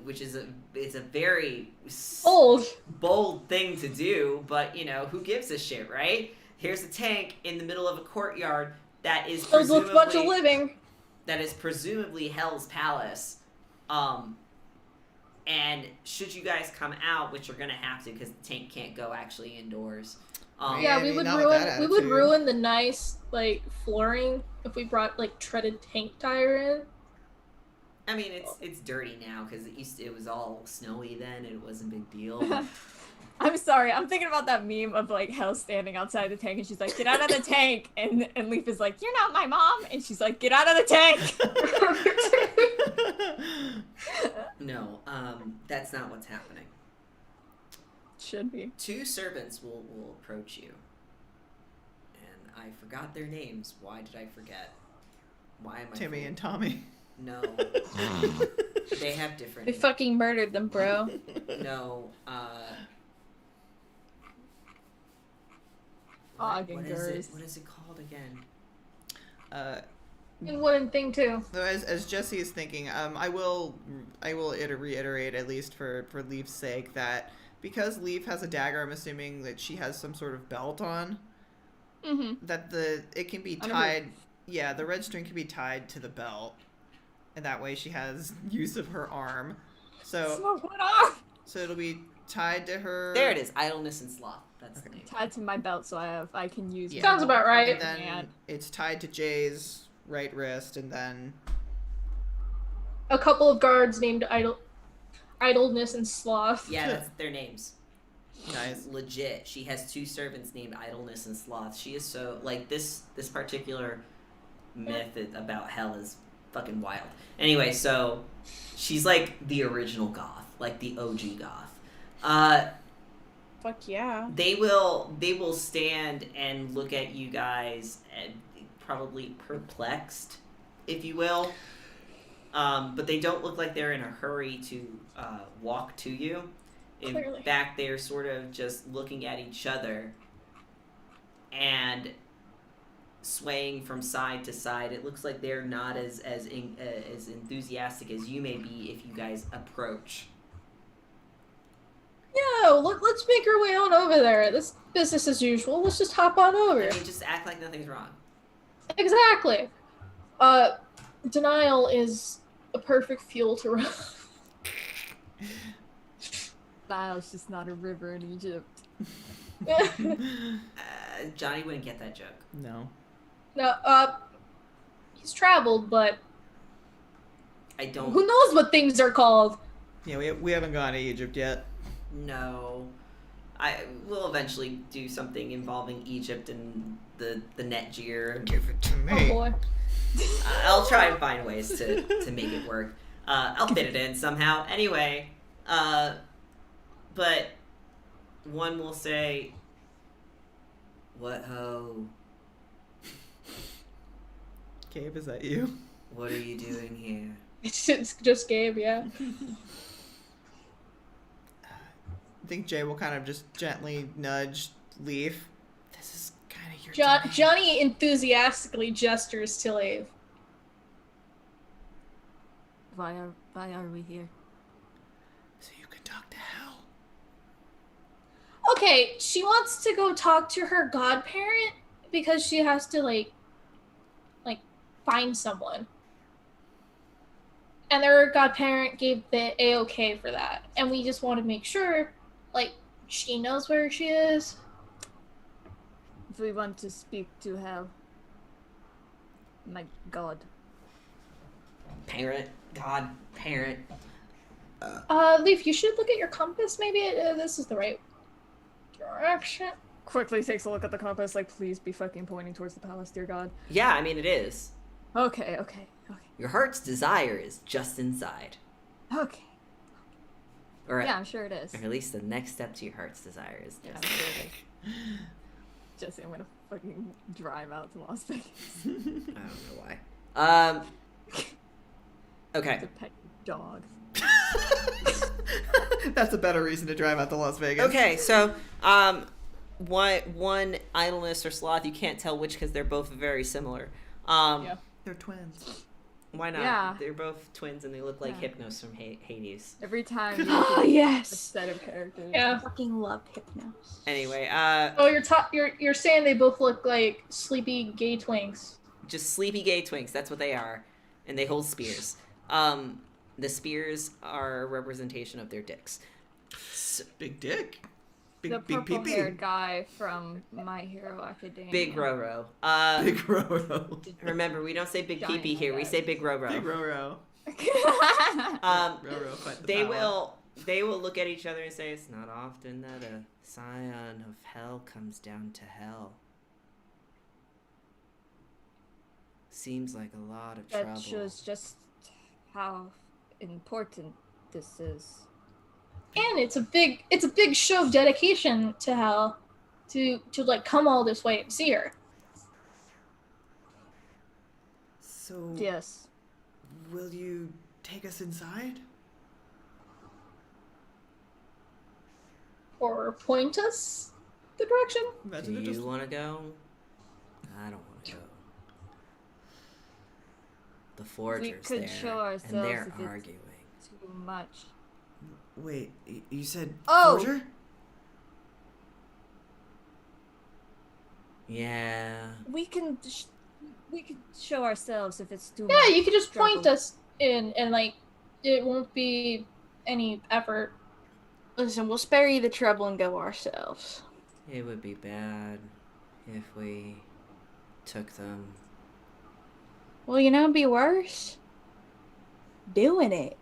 bold thing to do, but who gives a shit, right? Here's a tank in the middle of a courtyard that is presumably a bunch of living. That is presumably Hell's Palace. And should you guys come out, which you're gonna have to, because the tank can't go actually indoors. We would ruin the nice like flooring if we brought like treaded tank tire in. I mean, it's dirty now because it was all snowy then, and it wasn't a big deal. I'm sorry, I'm thinking about that meme of like Hell standing outside the tank, and she's like, "Get out of the tank!" And Leaf is like, "You're not my mom," and she's like, "Get out of the tank!" No, that's not what's happening. Should be. 2 servants will approach you, and I forgot their names. Why did I forget? Why am I? Timmy and Tommy. No. They have different. They fucking murdered them, bro. No. What is it called again? And one thing too. So as Jesse is thinking, I will reiterate, at least for Leaf's sake, that because Leaf has a dagger, I'm assuming that she has some sort of belt on. Mm-hmm. That it can be tied. Yeah, the red string can be tied to the belt, and that way she has use of her arm. So it'll be tied to her. There it is. Idleness and sloth. That's the name. Tied to my belt, so I can use. Yeah. Sounds about right. And then it's tied to Jay's right wrist, and then a couple of guards named Idleness and Sloth. Yeah, that's their names. Nice. Legit. She has 2 servants named Idleness and Sloth. She is so like this particular myth about hell is fucking wild. Anyway, so she's like the original goth, like the OG goth. Fuck yeah. They will stand and look at you guys and probably perplexed, if you will. But they don't look like they're in a hurry to walk to you. In Clearly. fact, they're sort of just looking at each other and swaying from side to side. It looks like they're not as enthusiastic as you may be if you guys approach. Yeah, let's make our way on over there. This business as usual. Let's just hop on over. I mean, just act like nothing's wrong. Exactly. Denial is a perfect fuel to run. Nile's just not a river in Egypt. Johnny wouldn't get that joke. No. No, he's traveled, but I don't who knows what things are called? Yeah, we haven't gone to Egypt yet. know. I will eventually do something involving Egypt and the Netgear. Give it to Oh me. boy. I'll try and find ways to make it work. I'll fit it in somehow. Anyway, but one will say, "What ho? Gabe, is that you? What are you doing here?" It's just Gabe, yeah. I think Jay will kind of just gently nudge Leaf. This is kind of your domain. Johnny enthusiastically gestures to Leave. Why are we here? So you can talk to Hell. Okay, she wants to go talk to her godparent because she has to like find someone. And their godparent gave the A-OK for that. And we just want to make sure, she knows where she is. If we want to speak to Hell, my god. Parent, God, parent. Leaf, you should look at your compass. Maybe this is the right direction. Quickly takes a look at the compass, like, please be fucking pointing towards the palace, dear god. Yeah, I mean it is. Okay. Your heart's desire is just inside, Okay. or Yeah, I'm sure it is. or at least the next step to your heart's desire is Yeah, just. I'm sure it is. Jesse, I'm gonna fucking drive out to Las Vegas I don't know why. Okay. to pet your dog. That's a better reason to drive out to Las Vegas. Okay, so one idleness or sloth, you can't tell which because they're both very similar. Yeah. They're twins. Why not? Yeah. They're both twins and they look like Yeah. Hypnos from Hades. Every time you Oh, look at a yes. set of characters. Yeah. I fucking love Hypnos. Anyway, Oh, you're saying they both look like sleepy gay twinks. just sleepy gay twinks. That's what they are, and they hold spears. The spears are a representation of their dicks. Big dick. The Big pee-pee. purple-haired guy from My Hero Academia. Big Roro. Big Roro. Remember, we don't say big Giant pee-pee here. We say big Roro. Big Roro. Um, Fight the they power. will look at each other and say, "It's not often that a scion of hell comes down to hell. Seems like a lot of trouble." That shows just how important this is. And it's a big show of dedication to Hell to come all this way and see her. So, Yes. will you take us inside? Or point us the direction. Imagine Do it you just... want to go? I don't want to go. The forger's could there, show ourselves and they're if it's- arguing. Too much. Wait, you said Oh! forger? Yeah. We can show ourselves if it's too Yeah, much you could just point trouble. us in, and it won't be any effort. Listen, we'll spare you the trouble and go ourselves. It would be bad if we took them. Well, it'd be worse. Doing it,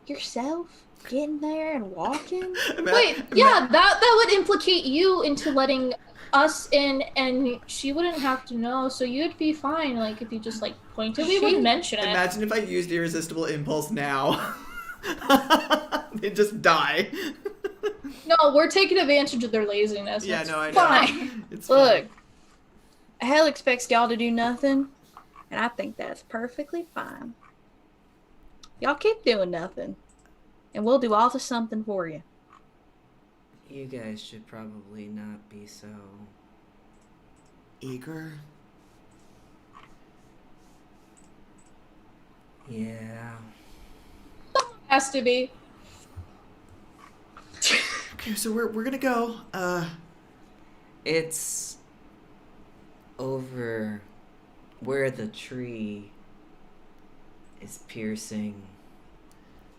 yourself, getting there and walking. Wait, yeah, that would implicate you into letting us in, and she wouldn't have to know, so you'd be fine, if you just, pointed. We wouldn't mention it. Imagine if I used Irresistible Impulse now. They'd just die. No, we're taking advantage of their laziness. Yeah, It's no, I know. fine. It's Look, fine. hell expects y'all to do nothing, and I think that's perfectly fine. Y'all keep doing nothing, and we'll do all the something for you. You guys should probably not be so. Eager. Yeah. Has to be. Okay, so we're gonna go. It's over where the tree is piercing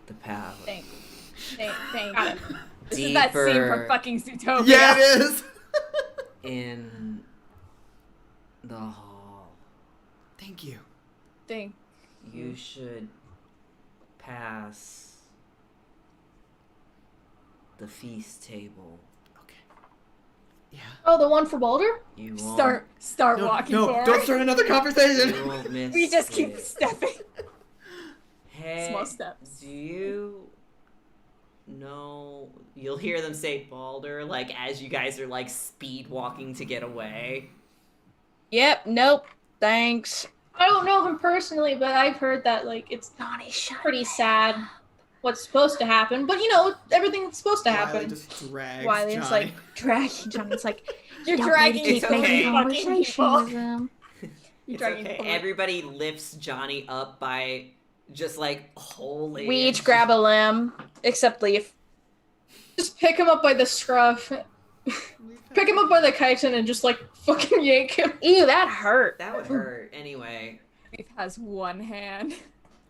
the path. Thank you. This is that scene from fucking Zootopia. Yeah, it is. In the hall. Thank you. You should pass the feast table. Okay. Yeah. Oh, the one for Balder? You won't. Start walking forward. Don't start another conversation. You won't miss We just keep it. stepping. Hey, Small steps. do you know? You'll hear them say Balder, like, as you guys are, like, speed walking to get away. Yep, nope, thanks. I don't know him personally, but I've heard that like it's pretty sad what's supposed to happen. But you know, everything that's supposed to happen. Wiley just drags Wiley's Johnny. like dragging Johnny. It's like You're Don't dragging keep It's so okay. making many fucking conversation people. with them. You're It's dragging okay. people. Everybody lifts Johnny up by just, like, holding. we each grab a limb, except Leaf. Just pick him up by the scruff. Pick him up by the chitin and just like fucking yank him. Ew, that hurt. That would hurt. Anyway. Leaf has one hand.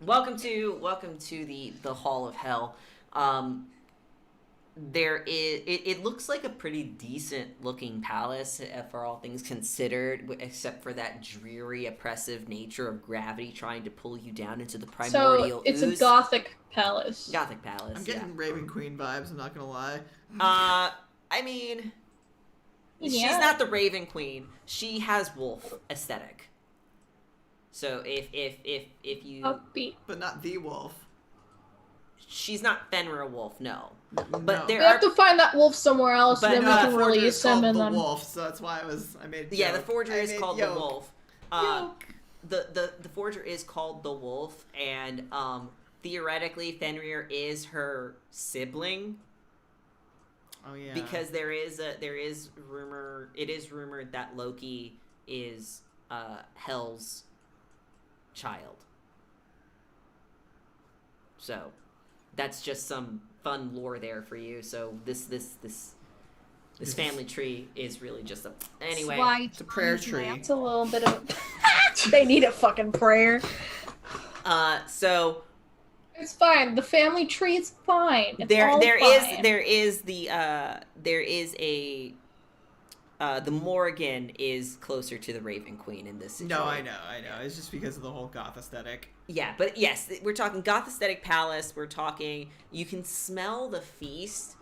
Welcome to the Hall of Hell. It looks like a pretty decent looking palace for all things considered, except for that dreary, oppressive nature of gravity trying to pull you down into the primordial So it's ooze. a gothic palace. Gothic palace. I'm getting Raven Queen vibes. I'm not gonna lie. I mean, she's Yeah. not the Raven Queen. She has wolf aesthetic. So if you, Upbeat. But not the wolf. she's not Fenrir Wolf, no. No. But We there have are to find that wolf somewhere else, But, then we No, can the forger is release called him, and the then wolf, so that's why I made. yeah, the joke. forger I is made called yoke. the wolf. Yoke. The forger is called the wolf, and theoretically Fenrir is her sibling. Oh yeah. Because it is rumored that Loki is Hel's child. So that's just some fun lore there for you. So this family tree is really just a anyway. It's a prayer tree. It's a little bit of. They need a fucking prayer. So it's fine. The family tree is fine. It's there all fine. the Morrigan is closer to the Raven Queen in this situation. No, I know. It's just because of the whole goth aesthetic. Yeah, but yes, we're talking goth aesthetic palace. We're talking, you can smell the feast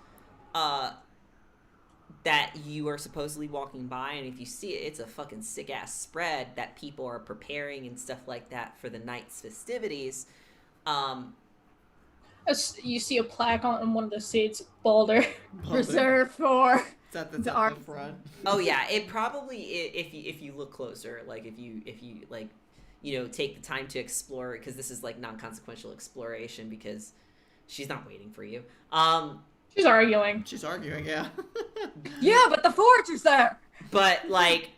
that you are supposedly walking by, and if you see it, it's a fucking sick ass spread that people are preparing and stuff like that for the night's festivities. You see a plaque on one of the seats, Balder. Reserved for Is that the art. front? Oh yeah, it probably if you look closer, like if you like, you know, take the time to explore it, because this is like non-consequential exploration because she's not waiting for you. She's arguing. She's arguing, yeah. yeah, but the forge is there. But like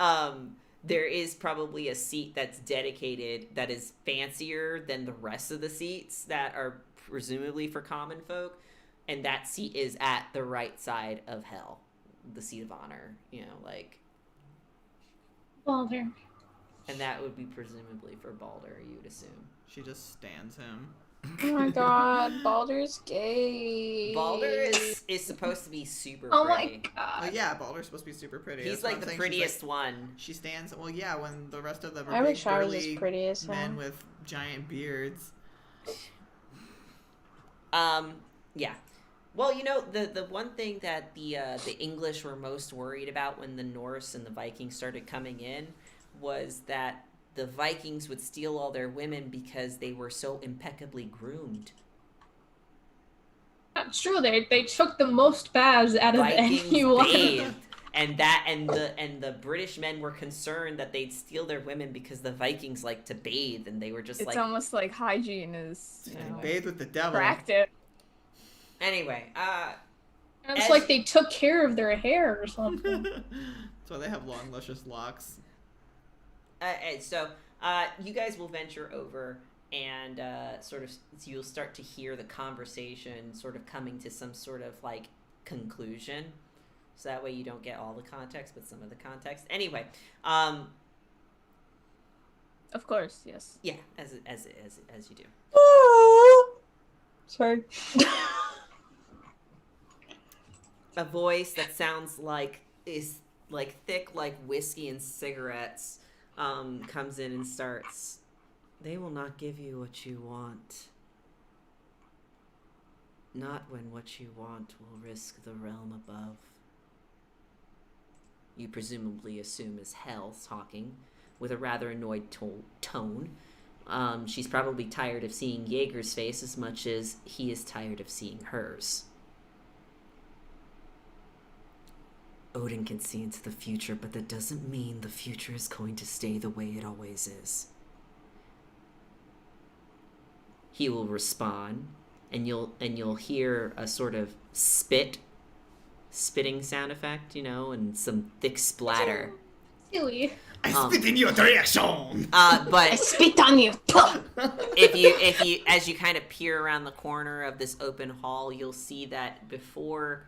there is probably a seat that's dedicated that is fancier than the rest of the seats that are presumably for common folk, and that seat is at the right side of Hell, the seat of honor, you know, like, Balder. and that would be presumably for Balder, you'd assume. She just stands him. Oh my god, Baldur's gay. Balder is supposed to be super Oh my pretty. Oh god. yeah, Balder's supposed to be super pretty. He's That's what like I'm the saying. prettiest one. She stands. Well, yeah, when the rest of them are I big, wish I was burly as pretty as men him. with giant beards. Yeah. Well, you know, the one thing that the English were most worried about when the Norse and the Vikings started coming in was that the Vikings would steal all their women because they were so impeccably groomed. That's true. They took the most baths out of Vikings anyone. bathed. And the British men were concerned that they'd steal their women because the Vikings like to bathe, and they were just It's like, almost like hygiene is, you They know, bathe with the devil. practice. anyway, And it's As- like they took care of their hair or something. That's why they have long, luscious locks. so you guys will venture over, and sort of you'll start to hear the conversation sort of coming to some sort of like conclusion. So that way you don't get all the context, but some of the context. Anyway, Of course, yes. yeah, as you do. Sorry. a voice that sounds like is like thick like whiskey and cigarettes comes in and starts. They will not give you what you want. Not when what you want will risk the realm above. You presumably assume is Hell talking, with a rather annoyed tone. She's probably tired of seeing Jaeger's face as much as he is tired of seeing hers. Odin can see into the future, but that doesn't mean the future is going to stay the way it always is. He will respond, and you'll hear a sort of spitting sound effect, and some thick splatter. Silly. I spit in your direction. But I spit on you. if you as you kind of peer around the corner of this open hall, you'll see that before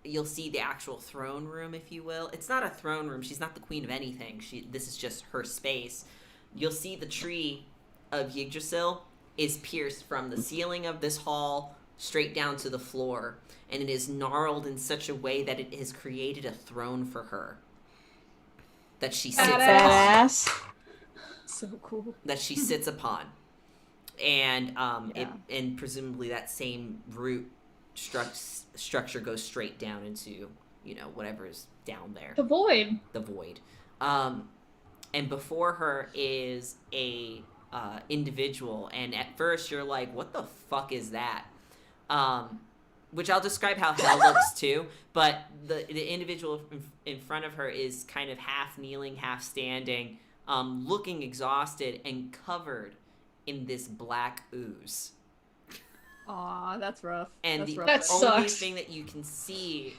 you'll see the actual throne room, if you will. It's not a throne room. She's not the queen of anything. This is just her space. You'll see the tree of Yggdrasil is pierced from the ceiling of this hall straight down to the floor, and it is gnarled in such a way that it has created a throne for her that she sits upon. Badass. So cool. That she sits upon, and and presumably that same root structure goes straight down into whatever is down there. The void. The void. And before her is a individual, and at first you're like, what the fuck is that? Which I'll describe how Hell looks too, but the individual in front of her is kind of half kneeling, half standing, looking exhausted and covered in this black ooze. Aw, that's rough. And that's the rough. That only sucks. thing that you can see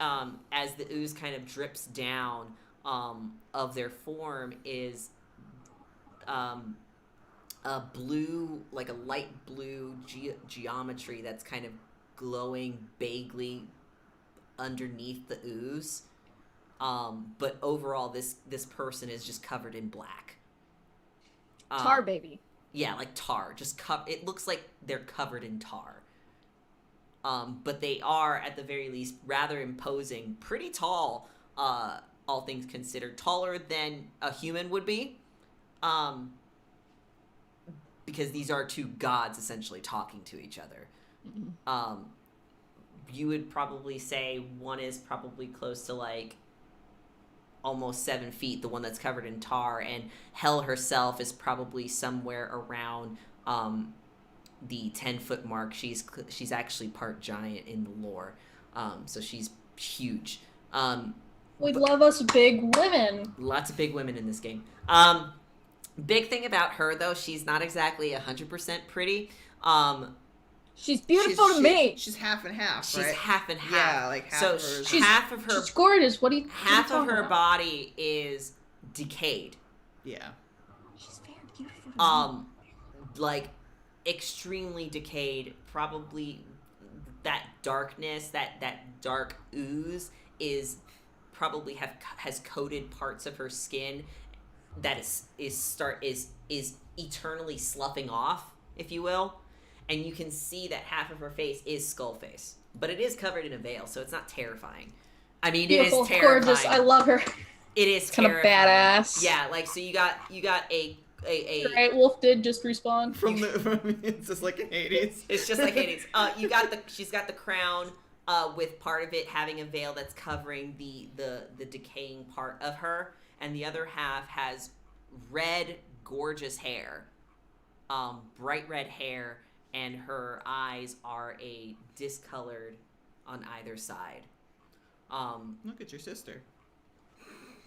as the ooze kind of drips down of their form is a blue, like a light blue geometry that's kind of glowing vaguely underneath the ooze. But overall, this person is just covered in black. Tar baby. Yeah, like tar. It looks like they're covered in tar. But they are, at the very least, rather imposing, pretty tall, all things considered. Taller than a human would be. Because these are two gods essentially talking to each other. Mm-hmm. You would probably say one is probably close to like almost 7 feet, the one that's covered in tar, and Hell herself is probably somewhere around the 10-foot mark. She's actually part giant in the lore, so she's huge. We love us big women. Lots of big women in this game. Big thing about her, though, she's not exactly 100% pretty. She's beautiful to me. She's half and half, She's right? half and half. Yeah, like half so of her. half of her She's gorgeous. What do you? half what are of you her talking about? body is decayed. Yeah. She's very beautiful to me. Like extremely decayed. Probably that darkness, that dark ooze is probably has coated parts of her skin that is eternally sloughing off, if you will. And you can see that half of her face is skull face, but it is covered in a veil, so it's not terrifying. I mean, Beautiful, it is terrifying. gorgeous. I love her. It is Kind of terrifying. badass. Yeah, like so you got a Right, Wolf did just respawn. It's just like in Hades. It's just like Hades. She's got the crown with part of it having a veil that's covering the decaying part of her, and the other half has red, gorgeous hair, bright red hair, and her eyes are a discolored on either side. Look at your sister.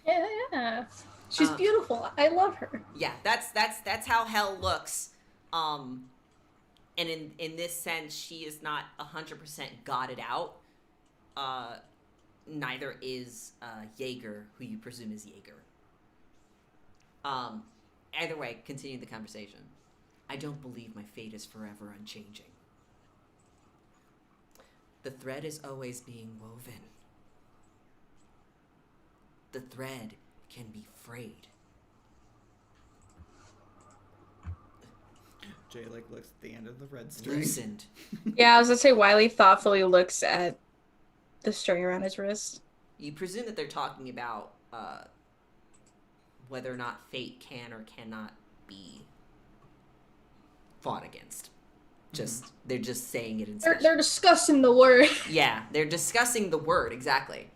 Yeah. She's beautiful. I love her. Yeah, that's how Hell looks. And in this sense, she is not 100% godded out. Neither is Jaeger, who you presume is Jaeger. Either way, continue the conversation. I don't believe my fate is forever unchanging. The thread is always being woven. The thread can be frayed. Jay looks at the end of the red string. Loosened. Yeah, I was gonna say Wiley thoughtfully looks at the string around his wrist. You presume that they're talking about whether or not fate can or cannot be fought against. They're just saying it in They're discussing the word. Yeah, they're discussing the word, exactly.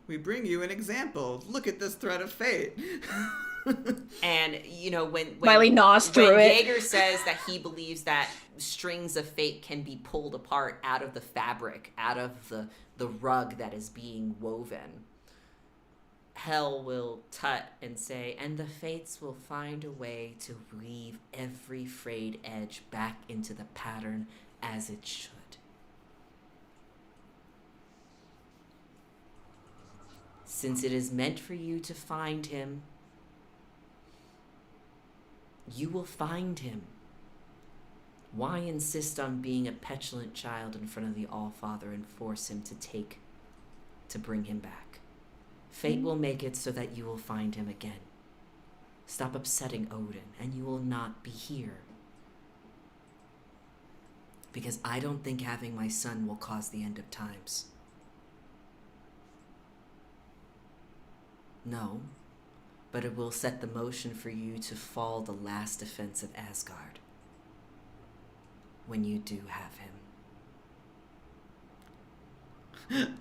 We bring you an example. Look at this thread of fate. And, when Wiley gnaws through it. Jaeger says that he believes that strings of fate can be pulled apart out of the fabric, out of the rug that is being woven, Hell will tut and say, and the fates will find a way to weave every frayed edge back into the pattern as it should. Since it is meant for you to find him, you will find him. Why insist on being a petulant child in front of the All-Father and force him to bring him back? Fate will make it so that you will find him again. Stop upsetting Odin, and you will not be here. Because I don't think having my son will cause the end of times. No, but it will set the motion for you to fall the last defense of Asgard. When you do have him.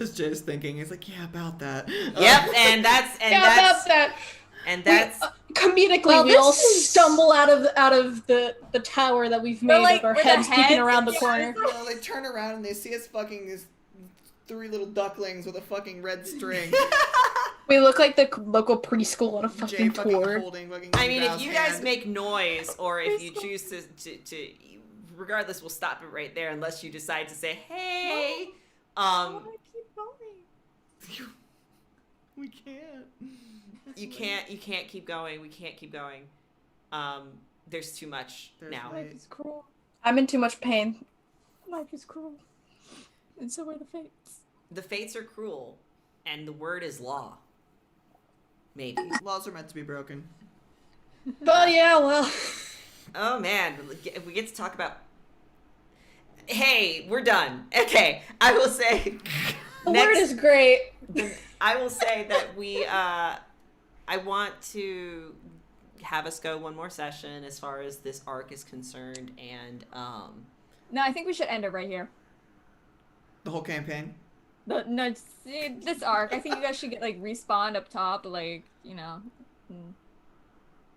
As Jay's thinking, he's like, yeah, about that. Yep, and that's about that. And that's comedically we all stumble out of the tower that we've made of our heads peeking around the corner. They turn around and they see us fucking these 3 little ducklings with a fucking red string. We look like the local preschool on a fucking Jay tour. Holding fucking I mean, if you guys hand. make noise, or if you choose to regardless, we'll stop it right there unless you decide to say, hey, keep going. We can't. You can't keep going. We can't keep going. There's too much now. Life is cruel. I'm in too much pain. Life is cruel. And so are the fates. The fates are cruel, and the word is law. Maybe. Laws are meant to be broken. But yeah, well. Oh man, we get to talk about. Hey, we're done. Okay, I will say. The word is great. I will say that I want to have us go one more session as far as this arc is concerned, and No, I think we should end it right here. The whole campaign? This arc. I think you guys should get respawned up top,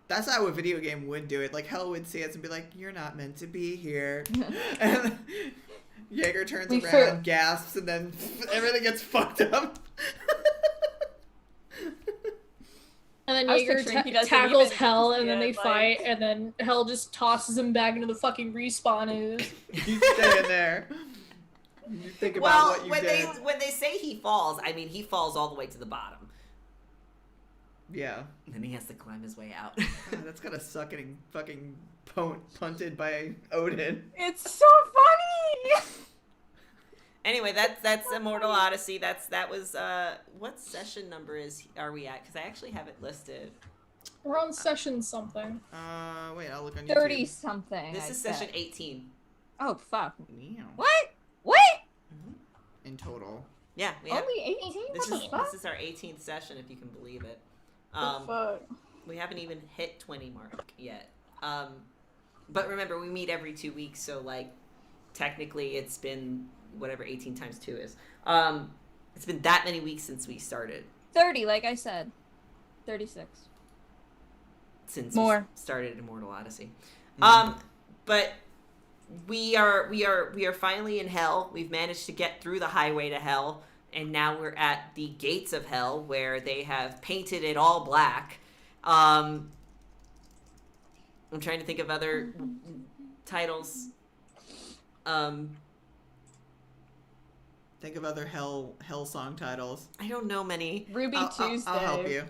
That's how a video game would do it. Hell would see us and be like, you're not meant to be here. And Jaeger turns around, gasps, and then everything gets fucked up. And then Jaeger tackles Hell, and then they fight, and then Hell just tosses him back into the fucking respawn. He's staying there. You think about what you did. When they say he falls, I mean he falls all the way to the bottom. Yeah. And then he has to climb his way out. God, that's gotta suck getting fucking punted by Odin. It's so funny! Anyway, that's Immortal Odyssey. That was what session number are we at? Because I actually have it listed. We're on session something. Wait, I'll look on YouTube. 30 something. This is session 18. Oh fuck! Wow. What? In total. Yeah, we have. Only 18? This is our 18th session, if you can believe it. We haven't even hit 20 mark yet. But remember, we meet every 2 weeks, so technically it's been whatever 18 times 2 is. It's been that many weeks since we started. 30, like I said. 36. Since More. we started Immortal Odyssey. But we are finally in Hell. We've managed to get through the highway to Hell, and now we're at the gates of Hell, where they have painted it all black. I'm trying to think of other titles. Think of other Hell song titles. I don't know many. Ruby Tuesday. I'll help you.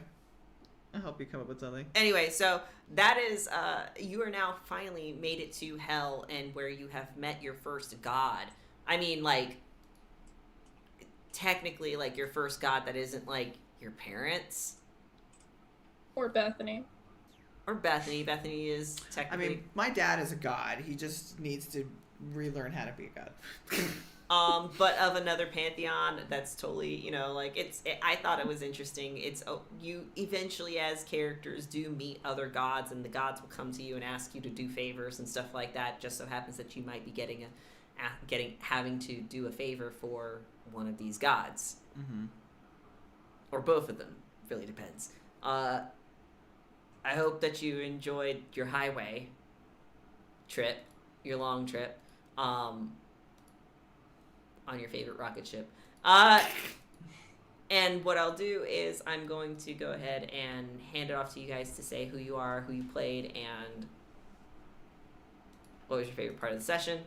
I'll help you come up with something. Anyway, so that is, you are now finally made it to Hell, and where you have met your first god. I mean, technically, your first god that isn't, your parents. Or Bethany. Or Bethany. Bethany is I technically. mean, my dad is a god. He just needs to relearn how to be a god. But of another pantheon, that's totally, you know, like I thought it was interesting. You eventually as characters do meet other gods, and the gods will come to you and ask you to do favors and stuff like that. Just so happens that you might be having to do a favor for one of these gods, or both of them. Really depends. I hope that you enjoyed your highway trip, your long trip. On your favorite rocket ship. And what I'll do is I'm going to go ahead and hand it off to you guys to say who you are, who you played, and what was your favorite part of the session.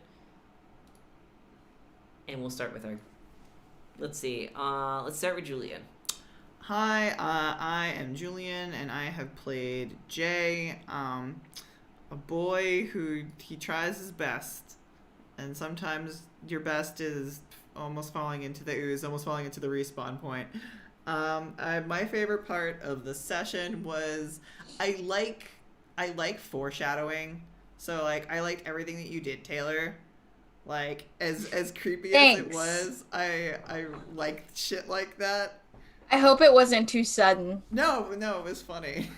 And we'll start with let's see, let's start with Julian. Hi, I am Julian, and I have played Jay, a boy who he tries his best, and sometimes your best is almost falling into the ooze, almost falling into the respawn point. My favorite part of the session was I like foreshadowing. So like I liked everything that you did, Taylor. Like as creepy as it was, I liked shit like that. I hope it wasn't too sudden. No, it was funny.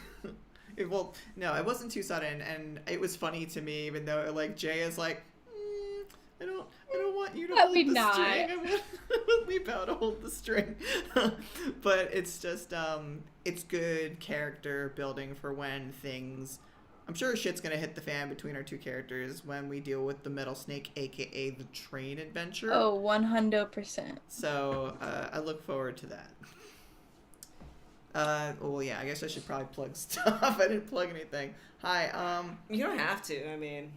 It wasn't too sudden, and it was funny to me, even though like Jay is like, I don't want you to hold the string. I want Leap out to hold the string. But it's just it's good character building for when things. I'm sure shit's gonna hit the fan between our two characters when we deal with the Metal Snake, aka the train adventure. Oh, 100%. So I look forward to that. Well, yeah, I guess I should probably plug stuff. I didn't plug anything. Hi, You don't have to. I mean,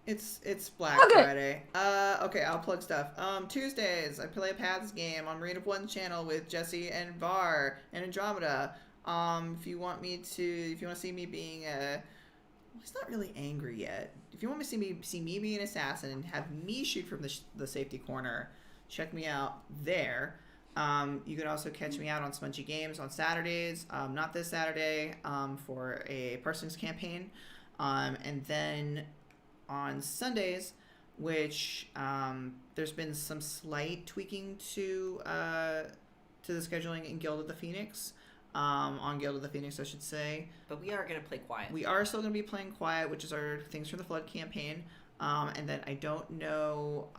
it's Black Friday. Okay, I'll plug stuff. Tuesdays, I play a Paths game on Marine of One channel with Jesse and Var and Andromeda. If you want to see me being he's not really angry yet. If you want to see me be an assassin and have me shoot from the safety corner, check me out there. You can also catch me out on Spongy Games on Saturdays, not this Saturday, for a Parsons campaign. And then on Sundays, which there's been some slight tweaking to the scheduling in Guild of the Phoenix. On Guild of the Phoenix, I should say. But we are going to play Quiet. We are still going to be playing Quiet, which is our Things from the Flood campaign. And then I don't know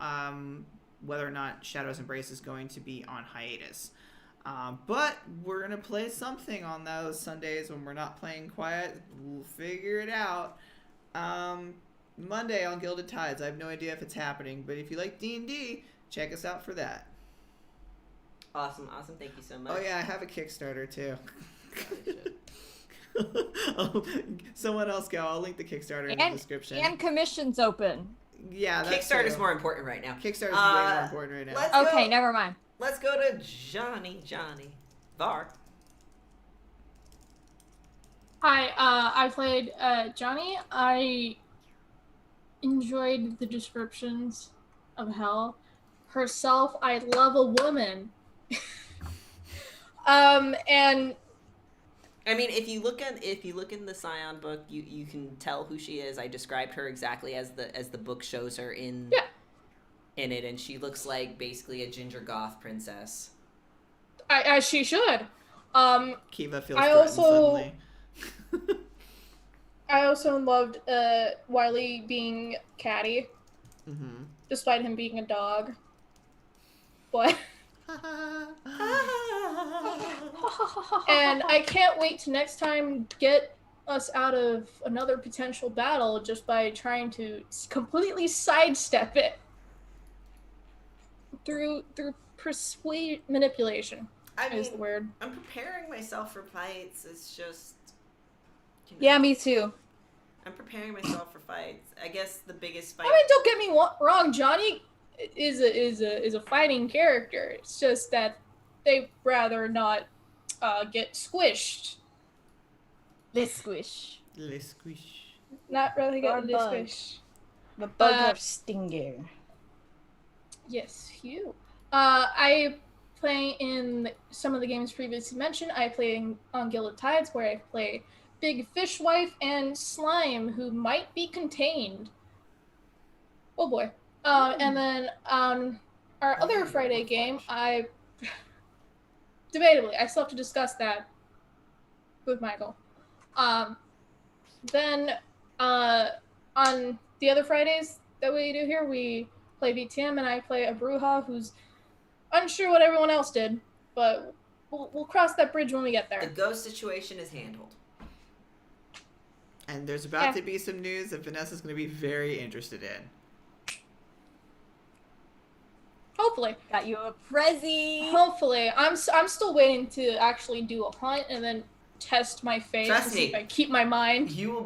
whether or not Shadow's Embrace is going to be on hiatus. But we're going to play something on those Sundays when we're not playing Quiet. We'll figure it out. Monday on Gilded Tides. I have no idea if it's happening, but if you like D&D, check us out for that. Awesome. Thank you so much. Oh yeah, I have a Kickstarter too. Someone else go. I'll link the Kickstarter in the description. And commissions open. Yeah, Kickstarter's more important right now. Kickstarter's way more important right now. Okay, never mind. Let's go to Johnny. Var. Hi, I played Johnny. I enjoyed the descriptions of hell. Herself, I love a woman. And I mean, if you look in the Scion book, you can tell who she is. I described her exactly as the book shows her in it, and she looks like basically a ginger goth princess. As she should. Kiva feels threatened suddenly. I also loved Wiley being catty, despite him being a dog. But and I can't wait to next time get us out of another potential battle just by trying to completely sidestep it through manipulation. Is the word. I'm preparing myself for fights. It's just Yeah, me too. I'm preparing myself for fights. I guess the biggest fight. I mean, don't get me wrong. Johnny is a fighting character. It's just that they rather not get squished. Let's squish. Not really get squished. The bug have stinger. Yes, you. I play in some of the games previously mentioned. I play on Gilded Tides, where I play Big Fishwife and Slime, who might be contained. Oh boy. And then on our other Friday game, debatably, I still have to discuss that with Michael. Then on the other Fridays that we do here, we play VTM and I play a Bruja who's unsure what everyone else did, but we'll cross that bridge when we get there. The ghost situation is handled. And there's about to be some news that Vanessa's going to be very interested in. Hopefully. Got you a Prezi. Hopefully. I'm still waiting to actually do a hunt and then test my fate Trust to see me. if I keep my mind. You will